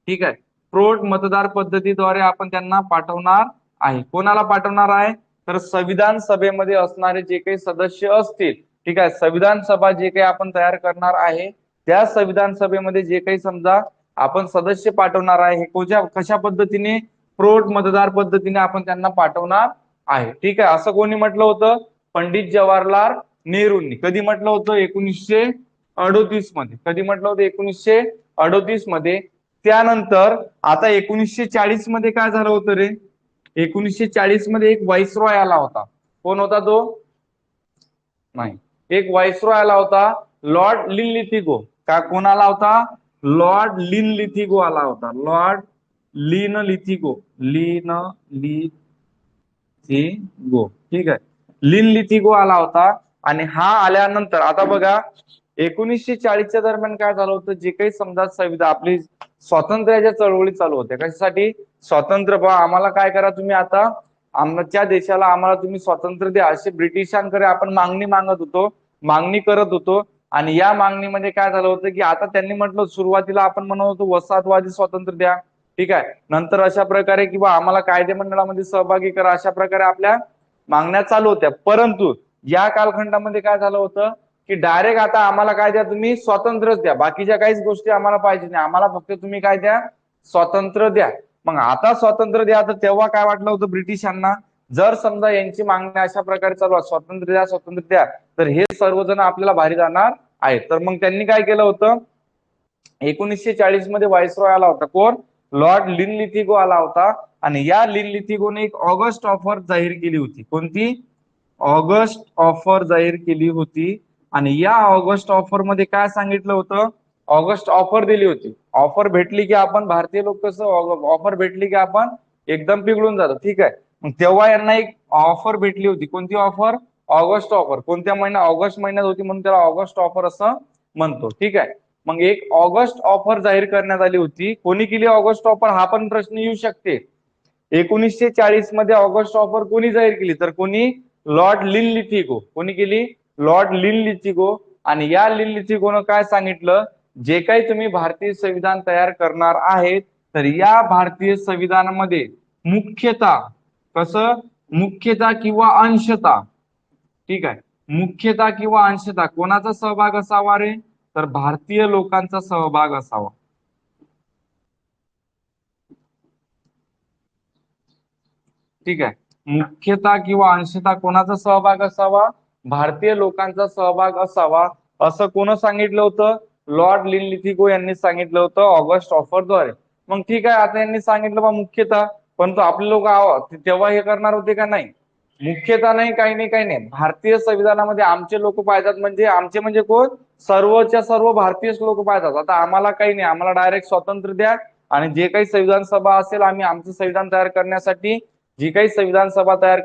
ठीक आहे. प्रौढ मतदार पद्धतीद्वारे आपण त्यांना पाठवणार आहे. कोणाला पाठवणार आहे? तर संविधान सभेमध्ये असणारे जे काही सदस्य असतील, ठीक आहे, संविधान सभा जे काही आपण तयार करणार आहे त्या संविधान सभेमध्ये जे काही समजा आपण सदस्य पाठवणार आहे हे कशा पद्धतीने? प्रौढ मतदार पद्धतीने आपण त्यांना पाठवणार आहे. ठीक आहे. असं कोणी म्हटलं होतं? पंडित जवाहरलाल नेहरूंनी. कधी म्हटलं होतं? 1938 मध्ये. कधी म्हटलं होतं? 1938 मध्ये. त्यानंतर आता 1940 मध्ये काय झालं होतं रे? 1940 मध्ये एक व्हाईसरॉय आला होता. कोण होता तो? नाही, एक व्हाईसरॉय आला होता, लॉर्ड लिनलिथिगो. का? कोण आला होता? लॉर्ड लिनलिथिगो आला होता. लॉर्ड लिनलिथिगो. लिनलिथिगो. ठीक आहे. लिनलिथिगो आला होता. आणि हा आल्यानंतर आता बघा 1940च्या दरम्यान काय झालं होतं? जे काही समजा संविधान आपली स्वातंत्र्याच्या चळवळी चालू होत्या. कशासाठी? स्वातंत्र्य. बा आम्हाला काय करा तुम्ही आता, आमच्या देशाला आम्हाला तुम्ही स्वातंत्र्य द्या असे ब्रिटिशांकडे आपण मागणी मागत होतो, मागणी करत होतो. आणि या मागणीमध्ये काय झालं होतं की आता त्यांनी म्हटलं, सुरुवातीला आपण म्हणत होतो वसाहतवादी स्वातंत्र्य द्या. ठीक आहे. नंतर अशा प्रकारे किंवा आम्हाला कायदेमंडळामध्ये सहभागी करा, अशा प्रकारे आपल्या मागण्या चालू होत्या. परंतु या कालखंडामध्ये काय झालं होतं की डायरेक्ट आता आम्हाला काय द्या तुम्ही? स्वातंत्र्यच द्या, बाकीच्या काहीच गोष्टी आम्हाला पाहिजे नाही, आम्हाला फक्त तुम्ही काय द्या? स्वातंत्र्य द्या. मग आता स्वातंत्र्य द्या. तर तेव्हा काय वाटलं होतं ब्रिटिशांना? जर समजा यांची मागणी अशा प्रकारे चालू आहे, स्वातंत्र्य द्या, स्वातंत्र्य द्या, तर हे सर्वजण आपल्याला भारी जाणार आहेत. तर मग त्यांनी काय केलं होतं? 1940 मध्ये व्हाईसरॉय आला होता. कोण? लॉर्ड लिनलिथिगो आला होता. आणि या लिलिथिगोने एक ऑगस्ट ऑफर जाहीर केली होती. कोणती? ऑगस्ट ऑफर जाहीर केली होती. आणि या ऑगस्ट ऑफर मध्ये काय सांगितलं होतं? ऑगस्ट ऑफर दिली होती. ऑफर भेटली की आपण भारतीय लोक कसं, ऑफर भेटली की आपण एकदम पिघळून जातो. ठीक आहे. मग तेव्हा यांना एक ऑफर भेटली होती. कोणती ऑफर? August offer. कोणत्या महिन्यात? ऑगस्ट महिन्यात होती, म्हणून त्याला ऑगस्ट ऑफर असं म्हणतो. ठीक आहे. मग एक ऑगस्ट ऑफर जाहीर करण्यात आली होती. कोणी केली ऑगस्ट ऑफर? हा पण प्रश्न येऊ शकते. 1940 मध्ये ऑगस्ट ऑफर कोणी जाहीर केली? तर कोणी? लॉर्ड लिनलिथिगो. कोणी केली? लॉर्ड लिनलिथिगो. आणि या लिनलिथिगोनं काय सांगितलं? जे काही तुम्ही भारतीय संविधान तयार करणार आहेत, तर या भारतीय संविधानामध्ये मुख्यतः कसं? मुख्यतः किंवा अंशतः, ठीक आहे, मुख्यतः किंवा अंशतः कोणाचा सहभाग असावा रे? तर भारतीय लोकांचा सहभाग असावा. ठीक आहे. मुख्यतः किंवा अंशतः कोणाचा सहभाग असावा? भारतीय लोकांचा सहभाग असावा, असं कोण सांगितलं होतं? लॉर्ड लिनलिथिगो यांनी सांगितलं होतं ऑगस्ट ऑफरद्वारे. मग ठीक आहे, आता यांनी सांगितलं बा मुख्यतः, परंतु आपले लोक तेव्हा हे करणार होते का? नाही. मुख्यतः नाही, काही नाही, काही नाही. भारतीय संविधानामध्ये आमचे लोक पाहिजेत. म्हणजे कोण? सर्वच्या सर्व भारतीय लोक पाहिजेत. आता आम्हाला काही नाही, आम्हाला डायरेक्ट स्वातंत्र्य द्या, आणि जे काही संविधान सभा असेल, आम्ही आमचं संविधान तयार करण्यासाठी जी काही संविधान सभा तयार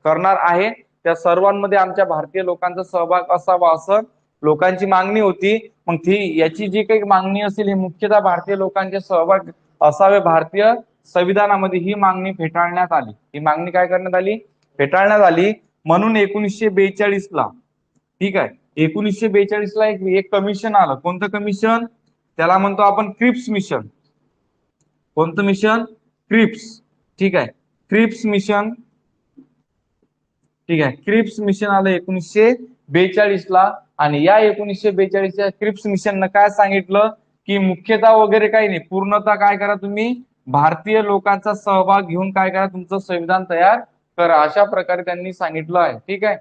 करणार आहे, त्या सर्वांमध्ये आमच्या भारतीय लोकांचा सहभाग असावा, असं लोकांची मागणी होती. मग ती याची जी काही मागणी असेल, ही मुख्यतः भारतीय लोकांचे सहभाग असावे भारतीय संविधानामध्ये, ही मागणी फेटाळण्यात आली. ही मागणी काय करण्यात आली? फेटाळण्यात आली. म्हणून 1942 ला, ठीक आहे, 1942 ला एक कमिशन आलं. कोणतं कमिशन? त्याला म्हणतो आपण क्रिप्स मिशन. कोणतं मिशन? क्रिप्स. ठीक आहे, क्रिप्स मिशन. ठीक आहे, क्रिप्स मिशन आलं 1942 ला. आणि या 1942च्या क्रिप्स मिशननं काय सांगितलं? की मुख्यतः वगैरे काही नाही, पूर्णतः काय करा तुम्ही? भारतीय लोकांचा सहभाग घेऊन काय करा? तुमचं संविधान तयार करा, अशा प्रकारे त्यांनी सांगितलं आहे. ठीक आहे.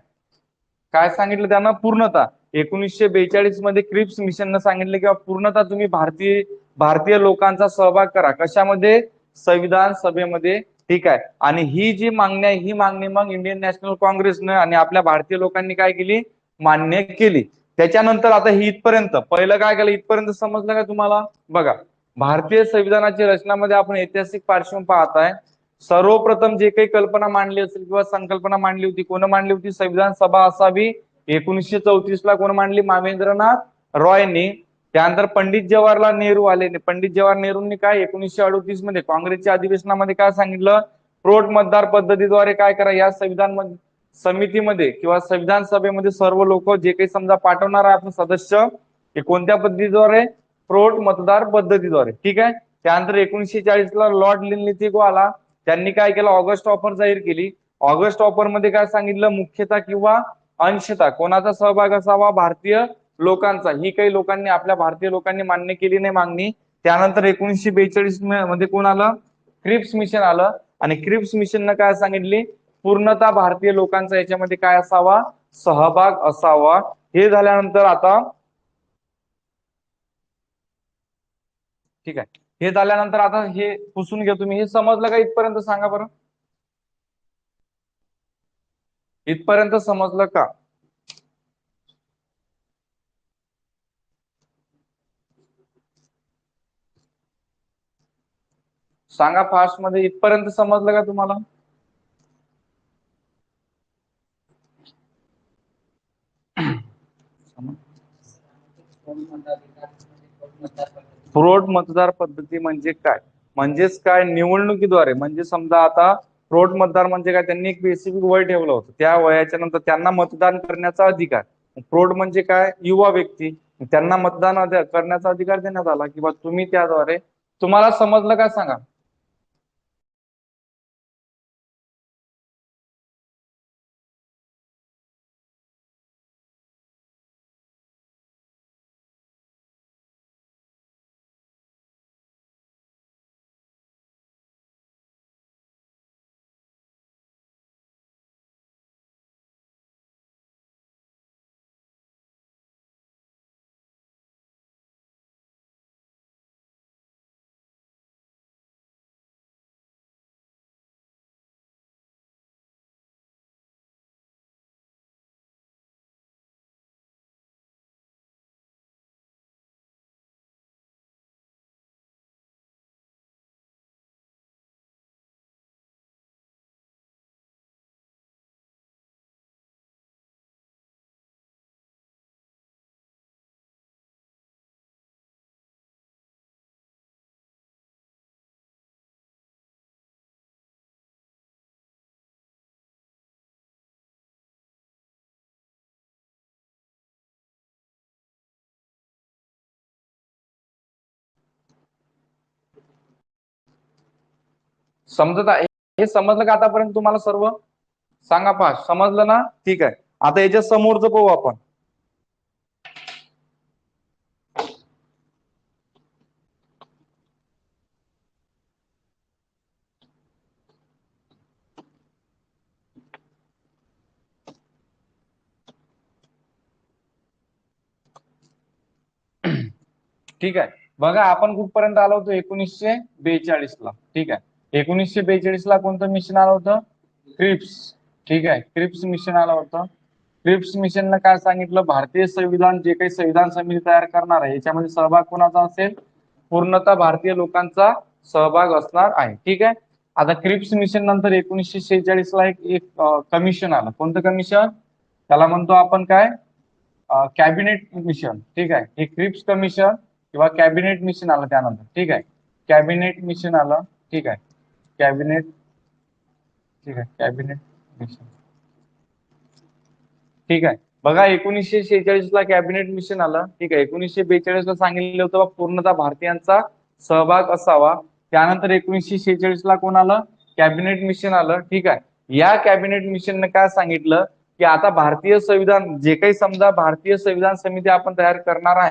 काय सांगितलं त्यांना? पूर्णतः. 1942 मध्ये क्रिप्स मिशननं सांगितलं की पूर्णतः तुम्ही भारतीय लोकांचा सहभाग करा. कशामध्ये? संविधान सभेमध्ये. ठीक आहे. आणि ही जी मागणी आहे, ही मागणी मग इंडियन नॅशनल काँग्रेसनं आणि आपल्या भारतीय लोकांनी काय केली? मान्य केली. त्याच्यानंतर आता ही इथपर्यंत, पहिलं काय केलं? इथपर्यंत समजलं का तुम्हाला? बघा, भारतीय संविधानाची रचनामध्ये आपण ऐतिहासिक पार्श्वभूमी पाहताय. सर्वप्रथम जे काही कल्पना मांडली असेल किंवा संकल्पना मांडली होती, कोण मांडली होती? संविधान सभा असावी. 1934 ला कोण मांडली? मावेंद्रनाथ रॉयनी. त्यानंतर पंडित जवाहरलाल नेहरू आले. पंडित जवाहर नेहरूंनी काय 1938 मध्ये काँग्रेसच्या अधिवेशनामध्ये काय सांगितलं? प्रोट मतदार पद्धतीद्वारे काय करा? या संविधान समितीमध्ये किंवा संविधान सभेमध्ये सर्व लोक जे काही समजा पाठवणार आहे आपण सदस्य, ते कोणत्या पद्धतीद्वारे? प्रोट मतदार पद्धतीद्वारे. ठीक आहे. त्यानंतर 1940 ला लॉर्ड लिनलिथिगो आला. त्यांनी काय केलं? ऑगस्ट ऑफर जाहीर केली. ऑगस्ट ऑफर मध्ये काय सांगितलं? मुख्यतः किंवा अंशतः कोणाचा सहभाग असावा? भारतीय लोकांचा. ही काही लोकांनी, आपल्या भारतीय लोकांनी मान्य केली नाही मागणी. त्यानंतर 1942 मध्ये कोण आलं? क्रिप्स मिशन आलं. आणि क्रिप्स मिशननं काय सांगितले? पूर्णतः भारतीय लोकांचा याच्यामध्ये काय असावा? सहभाग असावा. हे झाल्यानंतर आता, ठीक आहे, हे झाल्यानंतर आता हे पुसून घ्या तुम्ही. हे समजलं का इथपर्यंत? सांगा बरं, इथपर्यंत समजलं का? सांगा फास्ट मध्ये, इथपर्यंत समजलं का तुम्हाला? प्रौढ मतदार पद्धती म्हणजे काय? म्हणजेच काय? निवडणुकीद्वारे. म्हणजे समजा आता प्रौढ मतदार म्हणजे काय? त्यांनी एक स्पेसिफिक वय ठेवलं होतं, त्या वयाच्या नंतर त्यांना मतदान करण्याचा अधिकार. प्रौढ म्हणजे काय? युवा व्यक्ती. त्यांना मतदान करण्याचा अधिकार देण्यात आला, किंवा तुम्ही त्याद्वारे. तुम्हाला समजलं का? सांगा. समजत आहे? हे समजलं का आतापर्यंत तुम्हाला सर्व? सांगा पहा, समजलं ना? ठीक आहे. आता याच्या समोरचं पाहू आपण. ठीक आहे. बघा आपण कुठपर्यंत आलो होतो? 1942 ला. ठीक आहे. 1942 ला कोणतं मिशन आलं होतं? क्रिप्स. ठीक आहे. क्रिप्स मिशन आलं होतं. क्रिप्स मिशननं काय सांगितलं? भारतीय संविधान जे काही संविधान समिती तयार करणार आहे याच्यामध्ये सहभाग कोणाचा असेल? पूर्णतः भारतीय लोकांचा सहभाग असणार आहे. ठीक आहे. आता क्रिप्स मिशन नंतर 1946 ला एक कमिशन आलं. कोणतं कमिशन? त्याला म्हणतो आपण काय? Cabinet mission. ठीक आहे. हे क्रिप्स कमिशन किंवा कॅबिनेट मिशन आलं त्यानंतर. ठीक आहे. कॅबिनेट मिशन आलं. ठीक आहे. कॅबिनेट. ठीक आहे. Cabinet mission. ठीक आहे. बघा 1946 ला कॅबिनेट मिशन आलं. ठीक आहे. 1942 ला सांगितलं होतं पूर्णतः भारतीयांचा सहभाग असावा. त्यानंतर 1946 ला कोण आलं? कॅबिनेट मिशन आलं. ठीक आहे. या कॅबिनेट मिशनने काय सांगितलं की आता भारतीय संविधान जे काही समजा भारतीय संविधान समिती आपण तयार करणार आहे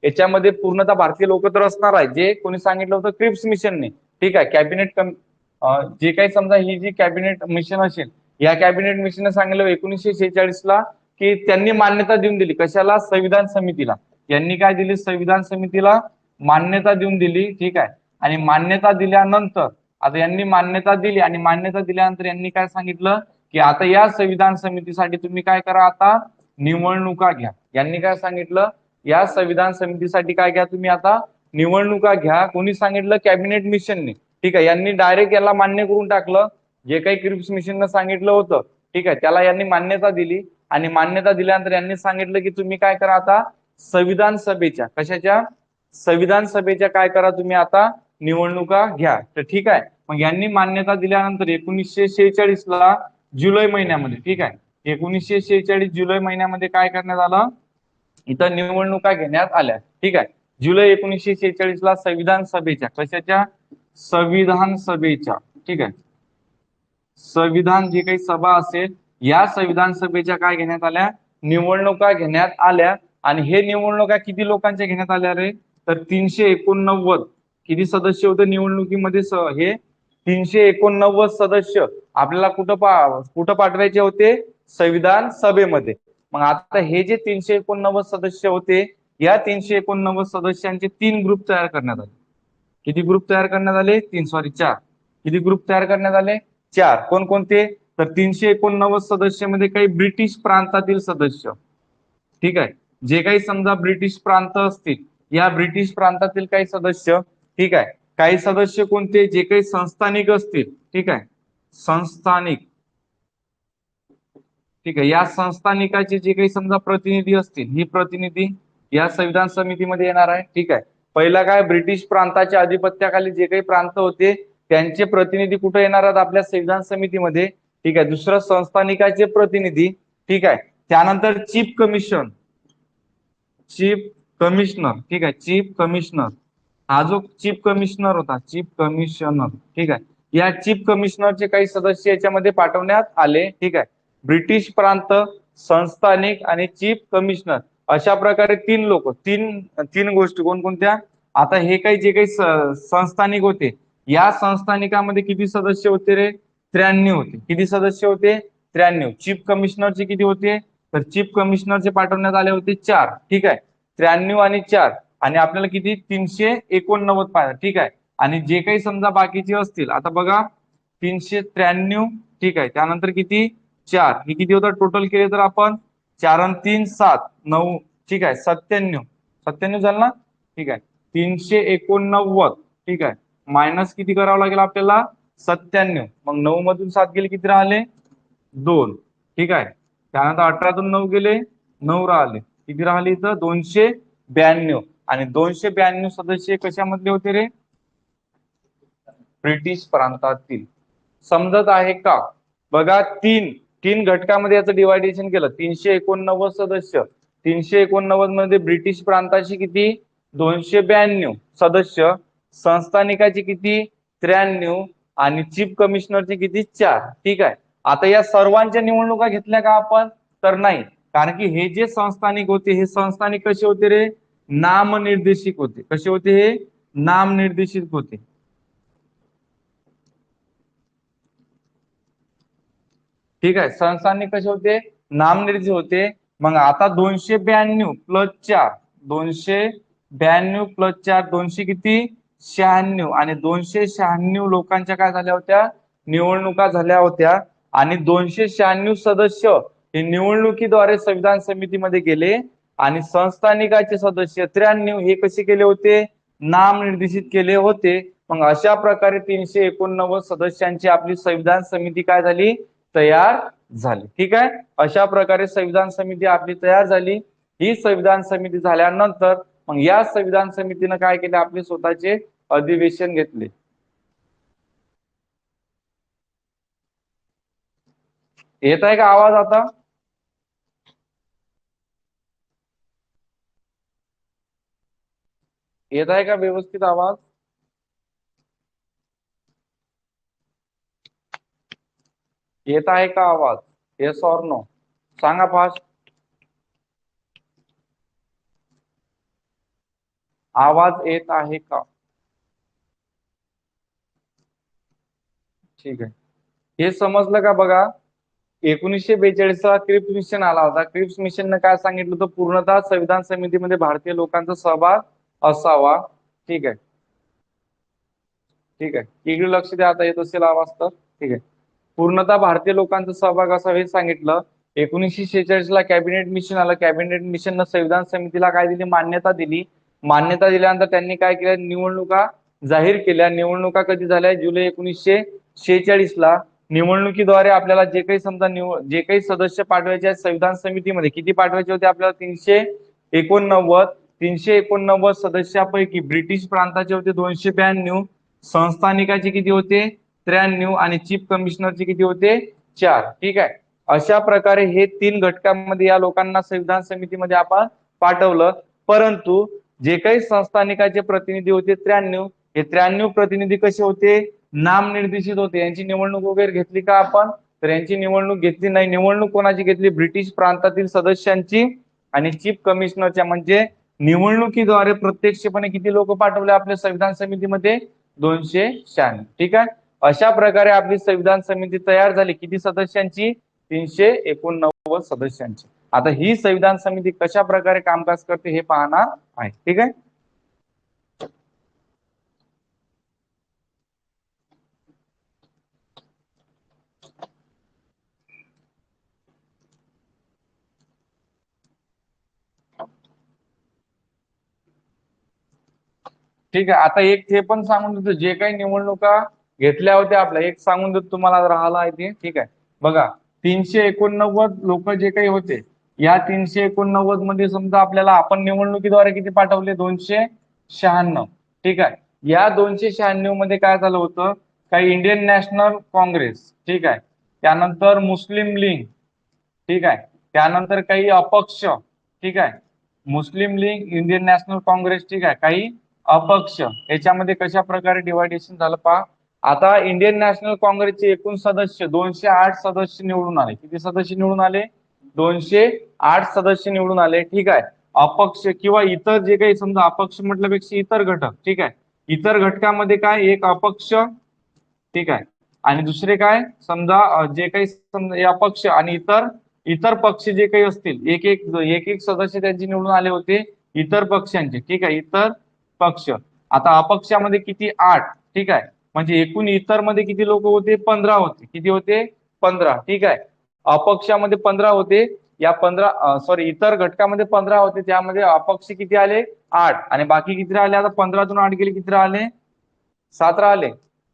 याच्यामध्ये पूर्णतः भारतीय लोक तर असणार आहे. जे कोणी सांगितलं होतं? क्रिप्स मिशनने. ठीक आहे. कॅबिनेट जे काही समजा ही जी कॅबिनेट मिशन असेल या कॅबिनेट मिशनने सांगितलं 1946 ला की त्यांनी मान्यता देऊन दिली. कशाला? संविधान समितीला. यांनी काय दिली? संविधान समितीला मान्यता देऊन दिली. ठीक आहे. आणि मान्यता दिल्यानंतर आता यांनी मान्यता दिली आणि मान्यता दिल्यानंतर यांनी काय सांगितलं की आता या संविधान समितीसाठी तुम्ही काय करा? आता निवडणुका घ्या. यांनी काय सांगितलं? या संविधान समितीसाठी काय घ्या तुम्ही? आता निवडणुका घ्या. कोणी सांगितलं? कॅबिनेट मिशनने. ठीक आहे. यांनी डायरेक्ट याला मान्य करून टाकलं. जे काही क्रिप्स मिशननं सांगितलं होतं ठीक आहे त्याला यांनी मान्यता दिली आणि मान्यता दिल्यानंतर यांनी सांगितलं की तुम्ही काय करा? आता संविधान सभेच्या कशाच्या? संविधान सभेच्या काय करा तुम्ही? आता निवडणुका घ्या. तर ठीक आहे. मग यांनी मान्यता दिल्यानंतर 1946 ला जुलै महिन्यामध्ये. ठीक आहे. 1946 जुलै महिन्यामध्ये काय करण्यात आलं? इथं निवडणुका घेण्यात आल्या. ठीक आहे. जुलै 1946 ला संविधान सभेच्या कशाच्या? संविधान सभेच्या. ठीक आहे. संविधान जे काही सभा असेल या संविधान सभेच्या काय घेण्यात आल्या? निवडणुका घेण्यात आल्या. आणि हे निवडणुका किती लोकांच्या घेण्यात आल्या रे? तर 389. किती सदस्य होते निवडणुकीमध्ये? हे 389 सदस्य आपल्याला कुठं पाठवायचे होते? संविधान सभेमध्ये. मग आता हे जे 389 सदस्य होते या 389 सदस्यांचे 3 ग्रुप तयार करण्यात आले. किती ग्रुप तयार करण्यात आले? 4. किती ग्रुप तयार करण्यात आले? 4. कोणकोणते? तर 389 सदस्यामध्ये काही ब्रिटिश प्रांतातील सदस्य. ठीक आहे. जे काही समजा ब्रिटिश प्रांत असतील या ब्रिटिश प्रांतातील काही सदस्य. ठीक आहे. काही सदस्य कोणते? जे काही संस्थानिक असतील. ठीक आहे. संस्थानिक. ठीक आहे. या संस्थानिकाचे जे काही समजा प्रतिनिधी असतील ही प्रतिनिधी या संविधान समितीमध्ये येणार आहे. ठीक आहे. पहिला काय? ब्रिटिश प्रांताच्या अधिपत्याखाली जे काही प्रांत होते त्यांचे प्रतिनिधी कुठे येणार आहेत? आपल्या संविधान समितीमध्ये. ठीक आहे. दुसरं संस्थानिकाचे प्रतिनिधी. ठीक आहे. त्यानंतर चीफ कमिशन. Chief commissioner. ठीक आहे. Chief commissioner. हा जो चीफ कमिशनर होता चीफ कमिशनर. ठीक आहे. या चीफ कमिशनरचे काही सदस्य याच्यामध्ये पाठवण्यात आले. ठीक आहे. ब्रिटिश प्रांत, संस्थानिक आणि चीफ कमिशनर अशा प्रकारे 3 लोक. तीन गोष्टी कोणकोणत्या? आता हे काही जे काही संस्थानिक होते या संस्थानिकामध्ये किती सदस्य होते रे? 93 होते. किती सदस्य होते? 93. चीफ कमिशनरचे किती होते? तर चीफ कमिशनरचे पाठवण्यात आले होते 4. ठीक आहे. 93 आणि 4 आणि आपल्याला किती? 389 पाहिजे. ठीक आहे. आणि जे काही समजा बाकीचे असतील आता बघा 393. ठीक आहे. त्यानंतर किती? 4. हे किती होतात टोटल केले तर आपण? 4 आणि 3 7 9. ठीक आहे. 97 झालं ना? ठीक आहे. 389. ठीक आहे. मायनस किती करावं लागेल आपल्याला? 97. मग 9 मधून 7 गेले किती राहिले? 2. ठीक आहे. त्यानंतर 18तून 9 गेले 9 राहिले. किती राहिले इथं? 292. आणि 292 सदस्य कशामधले होते रे? ब्रिटिश प्रांतातील. समजत आहे का? बघा तीन घटकामध्ये याचं डिवायडेशन केलं. 389 सदस्य. 389 मध्ये ब्रिटिश प्रांताची किती? 292 सदस्य. संस्थानिकाची किती? 93. आणि चीफ कमिशनरचे किती 4. ठीक आहे. आता या सर्वांच्या निवडणुका घेतल्या का आपण? तर नाही, कारण की हे जे संस्थानिक होते हे संस्थानिक कसे होते रे? नामनिर्देशित होते. कसे होते हे? नामनिर्देशित होते. ठीक आहे. संस्थानिक कसे होते? नामनिर्देशित होते. मग आता 292 प्लस 4, 292 प्लस 4, 200 किती? 96. आणि 296 लोकांच्या काय झाल्या होत्या? निवडणुका झाल्या होत्या. आणि 296 सदस्य हे निवडणुकीद्वारे संविधान समितीमध्ये गेले. आणि संस्थानिकाचे सदस्य 93 हे कसे केले होते? नामनिर्देशित केले होते. मग अशा प्रकारे 389 सदस्यांची आपली संविधान समिती काय झाली? तयार झाली. ठीक आहे. अशा प्रकारे संविधान समिती आपली तयार झाली. ही संविधान समिती झाल्यानंतर मग या संविधान समितीनं काय केले? आपले स्वतःचे अधिवेशन घेतले. येत आहे का आवाज आता? येत आहे का व्यवस्थित आवाज? येत आहे का आवाज? Yes or no? सांगा फास्ट. आवाज येत आहे का? ठीक आहे. हे समजलं का? बघा, 1942चा क्रिप्स मिशन आला होता. क्रिप्स मिशननं काय सांगितलं होतं? पूर्णतः संविधान समितीमध्ये भारतीय लोकांचा सहभाग असावा. ठीक आहे. ठीक आहे. इकडे लक्ष द्या. आता येत असेल आवाज तर. ठीक आहे. पूर्णतः भारतीय लोकांचा सहभाग असावा हे सांगितलं. 1946ला कॅबिनेट मिशन आलं. कॅबिनेट मिशननं संविधान समितीला काय दिली? मान्यता दिली. मान्यता दिल्यानंतर त्यांनी काय केलं? निवडणुका जाहीर केल्या. निवडणुका कधी झाल्या? जुलै 1946ला. निवडणुकीद्वारे आपल्याला जे काही समजा जे काही सदस्य पाठवायचे आहेत संविधान समितीमध्ये, किती पाठवायचे होते आपल्याला? 389. 389 सदस्यापैकी ब्रिटिश प्रांताचे होते 292, संस्थानिकाचे किती होते? 93, आणि चीफ कमिशनरचे किती होते? 4. ठीक आहे. अशा प्रकारे हे 3 घटकांमध्ये या लोकांना संविधान समितीमध्ये आपण पाठवलं. परंतु जे काही संस्थानिकाचे प्रतिनिधी होते 93, हे 93 प्रतिनिधी कसे होते? नामनिर्देशित होते. यांची निवडणूक वगैरे घेतली का आपण? तर यांची निवडणूक घेतली नाही. निवडणूक कोणाची घेतली? ब्रिटिश प्रांतातील सदस्यांची आणि चीफ कमिशनरच्या. म्हणजे निवडणुकीद्वारे प्रत्यक्षपणे किती लोक पाठवले आपल्या संविधान समितीमध्ये? 296. ठीक आहे. अशा प्रकारे आपली संविधान समिती तयार झाली. किती सदस्यांची? 389 सदस्यांची. आता ही संविधान समिती कशा प्रकारे कामकाज करते हे पाहणार आहे. ठीक आहे. ठीक आहे. आता एक हे पण सांगून देतो, जे काही निवडणुका घेतल्या होत्या आपल्या, एक सांगून देतो तुम्हाला, राहिला आहे ते. ठीक आहे. बघा, 389 लोक जे काही होते, या 389 मध्ये समजा आपल्याला आपण निवडणुकीद्वारे किती पाठवले? 296. ठीक आहे. या 296 मध्ये काय झालं होतं? काही इंडियन नॅशनल काँग्रेस, ठीक आहे, त्यानंतर मुस्लिम लीग, ठीक आहे, त्यानंतर काही अपक्ष, ठीक आहे, मुस्लिम लीग, इंडियन नॅशनल काँग्रेस, ठीक आहे, काही अपक्ष. याच्यामध्ये कशा प्रकारे डिवायडेशन झालं पहा. आता इंडियन नॅशनल काँग्रेसचे एकूण सदस्य 208 सदस्य निवडून आले. किती सदस्य निवडून आले? 208 सदस्य निवडून आले. ठीक आहे. अपक्ष किंवा इतर जे काही समजा, अपक्ष म्हटल्यापेक्षा इतर घटक, ठीक आहे, इतर घटकामध्ये काय? एक अपक्ष, ठीक आहे, आणि दुसरे काय समजा जे काही समजा अपक्ष आणि इतर इतर पक्ष जे काही असतील, एक एक सदस्य त्यांचे निवडून आले होते इतर पक्षांचे. ठीक आहे. इतर पक्ष. आता अपक्षामध्ये किती? 8. ठीक आहे. म्हणजे एकूण इतर मध्ये किती लोक होते? 15 होते. किती होते? 15. ठीक आहे. अपक्षामध्ये 15 होते. या 15 सॉरी इतर घटकामध्ये 15 होते. त्यामध्ये अपक्ष किती आले? 8. आणि बाकी किती राहिले? आता 15तून 8 गेले, किती राहिले? 7 राहिले.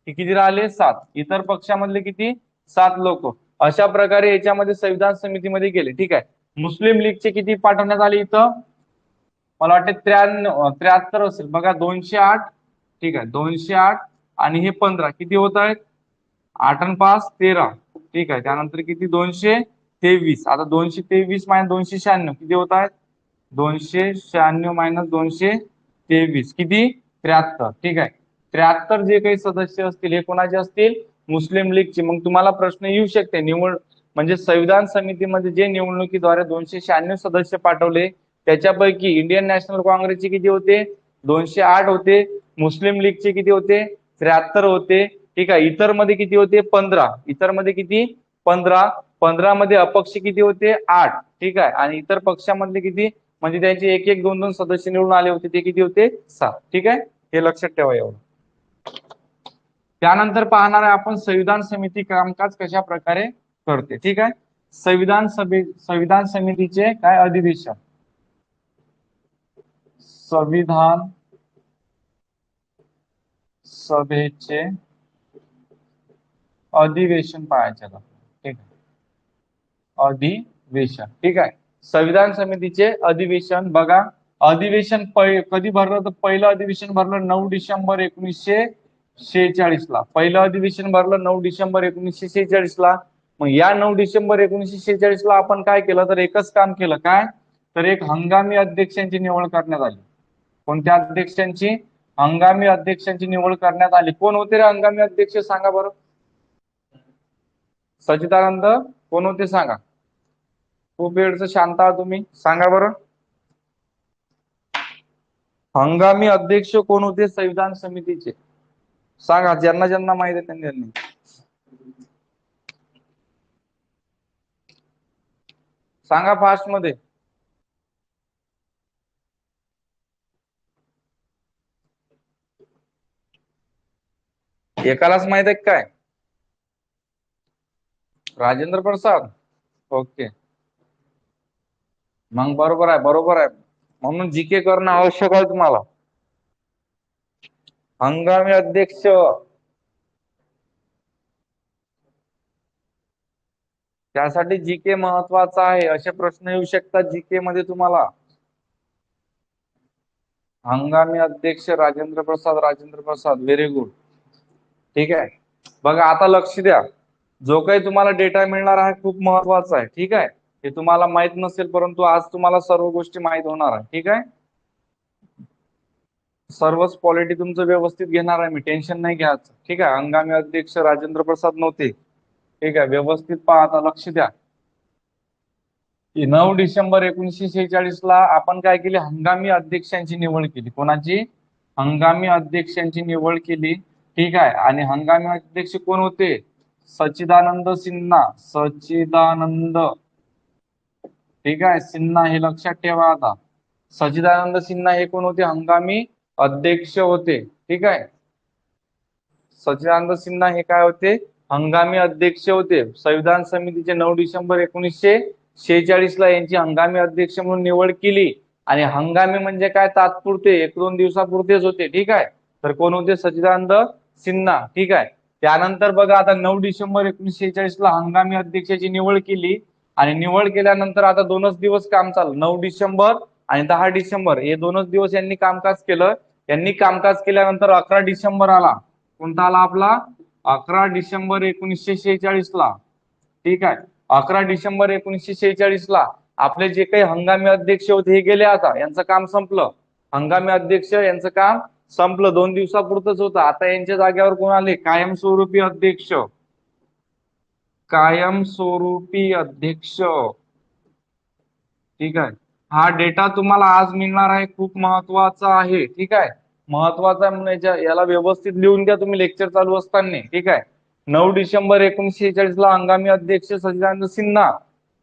किती राहिले? 7. इतर पक्षामधले किती? 7 लोक. अशा प्रकारे याच्यामध्ये संविधान समितीमध्ये गेले. ठीक आहे. मुस्लिम लीगचे किती पाठवण्यात आले इथं? मला वाटते 73 असेल. बघा, 208. ठीक आहे. 208 आणि हे 15 किती होत आहेत? 8 आणि 5 13. ठीक आहे. त्यानंतर किती? 223. आता 223 मायनस 296 किती होत आहेत? 296 मायनस 223 किती? 73. ठीक आहे. 73 जे काही सदस्य असतील हे कोणाचे असतील, मुस्लिम लीगचे. मग तुम्हाला प्रश्न येऊ शकते, म्हणजे संविधान समितीमध्ये जे निवडणुकीद्वारे 296 सदस्य पाठवले त्याच्यापैकी इंडियन नॅशनल काँग्रेसचे किती होते, 208 होते. मुस्लिम लीगचे किती होते, 73 होते. ठीक आहे. इतर मध्ये किती होते, 15. इतर मध्ये किती, 15. 15 मध्ये अपक्ष किती होते, 8. ठीक आहे. आणि इतर पक्षामधले किती, म्हणजे त्यांचे एक एक दोन दोन सदस्य निवडून आले होते, ते किती होते, 7. ठीक आहे. हे लक्षात ठेवा एवढं. त्यानंतर पाहणार आहे आपण संविधान समिती कामकाज कशा प्रकारे करते. ठीक आहे. संविधान समितीचे काय अधिवेशन, संविधान सभेचे अधिवेशन पाहायचे. ठीक आहे. अधिवेशन. ठीक आहे. संविधान समितीचे अधिवेशन बघा. अधिवेशन कधी भरलं, तर पहिलं अधिवेशन भरलं 9 डिसेंबर 1946 ला. पहिलं अधिवेशन भरलं 9 डिसेंबर 1946 ला. मग या 9 डिसेंबर 1946 ला आपण काय केलं, तर एकच काम केलं. काय, तर एक हंगामी अध्यक्षांची निवड करण्यात आली. कोणत्या अध्यक्षांची, हंगामी अध्यक्षांची निवड करण्यात आली. कोण होते रे हंगामी अध्यक्ष, सांगा बरं. सच्चिदानंद कोण होते सांगा. खूप वेळचं शांत आहात तुम्ही, सांगा बरं. हंगामी अध्यक्ष कोण होते संविधान समितीचे, सांगा. ज्यांना ज्यांना माहिती आहे त्यांनी. सांगा फास्ट मध्ये. एकालाच माहित आहे काय, राजेंद्र प्रसाद. ओके, मग बरोबर आहे, बरोबर आहे. म्हणून जीके करणं आवश्यक आहे तुम्हाला. हंगामी अध्यक्ष, त्यासाठी जीके महत्वाचा आहे. असे प्रश्न येऊ शकतात जीके मध्ये तुम्हाला. हंगामी अध्यक्ष राजेंद्र प्रसाद, राजेंद्र प्रसाद, व्हेरी गुड. ठीक आहे. बघा आता लक्ष द्या, जो काही तुम्हाला डेटा मिळणार आहे खूप महत्वाचा आहे. ठीक आहे. हे तुम्हाला माहित नसेल, परंतु आज तुम्हाला सर्व गोष्टी माहित होणार आहे. ठीक आहे. सर्वच पॉलिटी तुमचं व्यवस्थित घेणार आहे मी, टेन्शन नाही घ्यायचं. ठीक आहे. हंगामी अध्यक्ष राजेंद्र प्रसाद नव्हते. ठीक आहे. व्यवस्थित पहा, आता लक्ष द्या. 9 डिसेंबर 1946 ला आपण काय केले, हंगामी अध्यक्षांची निवड केली. कोणाची, हंगामी अध्यक्षांची निवड केली. ठीक आहे. आणि हंगामी अध्यक्ष कोण होते, सच्चिदानंद सिन्हा. सच्चिदानंद, ठीक आहे, सिन्हा, हे लक्षात ठेवा. आता सच्चिदानंद सिन्हा हे कोण होते, हंगामी अध्यक्ष होते. ठीक आहे. सच्चिदानंद सिन्हा हे काय होते, हंगामी अध्यक्ष होते. संविधान समितीचे 9 डिसेंबर 1946 ला यांची हंगामी अध्यक्ष म्हणून निवड केली. आणि हंगामी म्हणजे काय, तात्पुरते, 1-2 दिवसापुरतेच होते. ठीक आहे. तर कोण होते, सच्चिदानंद सिन्हा. ठीक आहे. त्यानंतर बघा, आता 9 डिसेंबर 1946 ला हंगामी अध्यक्षाची निवड केली. आणि निवड केल्यानंतर आता 2च दिवस काम चाललं, 9 डिसेंबर आणि 10 डिसेंबर हे 2च दिवस यांनी कामकाज केलं. यांनी कामकाज केल्यानंतर 11 डिसेंबर आला. कोणता आला आपला, 11 डिसेंबर 1946 ला. ठीक आहे. 11 डिसेंबर 1946 ला आपले जे काही हंगामी अध्यक्ष होते हे गेले. आता यांचं काम संपलं. हंगामी अध्यक्ष यांचं काम संपलं, 2 दिवसापुरतच होतं. आता यांच्या जागेवर कोण आले, कायमस्वरूपी अध्यक्ष. कायमस्वरूपी अध्यक्ष. ठीक आहे. हा डेटा तुम्हाला आज मिळणार आहे, खूप महत्वाचा आहे. ठीक आहे. महत्वाचा म्हणजे याला व्यवस्थित लिहून घ्या तुम्ही लेक्चर चालू असताना. ठीक आहे. 9 डिसेंबर 1946 ला हंगामी अध्यक्ष सच्चिदानंद सिन्हा.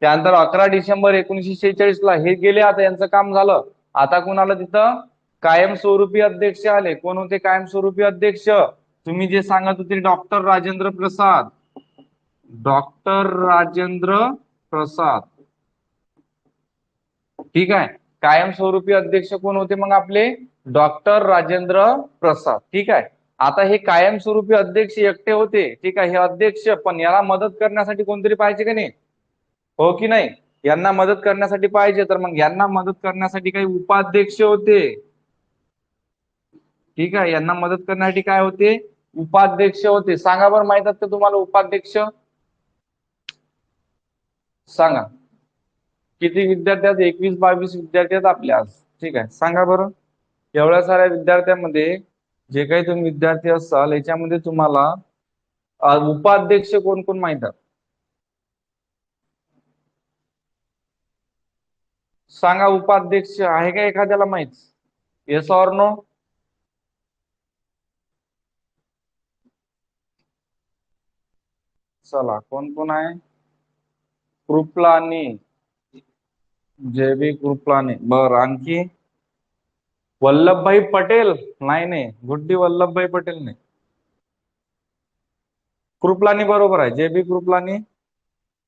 त्यानंतर 11 डिसेंबर 1946 ला हे गेले. आता यांचं काम झालं. आता कोण आलं तिथं, कायमस्वरूपी अध्यक्ष आले. कोण होते कायमस्वरूपी अध्यक्ष, तुम्ही जे सांगत होते, डॉक्टर राजेंद्र प्रसाद. डॉक्टर राजेंद्र प्रसाद. ठीक आहे. कायमस्वरूपी अध्यक्ष कोण होते मग आपले, डॉक्टर राजेंद्र प्रसाद. ठीक आहे. आता हे कायमस्वरूपी अध्यक्ष एकटे होते. ठीक आहे. हे अध्यक्ष, पण याला मदत करण्यासाठी कोणतरी पाहिजे की नाही, हो की नाही. यांना मदत करण्यासाठी पाहिजे, तर मग यांना मदत करण्यासाठी काही उपाध्यक्ष होते. ठीक आहे. यांना मदत करण्यासाठी काय होते, उपाध्यक्ष होते. सांगा बरं, माहित आहेत का तुम्हाला उपाध्यक्ष, सांगा. किती विद्यार्थी आहेत, 21-22 विद्यार्थी आहेत आपले आज. ठीक आहे. सांगा बरं, एवढ्या साऱ्या विद्यार्थ्यांमध्ये जे काही तुम्ही विद्यार्थी असाल याच्यामध्ये तुम्हाला उपाध्यक्ष कोण कोण माहित आहे? सांगा, उपाध्यक्ष आहे का एखाद्याला माहित? Yes or no? चला, कोण कोण आहे? कृपलानी, जे.बी. कृपलानी. बर, आणखी? वल्लभभाई पटेल? नाही नाही, गुड्डी वल्लभभाई पटेल नाही. कृपलानी बरोबर आहे, जे.बी. कृपलानी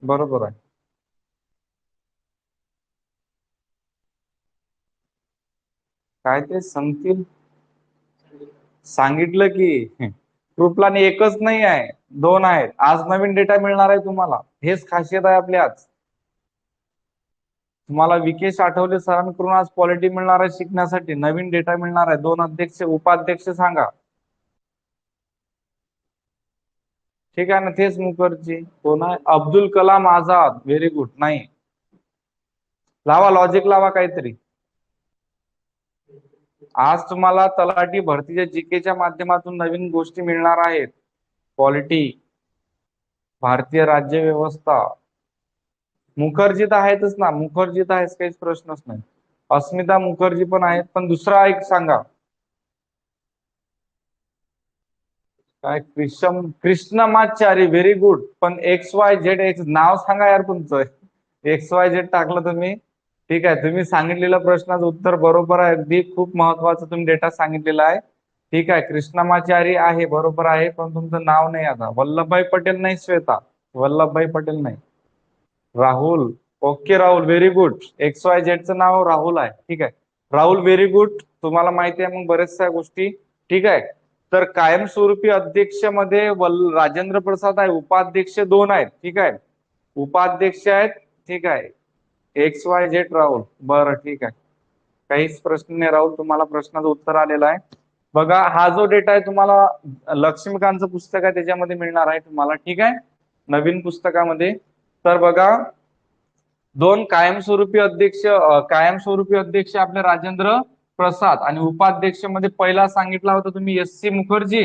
बरोबर आहे. काय ते सांगतील? सांगितलं की कृपलानी एकच नाही आहे, दोन आहेत. आज नवीन डेटा मिळणार आहे तुम्हाला, हेच खासियत आहे आपली. आज तुम्हाला विकेश आठवले सरांकडून आज पॉलिटी मिळणार आहे शिकण्यासाठी, नवीन डेटा मिळणार आहे. दोन अध्यक्ष उपाध्यक्ष सांगा. ठीक आहे ना, तेच मुखर्जी. कोण आहे? अब्दुल कलाम आझाद. Very good. नाही, लावा लॉजिक, लावा काहीतरी. आज तुम्हाला तलाठी भरतीच्या जीकेच्या माध्यमातून नवीन गोष्टी मिळणार आहेत. पॉलिटी, भारतीय राज्य व्यवस्था. मुखर्जी तर आहेतच ना, मुखर्जी तर आहेच, काहीच प्रश्नच नाही. अस्मिता मुखर्जी पण आहेत, पण दुसरा एक सांगा. काय? कृष्णमाचारी. Very good. पण XYZ नाव सांगा यार तुमचं. XYZ टाकलं तुम्ही. ठीक आहे, तुम्ही सांगितलेल्या प्रश्नाचं उत्तर बरोबर आहे. अगदी खूप महत्वाचं तुम्ही डेटा सांगितलेला आहे. ठीक आहे, कृष्णमाचारी आहे, बरोबर आहे, पण तुमचं नाव नाही. आता वल्लभभाई पटेल नाही, श्वेता. वल्लभभाई पटेल नाही. Rahul. Okay Rahul, very good. XYZ चं नाव राहुल आहे. ठीक आहे राहुल, व्हेरी गुड. तुम्हाला माहिती आहे मग बऱ्याचशा गोष्टी. ठीक आहे, तर कायमस्वरूपी अध्यक्ष मध्ये राजेंद्र प्रसाद आहे. उपाध्यक्ष दोन आहेत. ठीक आहे, उपाध्यक्ष आहेत. ठीक आहे, XYZ राहुल. बरं, ठीक आहे, काहीच प्रश्न नाही राहुल, तुम्हाला प्रश्नाचं उत्तर आलेलं आहे. बघा, हा जो डेटा आहे तुम्हाला लक्ष्मीकांतचं पुस्तक आहे त्याच्यामध्ये मिळणार आहे तुम्हाला. ठीक आहे, नवीन पुस्तकामध्ये. तर बघा, दोन कायमस्वरूपी अध्यक्ष आपले राजेंद्र प्रसाद, आणि उपाध्यक्ष मध्ये पहिला सांगितला होता तुम्ही SC मुखर्जी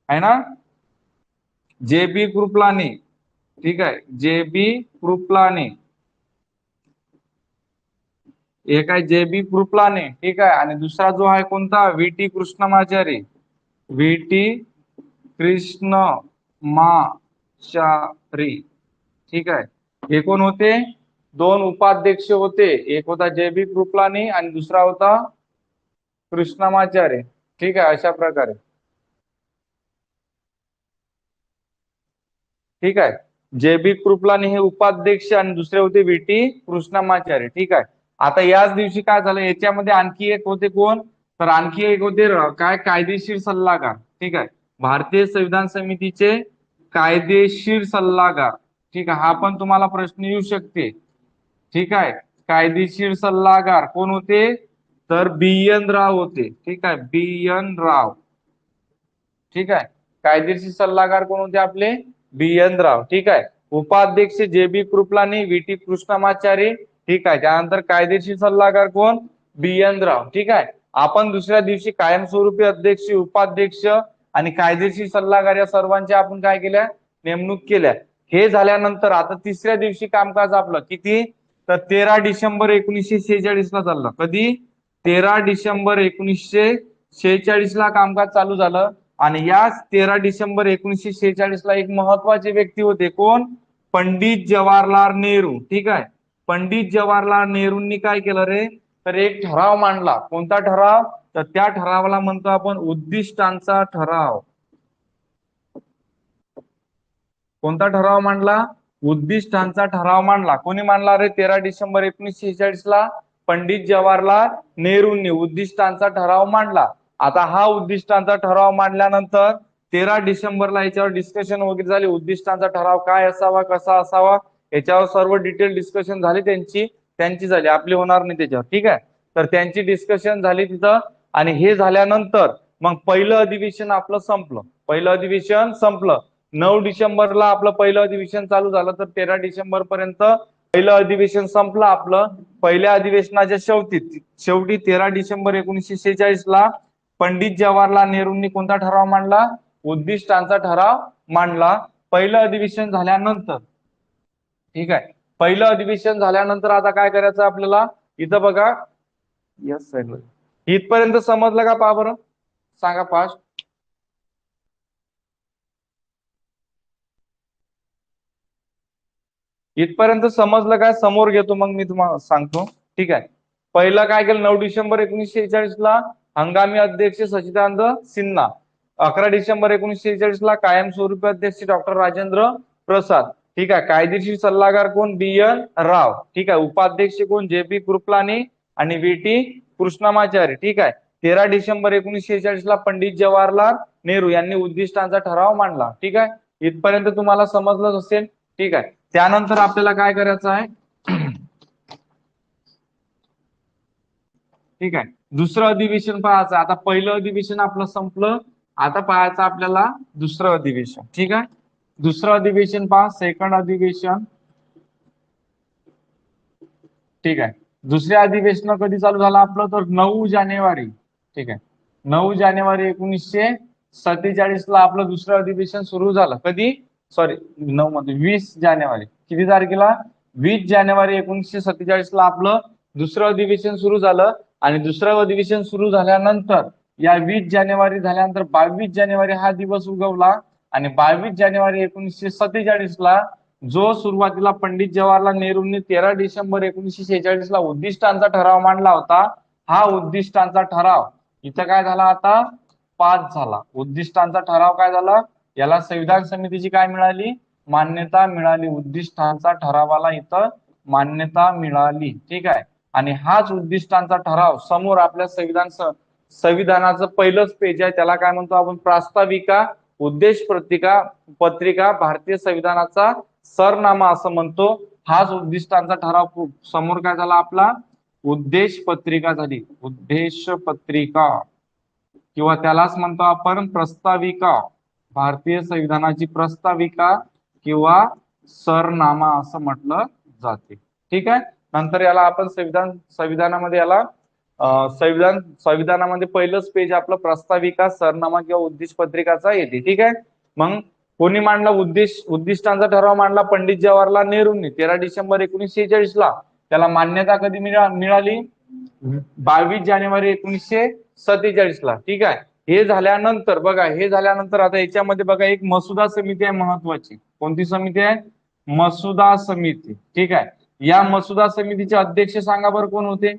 आहे ना, जे.बी. कृपलानी. ठीक आहे, जे.बी. कृपलानी, एक आहे जे.बी. कृपलानी. ठीक आहे, आणि दुसरा जो आहे कोणता? VT कृष्णमाचारी. VT कृष्णमाचारी. ठीक आहे, हे कोण होते? दोन उपाध्यक्ष होते. एक होता जे.बी. कृपलानी आणि दुसरा होता कृष्णमाचारी. ठीक आहे, अशा प्रकारे. ठीक आहे, जे.बी. कृपलानी हे उपाध्यक्ष आणि दुसरे होते VT कृष्णमाचारी. ठीक आहे, आता याच दिवशी काय झालं, याच्यामध्ये आणखी एक होते कोण? तर आणखी एक होते काय? कायदेशीर सल्लागार. ठीक आहे, भारतीय संविधान समितीचे कायदेशीर सल्लागार. ठीक आहे, हा पण तुम्हाला प्रश्न येऊ शकते. ठीक आहे, कायदेशीर सल्लागार कोण होते? तर BN राव होते. ठीक आहे, BN राव. ठीक आहे, कायदेशीर सल्लागार कोण होते आपले? BN राव. ठीक आहे, उपाध्यक्ष जे.बी. कृपलानी, VT कृष्णमाचारी. ठीक आहे, त्यानंतर कायदेशीर सल्लागार कोण? BN राव. ठीक आहे, आपण दुसऱ्या दिवशी कायमस्वरूपी अध्यक्ष, उपाध्यक्ष आणि कायदेशीर सल्लागार या सर्वांच्या आपण काय केल्या? नेमणूक केल्या. हे झाल्यानंतर आता तिसऱ्या दिवशी कामकाज आपलं किती? तर 13 डिसेंबर 1946 ला चाललं. कधी? 13 डिसेंबर 1946 ला कामकाज चालू झालं. आणि याच 13 डिसेंबर 1946 ला एक महत्वाचे व्यक्ती होते. कोण? पंडित जवाहरलाल नेहरू. ठीक आहे, पंडित जवाहरलाल नेहरूंनी काय केलं रे? तर एक ठराव मांडला. कोणता ठराव? तर त्या ठरावाला म्हणतो आपण उद्दिष्टांचा ठराव. कोणता ठराव मांडला? उद्दिष्टांचा ठराव मांडला. कोणी मांडला रे? 13 डिसेंबर 1946 ला पंडित जवाहरलाल नेहरूंनी उद्दिष्टांचा ठराव मांडला. आता हा उद्दिष्टांचा ठराव मांडल्यानंतर 13 डिसेंबरला याच्यावर डिस्कशन वगैरे झाली. उद्दिष्टांचा ठराव काय असावा, कसा असावा, याच्यावर सर्व डिटेल डिस्कशन झाली. त्यांची झाली, आपली होणार नाही त्याच्यावर. ठीक आहे, तर त्यांची डिस्कशन झाली तिथं. आणि हे झाल्यानंतर मग पहिलं अधिवेशन आपलं संपलं. पहिलं अधिवेशन संपलं 9 डिसेंबरला आपलं पहिलं अधिवेशन चालू झालं. तर 13 डिसेंबर पर्यंत पहिलं अधिवेशन संपलं आपलं. पहिल्या अधिवेशनाच्या शेवटी 13 डिसेंबर 1946 ला पंडित जवाहरलाल नेहरूंनी कोणता ठराव मांडला? उद्दिष्टांचा ठराव मांडला पहिलं अधिवेशन झाल्यानंतर. ठीक आहे, पहिलं अधिवेशन झाल्यानंतर आता काय करायचं आपल्याला? इथं बघा, यस साईडला इथपर्यंत समजलं का? पहा बरं, सांगा फास्ट. इथपर्यंत समजलं काय? समोर घेतो मग मी तुम्हाला सांगतो. ठीक आहे, पहिलं काय केलं? 9 डिसेंबर 1946 ला हंगामी अध्यक्ष सच्चिदानंद सिन्हा. 11 डिसेंबर 1946 ला कायमस्वरूपी अध्यक्ष डॉक्टर राजेंद्र प्रसाद. ठीक आहे, कायदेशीर सल्लागार कोण? BN राव. ठीक आहे, उपाध्यक्ष कोण? JP कृपलानी आणि VT कृष्णमाचारी. ठीक आहे, 13 डिसेंबर 1946 ला पंडित जवाहरलाल नेहरू यांनी उद्दिष्टांचा ठराव मांडला. ठीक आहे, इथपर्यंत तुम्हाला समजलंच असेल. ठीक आहे, त्यानंतर आपल्याला काय करायचं आहे? ठीक आहे, दुसरं अधिवेशन पाहायचं. आता पहिलं अधिवेशन आपलं संपलं, आता पाहायचं आपल्याला दुसरं अधिवेशन. ठीक आहे, दुसरं अधिवेशन पहा, सेकंड अधिवेशन. ठीक आहे, दुसऱ्या अधिवेशन कधी चालू झालं आपलं? तर 9 जानेवारी. ठीक आहे, 9 जानेवारी 1947 ला आपलं दुसरं अधिवेशन सुरू झालं. कधी? सॉरी, 9 मध्ये 20 जानेवारी. किती तारखेला? 20 जानेवारी 1947 ला आपलं दुसरं अधिवेशन सुरू झालं. आणि दुसरं अधिवेशन सुरू झाल्यानंतर या 20 जानेवारी झाल्यानंतर 22 जानेवारी हा दिवस उगवला. आणि 22 जानेवारी 1947 ला जो सुरुवातीला पंडित जवाहरलाल नेहरूंनी 13 डिसेंबर 1946 ला उद्दिष्टांचा ठराव मांडला होता, हा उद्दिष्टांचा ठराव इथं काय झाला? आता पास झाला. उद्दिष्टांचा ठराव काय झाला? याला संविधान समितीची काय मिळाली? मान्यता मिळाली. उद्दिष्टांचा ठरावाला इथं मान्यता मिळाली. ठीक आहे, आणि हाच उद्दिष्टांचा ठराव समोर आपल्या संविधानाचं पहिलंच पेज आहे, त्याला काय म्हणतो आपण? प्रास्ताविका, उद्देश पत्रिका, भारतीय संविधानाचा सरनामा असं म्हणतो. हाच उद्दिष्टांचा ठराव समोर काय झाला आपला? उद्देश पत्रिका झाली. उद्देश पत्रिका किंवा त्यालाच म्हणतो आपण प्रस्ताविका. भारतीय संविधानाची प्रस्ताविका किंवा सरनामा असं म्हटलं जाते. ठीक आहे, नंतर याला आपण संविधानामध्ये याला संविधानामध्ये पहिलंच पेज आपलं प्रस्ताविका, सरनामा किंवा उद्देश पत्रिकाचा येते. ठीक आहे, मग कोणी मांडला? उद्दिष्टांचा ठराव मांडला पंडित जवाहरलाल नेहरूंनी 13 डिसेंबर 1946 ला. त्याला मान्यता कधी मिळाली? 22 जानेवारी 1947 ला. ठीक आहे, हे झाल्यानंतर बघा, हे झाल्यानंतर आता याच्यामध्ये बघा एक मसुदा समिती आहे महत्वाची. कोणती समिती आहे? मसुदा समिती. ठीक आहे, या मसुदा समितीचे अध्यक्ष सांगा बरं कोण होते?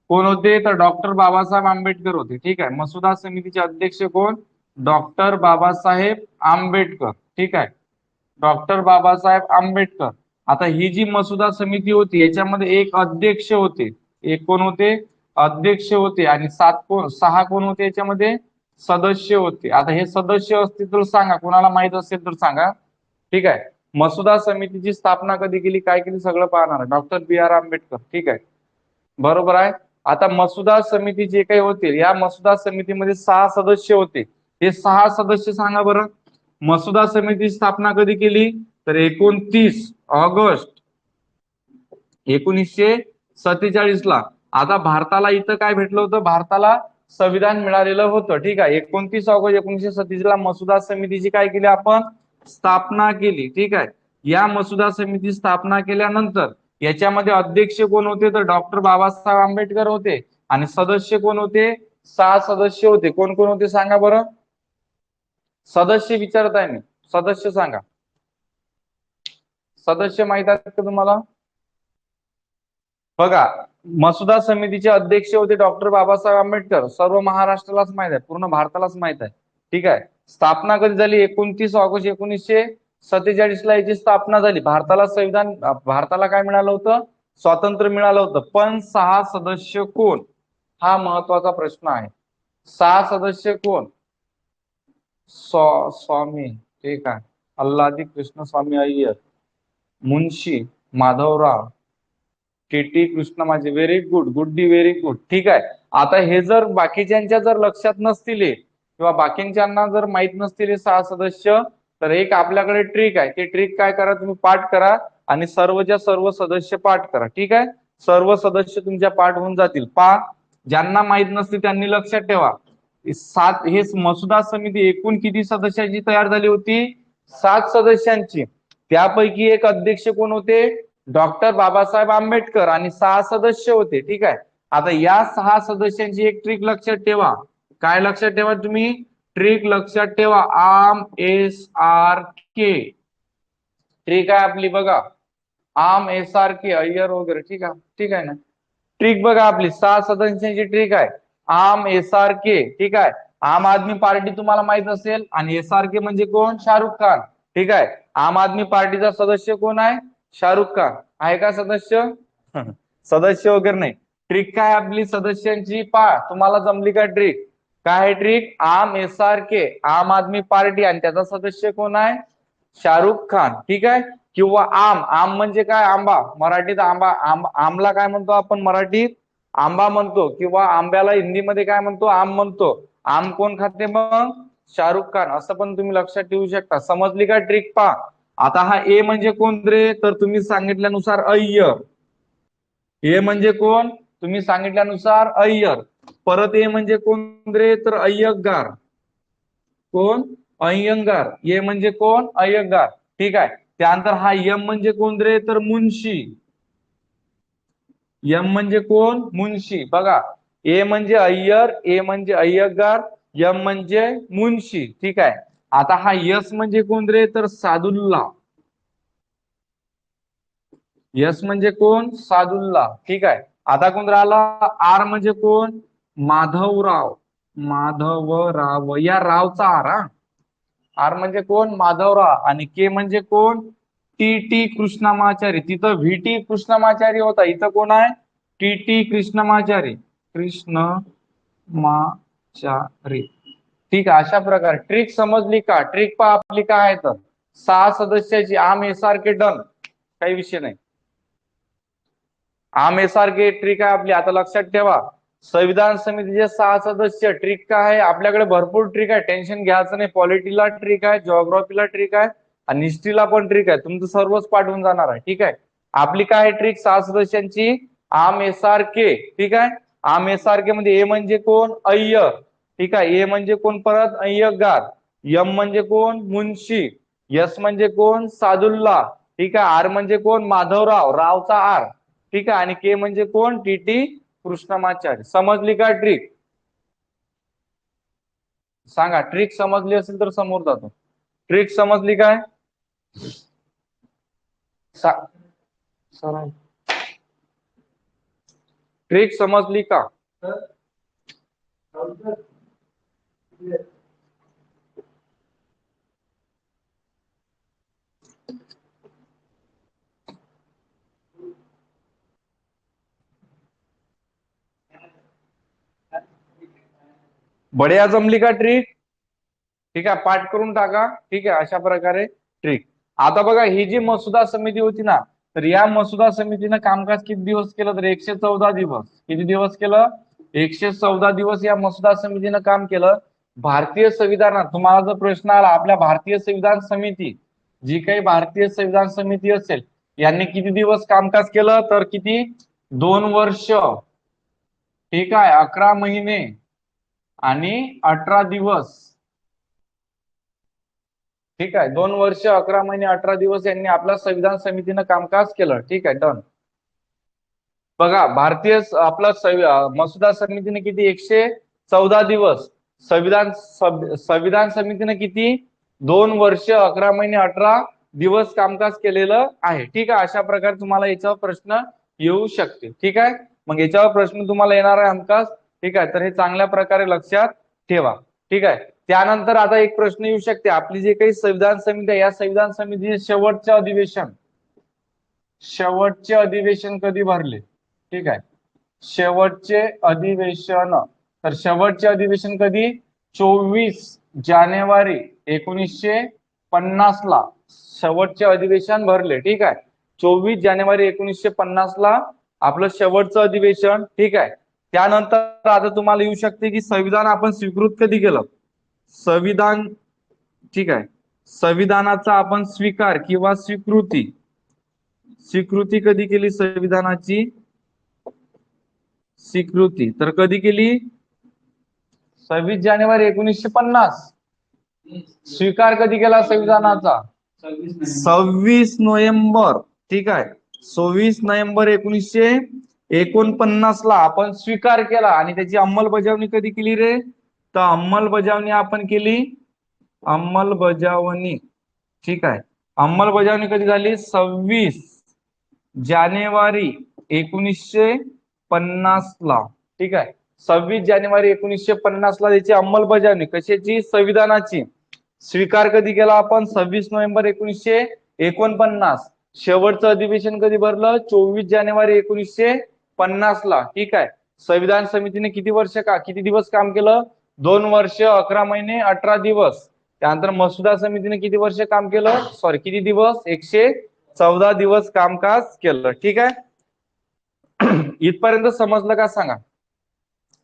कोण होते? तर डॉक्टर बाबासाहेब आंबेडकर होते. ठीक आहे, मसुदा समितीचे अध्यक्ष कोण? डॉक्टर बाबासाहेब आंबेडकर. ठीक आहे, डॉक्टर बाबासाहेब आंबेडकर. आता ही जी मसुदा समिती होती याच्यामध्ये एक अध्यक्ष होते. एक कोण होते? अध्यक्ष होते. आणि 6 कोण होते याच्यामध्ये? सदस्य होते. आता हे सदस्य असतील तर सांगा, कोणाला माहित असेल तर सांगा. ठीक आहे, मसुदा समितीची स्थापना कधी केली, काय केली, सगळं पाहणार डॉक्टर BR आंबेडकर. ठीक आहे, बरोबर आहे. आता मसुदा समिती जे काही होते, या मसुदा समितीमध्ये 6 सदस्य होते. हे 6 सदस्य सांगा बरं. मसुदा समितीची स्थापना कधी केली? तर 29 ऑगस्ट 1947 ला. आता भारताला इथं काय भेटलं होतं? भारताला संविधान मिळालेलं होतं. ठीक आहे, 29 ऑगस्ट 1947 ला मसुदा समितीची काय केली आपण? स्थापना केली. ठीक आहे, या मसुदा समिती स्थापना केल्यानंतर याच्यामध्ये अध्यक्ष कोण होते? तर डॉक्टर बाबासाहेब आंबेडकर होते. आणि सदस्य कोण होते? 6 सदस्य होते. कोण कोण होते सांगा बरं. सदस्य विचारत आहे मी, सदस्य सांगा. सदस्य माहित आहेत का तुम्हाला? बघा, मसुदा समितीचे अध्यक्ष होते डॉक्टर बाबासाहेब आंबेडकर. सर्व महाराष्ट्रालाच माहित आहे, पूर्ण भारतालाच माहित आहे. ठीक आहे, स्थापना कधी झाली? 29 ऑगस्ट 1947 ला याची स्थापना झाली. भारताला काय मिळालं होतं? स्वातंत्र्य मिळालं होतं. पण 6 सदस्य कोण? हा महत्वाचा प्रश्न आहे. 6 सदस्य कोण? स्वामी, ठीक आहे, अल्लादी कृष्ण स्वामी अय्यर, मुन्शी माधवराव, KT कृष्ण माझे. व्हेरी गुड, गुड्डी, व्हेरी गुड. ठीक आहे, आता हे जर बाकीच्यांच्या जर लक्षात नसतील किंवा बाकीच्यांना जर माहित नसतील 6 सदस्य, तर एक आपल्याकडे ट्रिक आहे. ते ट्रिक काय करा, तुम्ही पाठ करा आणि सर्वच्या सर्व सदस्य पाठ करा. ठीक आहे, सर्व सदस्य तुमच्या पाठ होऊन जातील. ज्यांना माहित नसते त्यांनी लक्षात ठेवा, हे मसुदा समिती एकूण किती सदस्यांची तयार झाली होती? 7 सदस्यांची. त्यापैकी एक अध्यक्ष कोण होते? डॉक्टर बाबासाहेब आंबेडकर, आणि 6 सदस्य होते. ठीक आहे. आता या 6 सदस्यांची एक ट्रिक लक्षात ठेवा. काय लक्षात ठेवा तुम्ही? ट्रिक लक्षात ठेवा. ARM-SRK ट्रिक आहे आपली बघा. ARM-SRK अय्यर वगैरे. ठीक आहे, ठीक आहे ना. ट्रिक बघा आपली 6 सदस्यांची ट्रिक आहे. ARM-SRK. ठीक आहे. आम आदमी पार्टी तुम्हाला माहित असेल, आणि SRK म्हणजे कोण? शाहरुख खान. ठीक आहे. आम आदमी पार्टीचा सदस्य कोण आहे? शाहरुख खान. आहे का सदस्य? सदस्य वगैरे नाही. ट्रिक काय आपली सदस्यांची? तुम्हाला जमली का ट्रिक? काय आहे ट्रिक? ARM-SRK आम आदमी पार्टी, आणि त्याचा सदस्य कोण आहे? शाहरुख खान. ठीक आहे. किंवा आम म्हणजे काय? आंबा. मराठीत आंबा. आमला काय म्हणतो आपण मराठीत? आंबा म्हणतो. किंवा आंब्याला हिंदीमध्ये काय म्हणतो? आम म्हणतो. आम कोण खाते मग? शाहरुख खान. असं पण तुम्ही लक्षात ठेवू शकता. समजली का ट्रिक? आता हा ए म्हणजे कोण रे? तर तुम्ही सांगितल्यानुसार अय्यर. ए म्हणजे कोण? तुम्ही सांगितल्यानुसार अय्यर. परत ए म्हणजे कोण रे? तर अय्यंगार. कोण? अय्यंगार. ए म्हणजे कोण? अय्यंगार. ठीक आहे. त्यानंतर हा यम म्हणजे कोण रे? तर मुन्शी. यम म्हणजे कोण? मुन्शी. बघा, ए म्हणजे अय्यर, ए म्हणजे अय्यंगार, यम म्हणजे मुन्शी. ठीक आहे. आता हा यस म्हणजे कोण रे? तर सादुल्ला. यस म्हणजे कोण? सादुल्ला. ठीक आहे. आता कोण राहिला? आर म्हणजे कोण? माधवराव. माधवराव. या रावचा आर. आर म्हणजे कोण? माधवराव. आणि के म्हणजे कोण? टी कृष्णमाचारी. तिथं व्हीटी कृष्णमाचारी होता, इथं कोण आहे? टी कृष्णमाचारी. कृष्णमाचारी. ठीक आहे. अशा प्रकारे ट्रिक समजली का? ट्रिक आपली काय आहे? तर 6 सदस्याची ARM-SRK डन. काही विषय नाही. ARM-SRK ट्रिक आहे आपली. आता लक्षात ठेवा, संविधान समितीचे 6 सदस्य. ट्रिक काय आहे? आपल्याकडे भरपूर ट्रिक आहे, टेन्शन घ्यायचं नाही. पॉलिटीला ट्रिक आहे, जिओग्राफीला ट्रिक आहे, आणि हिस्ट्रीला पण ट्रिक आहे. तुमचं सर्वच पाठवून जाणार आहे. ठीक आहे. आपली काय आहे ट्रिक? 6 सदस्यांची ARM-SRK. ठीक आहे. ARM-SRK मध्ये ए म्हणजे कोण? अय्यर. ठीक आहे. ए म्हणजे कोण? परत अय्यंगार. यम म्हणजे कोण? मुन्शी. यस म्हणजे कोण? सादुल्ला. ठीक आहे. आर म्हणजे कोण? माधवराव. रावचा आर. ठीक आहे. आणि के म्हणजे कोण? टी कृष्णमाचारी. समजली का ट्रिक? सांगा. ट्रिक समजली असेल तर समोर जातो. ट्रिक समजली काय? ट्रिक समजली का? बढिया जमली का ट्रिक? ठीक आहे. पाठ करून टाका. ठीक आहे. अशा प्रकारे ट्रिक. आता बघा, ही जी मसुदा समिती होती ना, तर या मसुदा समितीनं कामकाज किती दिवस केलं? तर 114 दिवस. किती दिवस केलं? 114 दिवस या मसुदा समितीनं काम केलं. भारतीय संविधानात तुम्हाला जर प्रश्न आला, आपल्या भारतीय संविधान समिती, जी काही भारतीय संविधान समिती असेल, यांनी किती दिवस कामकाज केलं? तर किती? 2 वर्ष. ठीक आहे. 11 महिने आणि 18 दिवस. ठीक आहे. 2 वर्ष 11 महिने 18 दिवस यांनी आपल्या संविधान समितीनं कामकाज केलं. ठीक आहे. डन. बघा, भारतीय आपला मसुदा समितीने किती? 114 दिवस. संविधान समितीने किती? 2 वर्ष 11 महिने 18 दिवस कामकाज केलेलं आहे. ठीक आहे. अशा प्रकारे तुम्हाला याच्यावर प्रश्न येऊ शकते. ठीक आहे. मग याच्यावर प्रश्न तुम्हाला येणार आहे हमखास. ठीक आहे. तर हे चांगल्या प्रकारे लक्षात ठेवा. ठीक आहे. त्यानंतर आता एक प्रश्न येऊ शकते, आपली जे काही संविधान समिती आहे, या संविधान समितीचे शेवटचे अधिवेशन कधी भरले? ठीक आहे. शेवटचे अधिवेशन. तर शेवटचे अधिवेशन कधी? 24 जानेवारी 1950 ला शेवटचे अधिवेशन भरले. ठीक आहे. 24 जानेवारी 1950 ला आपलं शेवटचं अधिवेशन. ठीक आहे. त्यानंतर आता तुम्हाला येऊ शकते की संविधान आपण स्वीकृत कधी केलं? संविधान. ठीक आहे. संविधानाचा आपण स्वीकार किंवा स्वीकृती कधी केली संविधानाची? स्वीकृती तर कधी केली? 26 जानेवारी 1950. स्वीकार कधी केला संविधानाचा? 26 नोव्हेंबर. ठीक आहे, 26 नोव्हेंबर 1949 ला आपण स्वीकार केला. आणि त्याची अंमलबजावणी कधी केली रे? तर अंमलबजावणी आपण केली, अंमलबजावणी, ठीक आहे, अंमलबजावणी कधी झाली? 26 जानेवारी 1950 ला. ठीक आहे, 26 जानेवारी 1950 ला त्याची अंमलबजावणी कशाची? संविधानाची. स्वीकार कधी केला आपण? 26 नोव्हेंबर 1949. शेवटचं अधिवेशन कधी भरलं? 24 जानेवारी 1950 ला. ठीक आहे, संविधान समितीने किती दिवस काम केलं? 2 वर्ष 11 महिने 18 दिवस. त्यानंतर मसुदा समितीने किती वर्ष काम केलं? किती दिवस? 114 दिवस कामकाज केलं. ठीक आहे, इथपर्यंत समजलं का सांगा?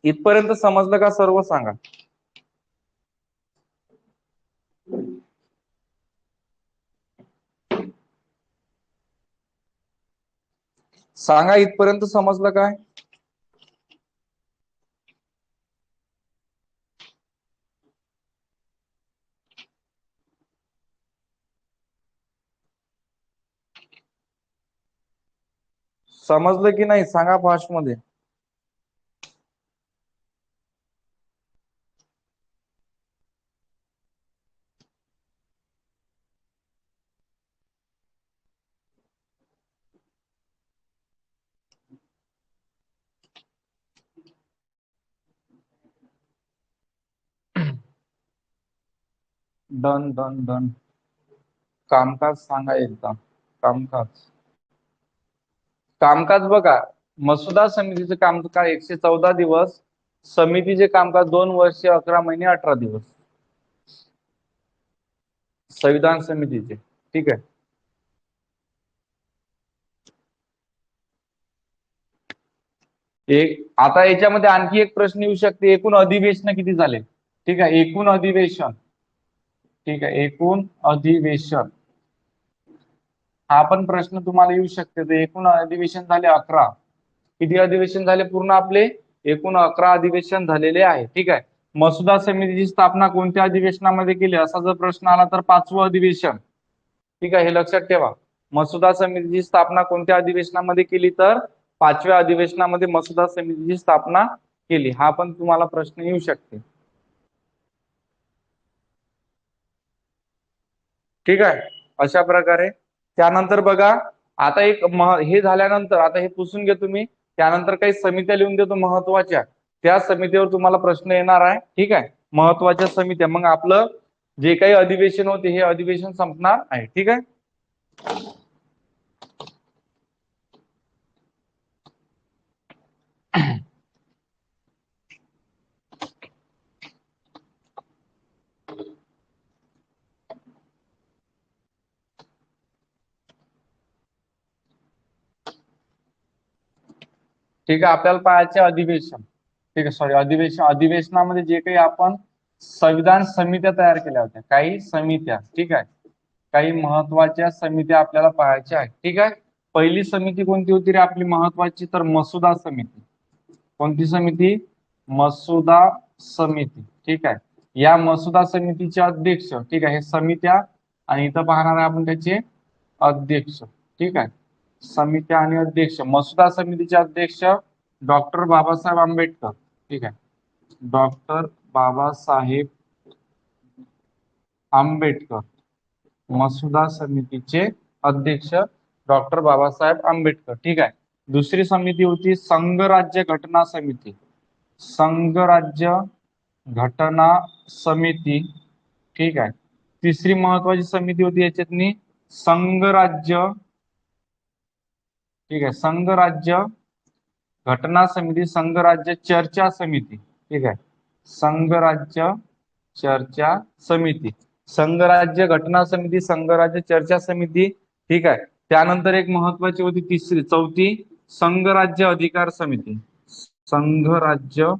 इथपर्यंत समजलं का सर्व? सांगा. सांगा, इथपर्यंत समजलं काय? समजलं की नाही? सांगा फास्ट मध्ये. Done done done. कामकाज सांगा एकदा. कामकाज बघा, मसुदा समितीचे कामकाज 114 दिवस, समितीचे कामकाज 2 वर्ष 11 महिने 18 दिवस, संविधान समितीचे. ठीक आहे, आता याच्यामध्ये आणखी एक प्रश्न येऊ शकते, एकूण अधिवेशन किती झाले? ठीक आहे, एकूण अधिवेशन. ठीक आहे, एकूण अधिवेशन हा पण प्रश्न तुम्हाला येऊ शकते. तर एकूण अधिवेशन झाले 11. किती अधिवेशन झाले पूर्ण आपले? एकूण 11 अधिवेशन झालेले आहे. ठीक आहे, मसुदा समितीची स्थापना कोणत्या अधिवेशनामध्ये केली असा जर प्रश्न आला तर 5वं अधिवेशन. ठीक आहे, हे लक्षात ठेवा. मसुदा समितीची स्थापना कोणत्या अधिवेशनामध्ये केली? तर 5व्या अधिवेशनामध्ये मसुदा समितीची स्थापना केली. हा पण तुम्हाला प्रश्न येऊ शकते. ठीक आहे, अशा प्रकारे. त्यानंतर बघा, आता एक हे झाल्यानंतर आता हे पुसून घ्या तुम्ही. त्यानंतर काही समित्या लिहून देतो महत्वाच्या, त्या समितीवर तुम्हाला प्रश्न येणार आहे. ठीक आहे, महत्वाच्या समित्या. मग आपलं जे काही अधिवेशन होते हे अधिवेशन संपणार आहे. ठीक आहे, ठीक आहे, आपल्याला पाहायचे अधिवेशन. ठीक आहे, अधिवेशनामध्ये जे काही आपण संविधान समित्या तयार केल्या होत्या, काही समित्या. ठीक आहे, काही महत्वाच्या समित्या आपल्याला पाहायच्या आहेत. ठीक आहे, पहिली समिती कोणती होती रे आपली महत्वाची? तर मसुदा समिती. कोणती समिती? मसुदा समिती. ठीक आहे, या मसुदा समितीचे अध्यक्ष, ठीक आहे, हे समित्या, आणि इथं पाहणार आहे आपण त्याचे अध्यक्ष. ठीक आहे, समित्या आणि अध्यक्ष. मसुदा समितीचे अध्यक्ष डॉक्टर बाबासाहेब आंबेडकर. ठीक आहे, डॉक्टर बाबासाहेब आंबेडकर. मसुदा समितीचे अध्यक्ष डॉक्टर बाबासाहेब आंबेडकर. ठीक आहे, दुसरी समिती होती संघराज्य घटना समिती. संघराज्य घटना समिती. ठीक आहे, तिसरी महत्वाची समिती होती याच्यातनी संघराज्य. ठीक आहे, संघराज्य घटना समिती, संघराज्य चर्चा समिती. ठीक आहे, संघराज्य चर्चा समिती, संघराज्य घटना समिती, संघराज्य चर्चा समिती. ठीक आहे, त्यानंतर एक महत्वाची होती चौथी संघराज्य अधिकार समिती. संघराज्य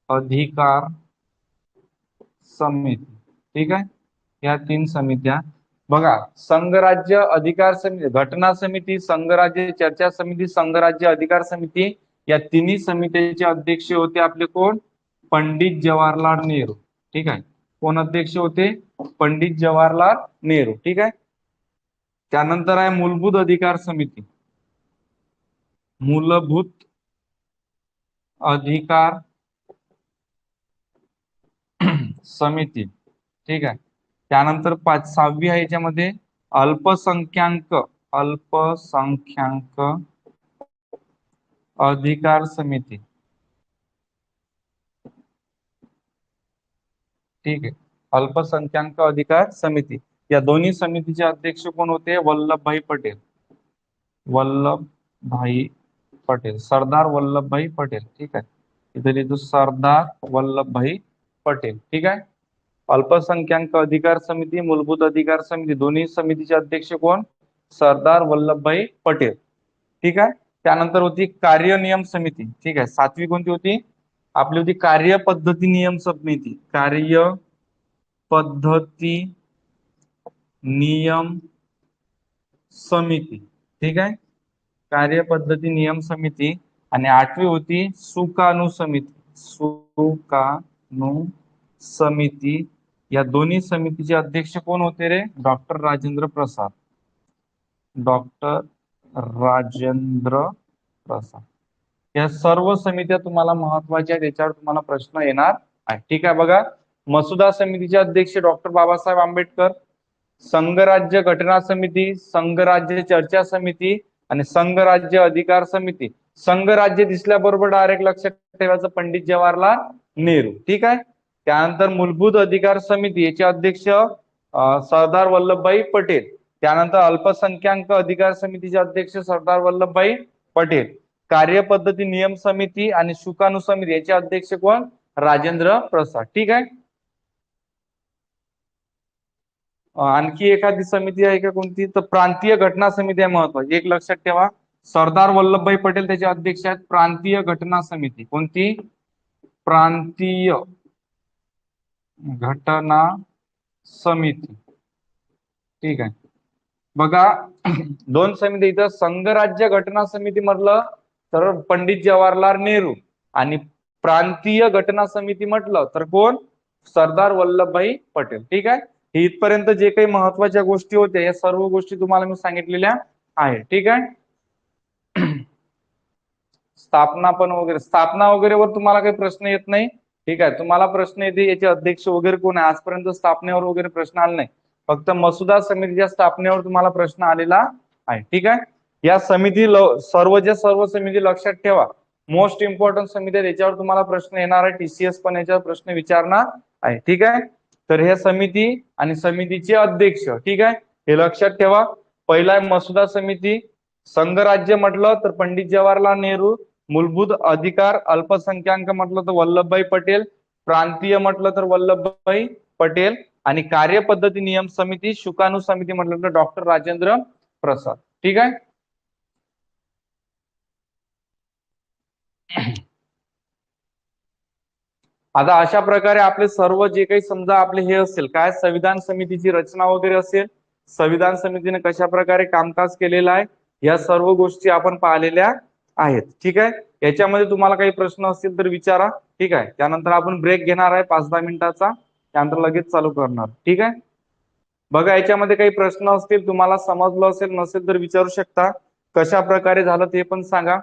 अधिकार समिती. ठीक आहे, या 3 समित्या. बघा, संघराज्य अधिकार समिती, घटना समिती, संघराज्य चर्चा समिती, संघराज्य अधिकार समिती, या तिन्ही समितीचे अध्यक्ष होते आपले कोण? पंडित जवाहरलाल नेहरू. ठीक आहे. कोण अध्यक्ष होते? पंडित जवाहरलाल नेहरू. ठीक आहे. त्यानंतर आहे मूलभूत अधिकार समिती. मूलभूत अधिकार समिती. ठीक आहे. त्यानंतर 6वी आहे याच्यामध्ये अल्पसंख्याक अधिकार समिती. ठीक आहे. अल्पसंख्याक अधिकार समिती, या दोन्ही समितीचे अध्यक्ष कोण होते? वल्लभभाई पटेल. वल्लभभाई पटेल, सरदार वल्लभभाई पटेल. ठीक आहे. इथे लिहितो सरदार वल्लभभाई पटेल. ठीक आहे. अल्पसंख्याक अधिकार समिती, मूलभूत अधिकार समिती, दोन्ही समितीचे अध्यक्ष कोण? सरदार वल्लभभाई पटेल. ठीक आहे. त्यानंतर होती कार्यनियम समिती. ठीक आहे. 7वी कोणती होती? आपली होती कार्यपद्धती नियम समिती. कार्यपद्धती नियम समिती. ठीक आहे. कार्यपद्धती नियम समिती. आणि 8वी होती सुकाणू समिती. सुकाणू समिती, या दोन्ही समितीचे अध्यक्ष कोण होते रे? डॉक्टर राजेंद्र प्रसाद. डॉक्टर राजेंद्र प्रसाद. या सर्व समित्या तुम्हाला महत्वाच्या आहेत, याच्यावर तुम्हाला प्रश्न येणार आहे. ठीक आहे. बघा, मसुदा समितीचे अध्यक्ष डॉक्टर बाबासाहेब आंबेडकर, संघराज्य घटना समिती, संघराज्य चर्चा समिती आणि संघराज्य अधिकार समिती. संघराज्य दिसल्याबरोबर डायरेक्ट लक्षात ठेवायचं पंडित जवाहरलाल नेहरू. ठीक आहे. त्यानंतर मूलभूत अधिकार समिती, याचे अध्यक्ष सरदार वल्लभभाई पटेल. त्यानंतर अल्पसंख्याक अधिकार समितीचे अध्यक्ष सरदार वल्लभभाई पटेल. कार्यपद्धती नियम समिती आणि सुकाणू समिती, याचे अध्यक्ष कोण? राजेंद्र प्रसाद. ठीक आहे. आणखी एखादी समिती आहे का कोणती? तर प्रांतीय घटना समिती आहे महत्वाची, एक लक्षात ठेवा. सरदार वल्लभभाई पटेल त्याचे अध्यक्ष आहेत. प्रांतीय घटना समिती कोणती? प्रांतीय घटना समिती. ठीक आहे. बघा, दोन समिती इथं. संघराज्य घटना समिती म्हटलं तर पंडित जवाहरलाल नेहरू, आणि प्रांतीय घटना समिती म्हटलं तर कोण? सरदार वल्लभभाई पटेल. ठीक आहे. इथपर्यंत जे काही महत्वाच्या गोष्टी होत्या, या सर्व गोष्टी तुम्हाला मी सांगितलेल्या आहेत. ठीक आहे. स्थापना वगैरेवर तुम्हाला काही प्रश्न येत नाही. ठीक आहे. तुम्हाला प्रश्न येते याचे अध्यक्ष वगैरे कोण आहे, आजपर्यंत स्थापनेवर वगैरे प्रश्न आला नाही. फक्त मसुदा समितीच्या स्थापनेवर तुम्हाला प्रश्न आलेला आहे. ठीक आहे. या समिती सर्व समिती लक्षात ठेवा, मोस्ट इम्पॉर्टंट समिती आहे, याच्यावर तुम्हाला प्रश्न येणार आहे. TCS पण याच्यावर प्रश्न विचारणार आहे. ठीक आहे. तर हे समिती आणि समितीचे अध्यक्ष. ठीक आहे. हे लक्षात ठेवा. पहिला आहे मसुदा समिती. संघराज्य म्हटलं तर पंडित जवाहरलाल नेहरू. मूलभूत अधिकार अल्पसंख्याक म्हटलं तर वल्लभभाई पटेल. प्रांतीय म्हटलं तर वल्लभभाई पटेल. आणि कार्यपद्धती नियम समिती, सुकाणू समिती म्हटलं तर डॉक्टर राजेंद्र प्रसाद. ठीक आहे. आता अशा प्रकारे आपले सर्व जे काही समजा आपले हे असेल काय, संविधान समितीची रचना वगैरे असेल, संविधान समितीने कशा प्रकारे कामकाज केलेलं आहे, या सर्व गोष्टी आपण पाहिलेल्या आहेत. ठीक आहे. याच्यामध्ये तुम्हाला काही प्रश्न असतील तर विचारा. ठीक आहे. त्यानंतर आपण ब्रेक घेणार आहे 5-10 मिनिटाचा, त्यानंतर लगेच चालू करणार. ठीक आहे. बघा, याच्यामध्ये काही प्रश्न असतील, तुम्हाला समजलं असेल, नसेल तर विचारू शकता. कशा प्रकारे झालं ते पण सांगा.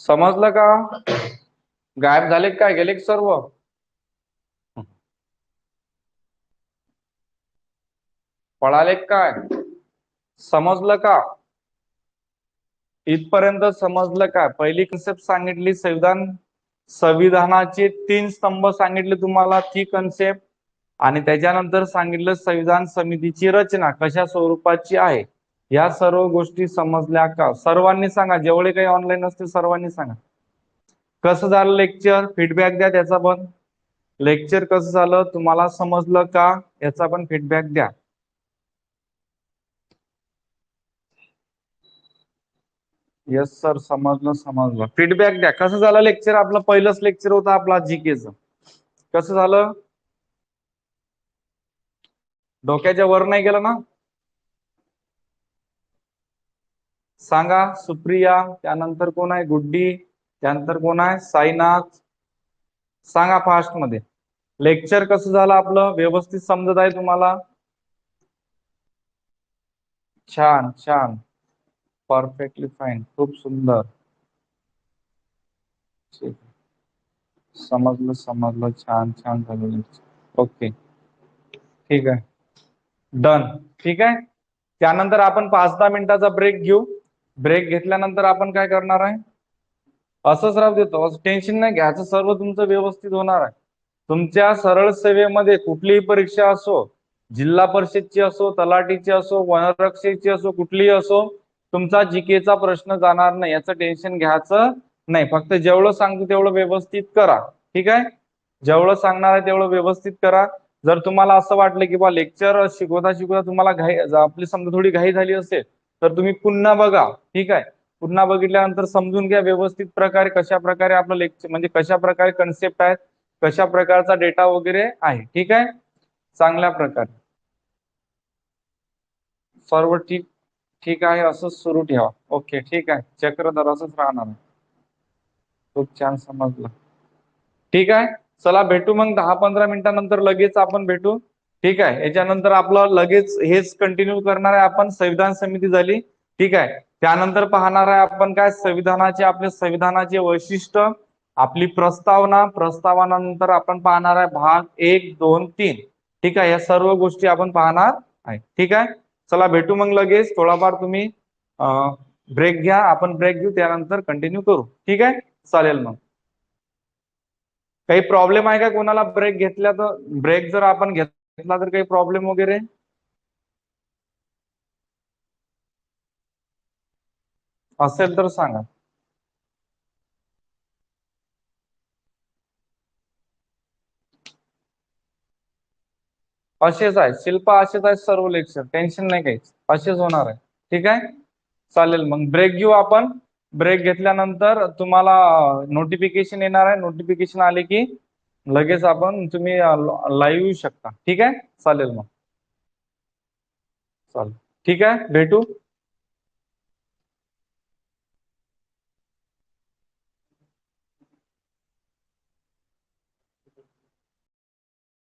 समजलं का? गायब झाले काय, गेले सर्व? पळाले काय? समजलं का? इथपर्यंत समजलं का? पहिली कन्सेप्ट सांगितली, संविधानाचे 3 स्तंभ सांगितले तुम्हाला. ती कन्सेप्ट आणि त्याच्यानंतर सांगितलं संविधान समितीची रचना कशा स्वरूपाची आहे. या सर्व गोष्टी समजल्या का? सर्वांनी सांगा, जेवढे काही ऑनलाईन असतील सर्वांनी सांगा. कसं झालं लेक्चर? फीडबॅक द्या त्याचा पण. लेक्चर कसं झालं, तुम्हाला समजलं का, याचा पण फीडबॅक द्या. यस सर, समजलं. फीडबॅक द्या. कसं झालं लेक्चर? आपलं पहिलंच लेक्चर होतं आपला जीकेचं. कसं झालं? डोक्याच्या वर नाही गेलं ना? सांगा. सुप्रिया, त्यानंतर कोण आहे? गुड्डी, त्यानंतर कोण आहे? साईनाथ. सांगा फास्ट मध्ये. लेक्चर कसं झालं आपलं? व्यवस्थित समजत आहे तुम्हाला? छान छान, परफेक्टली फाईन, खूप सुंदर. समजलं. छान झालं. ओके, ठीक आहे, डन. ठीक आहे. त्यानंतर आपण 5-10 मिनिटाचा ब्रेक घेऊ. ब्रेक घेतल्यानंतर आपण काय करणार आहे? असंच राहू देतो, टेन्शन नाही घ्यायचं, सर्व तुमचं व्यवस्थित होणार आहे. तुमच्या सरळ सेवेमध्ये कुठलीही परीक्षा असो, जिल्हा परिषदची असो, तलाठीची असो, वनरक्षकची असो, कुठलीही असो, तुमचा जीकेचा प्रश्न जाणार नाही, याचं टेन्शन घ्यायचं नाही. फक्त जेवढं सांगतो तेवढं व्यवस्थित करा. ठीक आहे. जेवढं सांगणार आहे तेवढं व्यवस्थित करा. जर तुम्हाला असं वाटलं की बा लेक्चर शिकवता तुम्हाला घाई, आपली समजा थोडी घाई झाली असेल, तर तुम्ही पुन्हा बघा. ठीक आहे. पुन्हा बघितल्यानंतर समजून घ्या व्यवस्थित प्रकारे कशा प्रकारे आपलं लेक्चर, म्हणजे कशा प्रकारे कन्सेप्ट आहेत, कशा प्रकारचा डेटा वगैरे आहे. ठीक आहे. चांगल्या प्रकारे सर्व ठीक आहे. असंच सुरू ठेवा. ओके, ठीक आहे. चक्रधर असंच राहणार आहे. खूप छान समजलं. ठीक आहे. चला भेटू मग 10-15 मिनिटानंतर लगेच आपण भेटू. ठीक आहे. याच्यानंतर आपलं लगेच हेच कंटिन्यू करणार आहे आपण. संविधान समिती झाली. ठीक आहे. त्यानंतर पाहणार आहे आपण काय, आपले संविधानाचे वैशिष्ट्य, आपली प्रस्तावनानंतर आपण पाहणार आहे भाग 1, 2, 3. ठीक आहे. या सर्व गोष्टी आपण पाहणार आहे. ठीक आहे. चला भेटू मग लगेच. थोडाफार तुम्ही ब्रेक घ्या, आपण ब्रेक घेऊ, त्यानंतर कंटिन्यू करू. ठीक आहे. चालेल मग. काही प्रॉब्लेम आहे का कोणाला? ब्रेक घेतला तर, ब्रेक जर आपण घेतला तर काही प्रॉब्लेम वगैरे असेल तर सांगा. असेच आहे शिल्पा, असेच आहे सर्व लेक्चर, टेन्शन नाही काहीच, असेच होणार आहे. ठीक आहे. चालेल मग ब्रेक घेऊ आपण. ब्रेक घेतल्यानंतर तुम्हाला नोटिफिकेशन येणार आहे. नोटिफिकेशन आले की लगेच आपण तुम्ही लाईव्ह येऊ शकता. ठीक आहे. चालेल मग. चालेल. ठीक आहे. भेटू.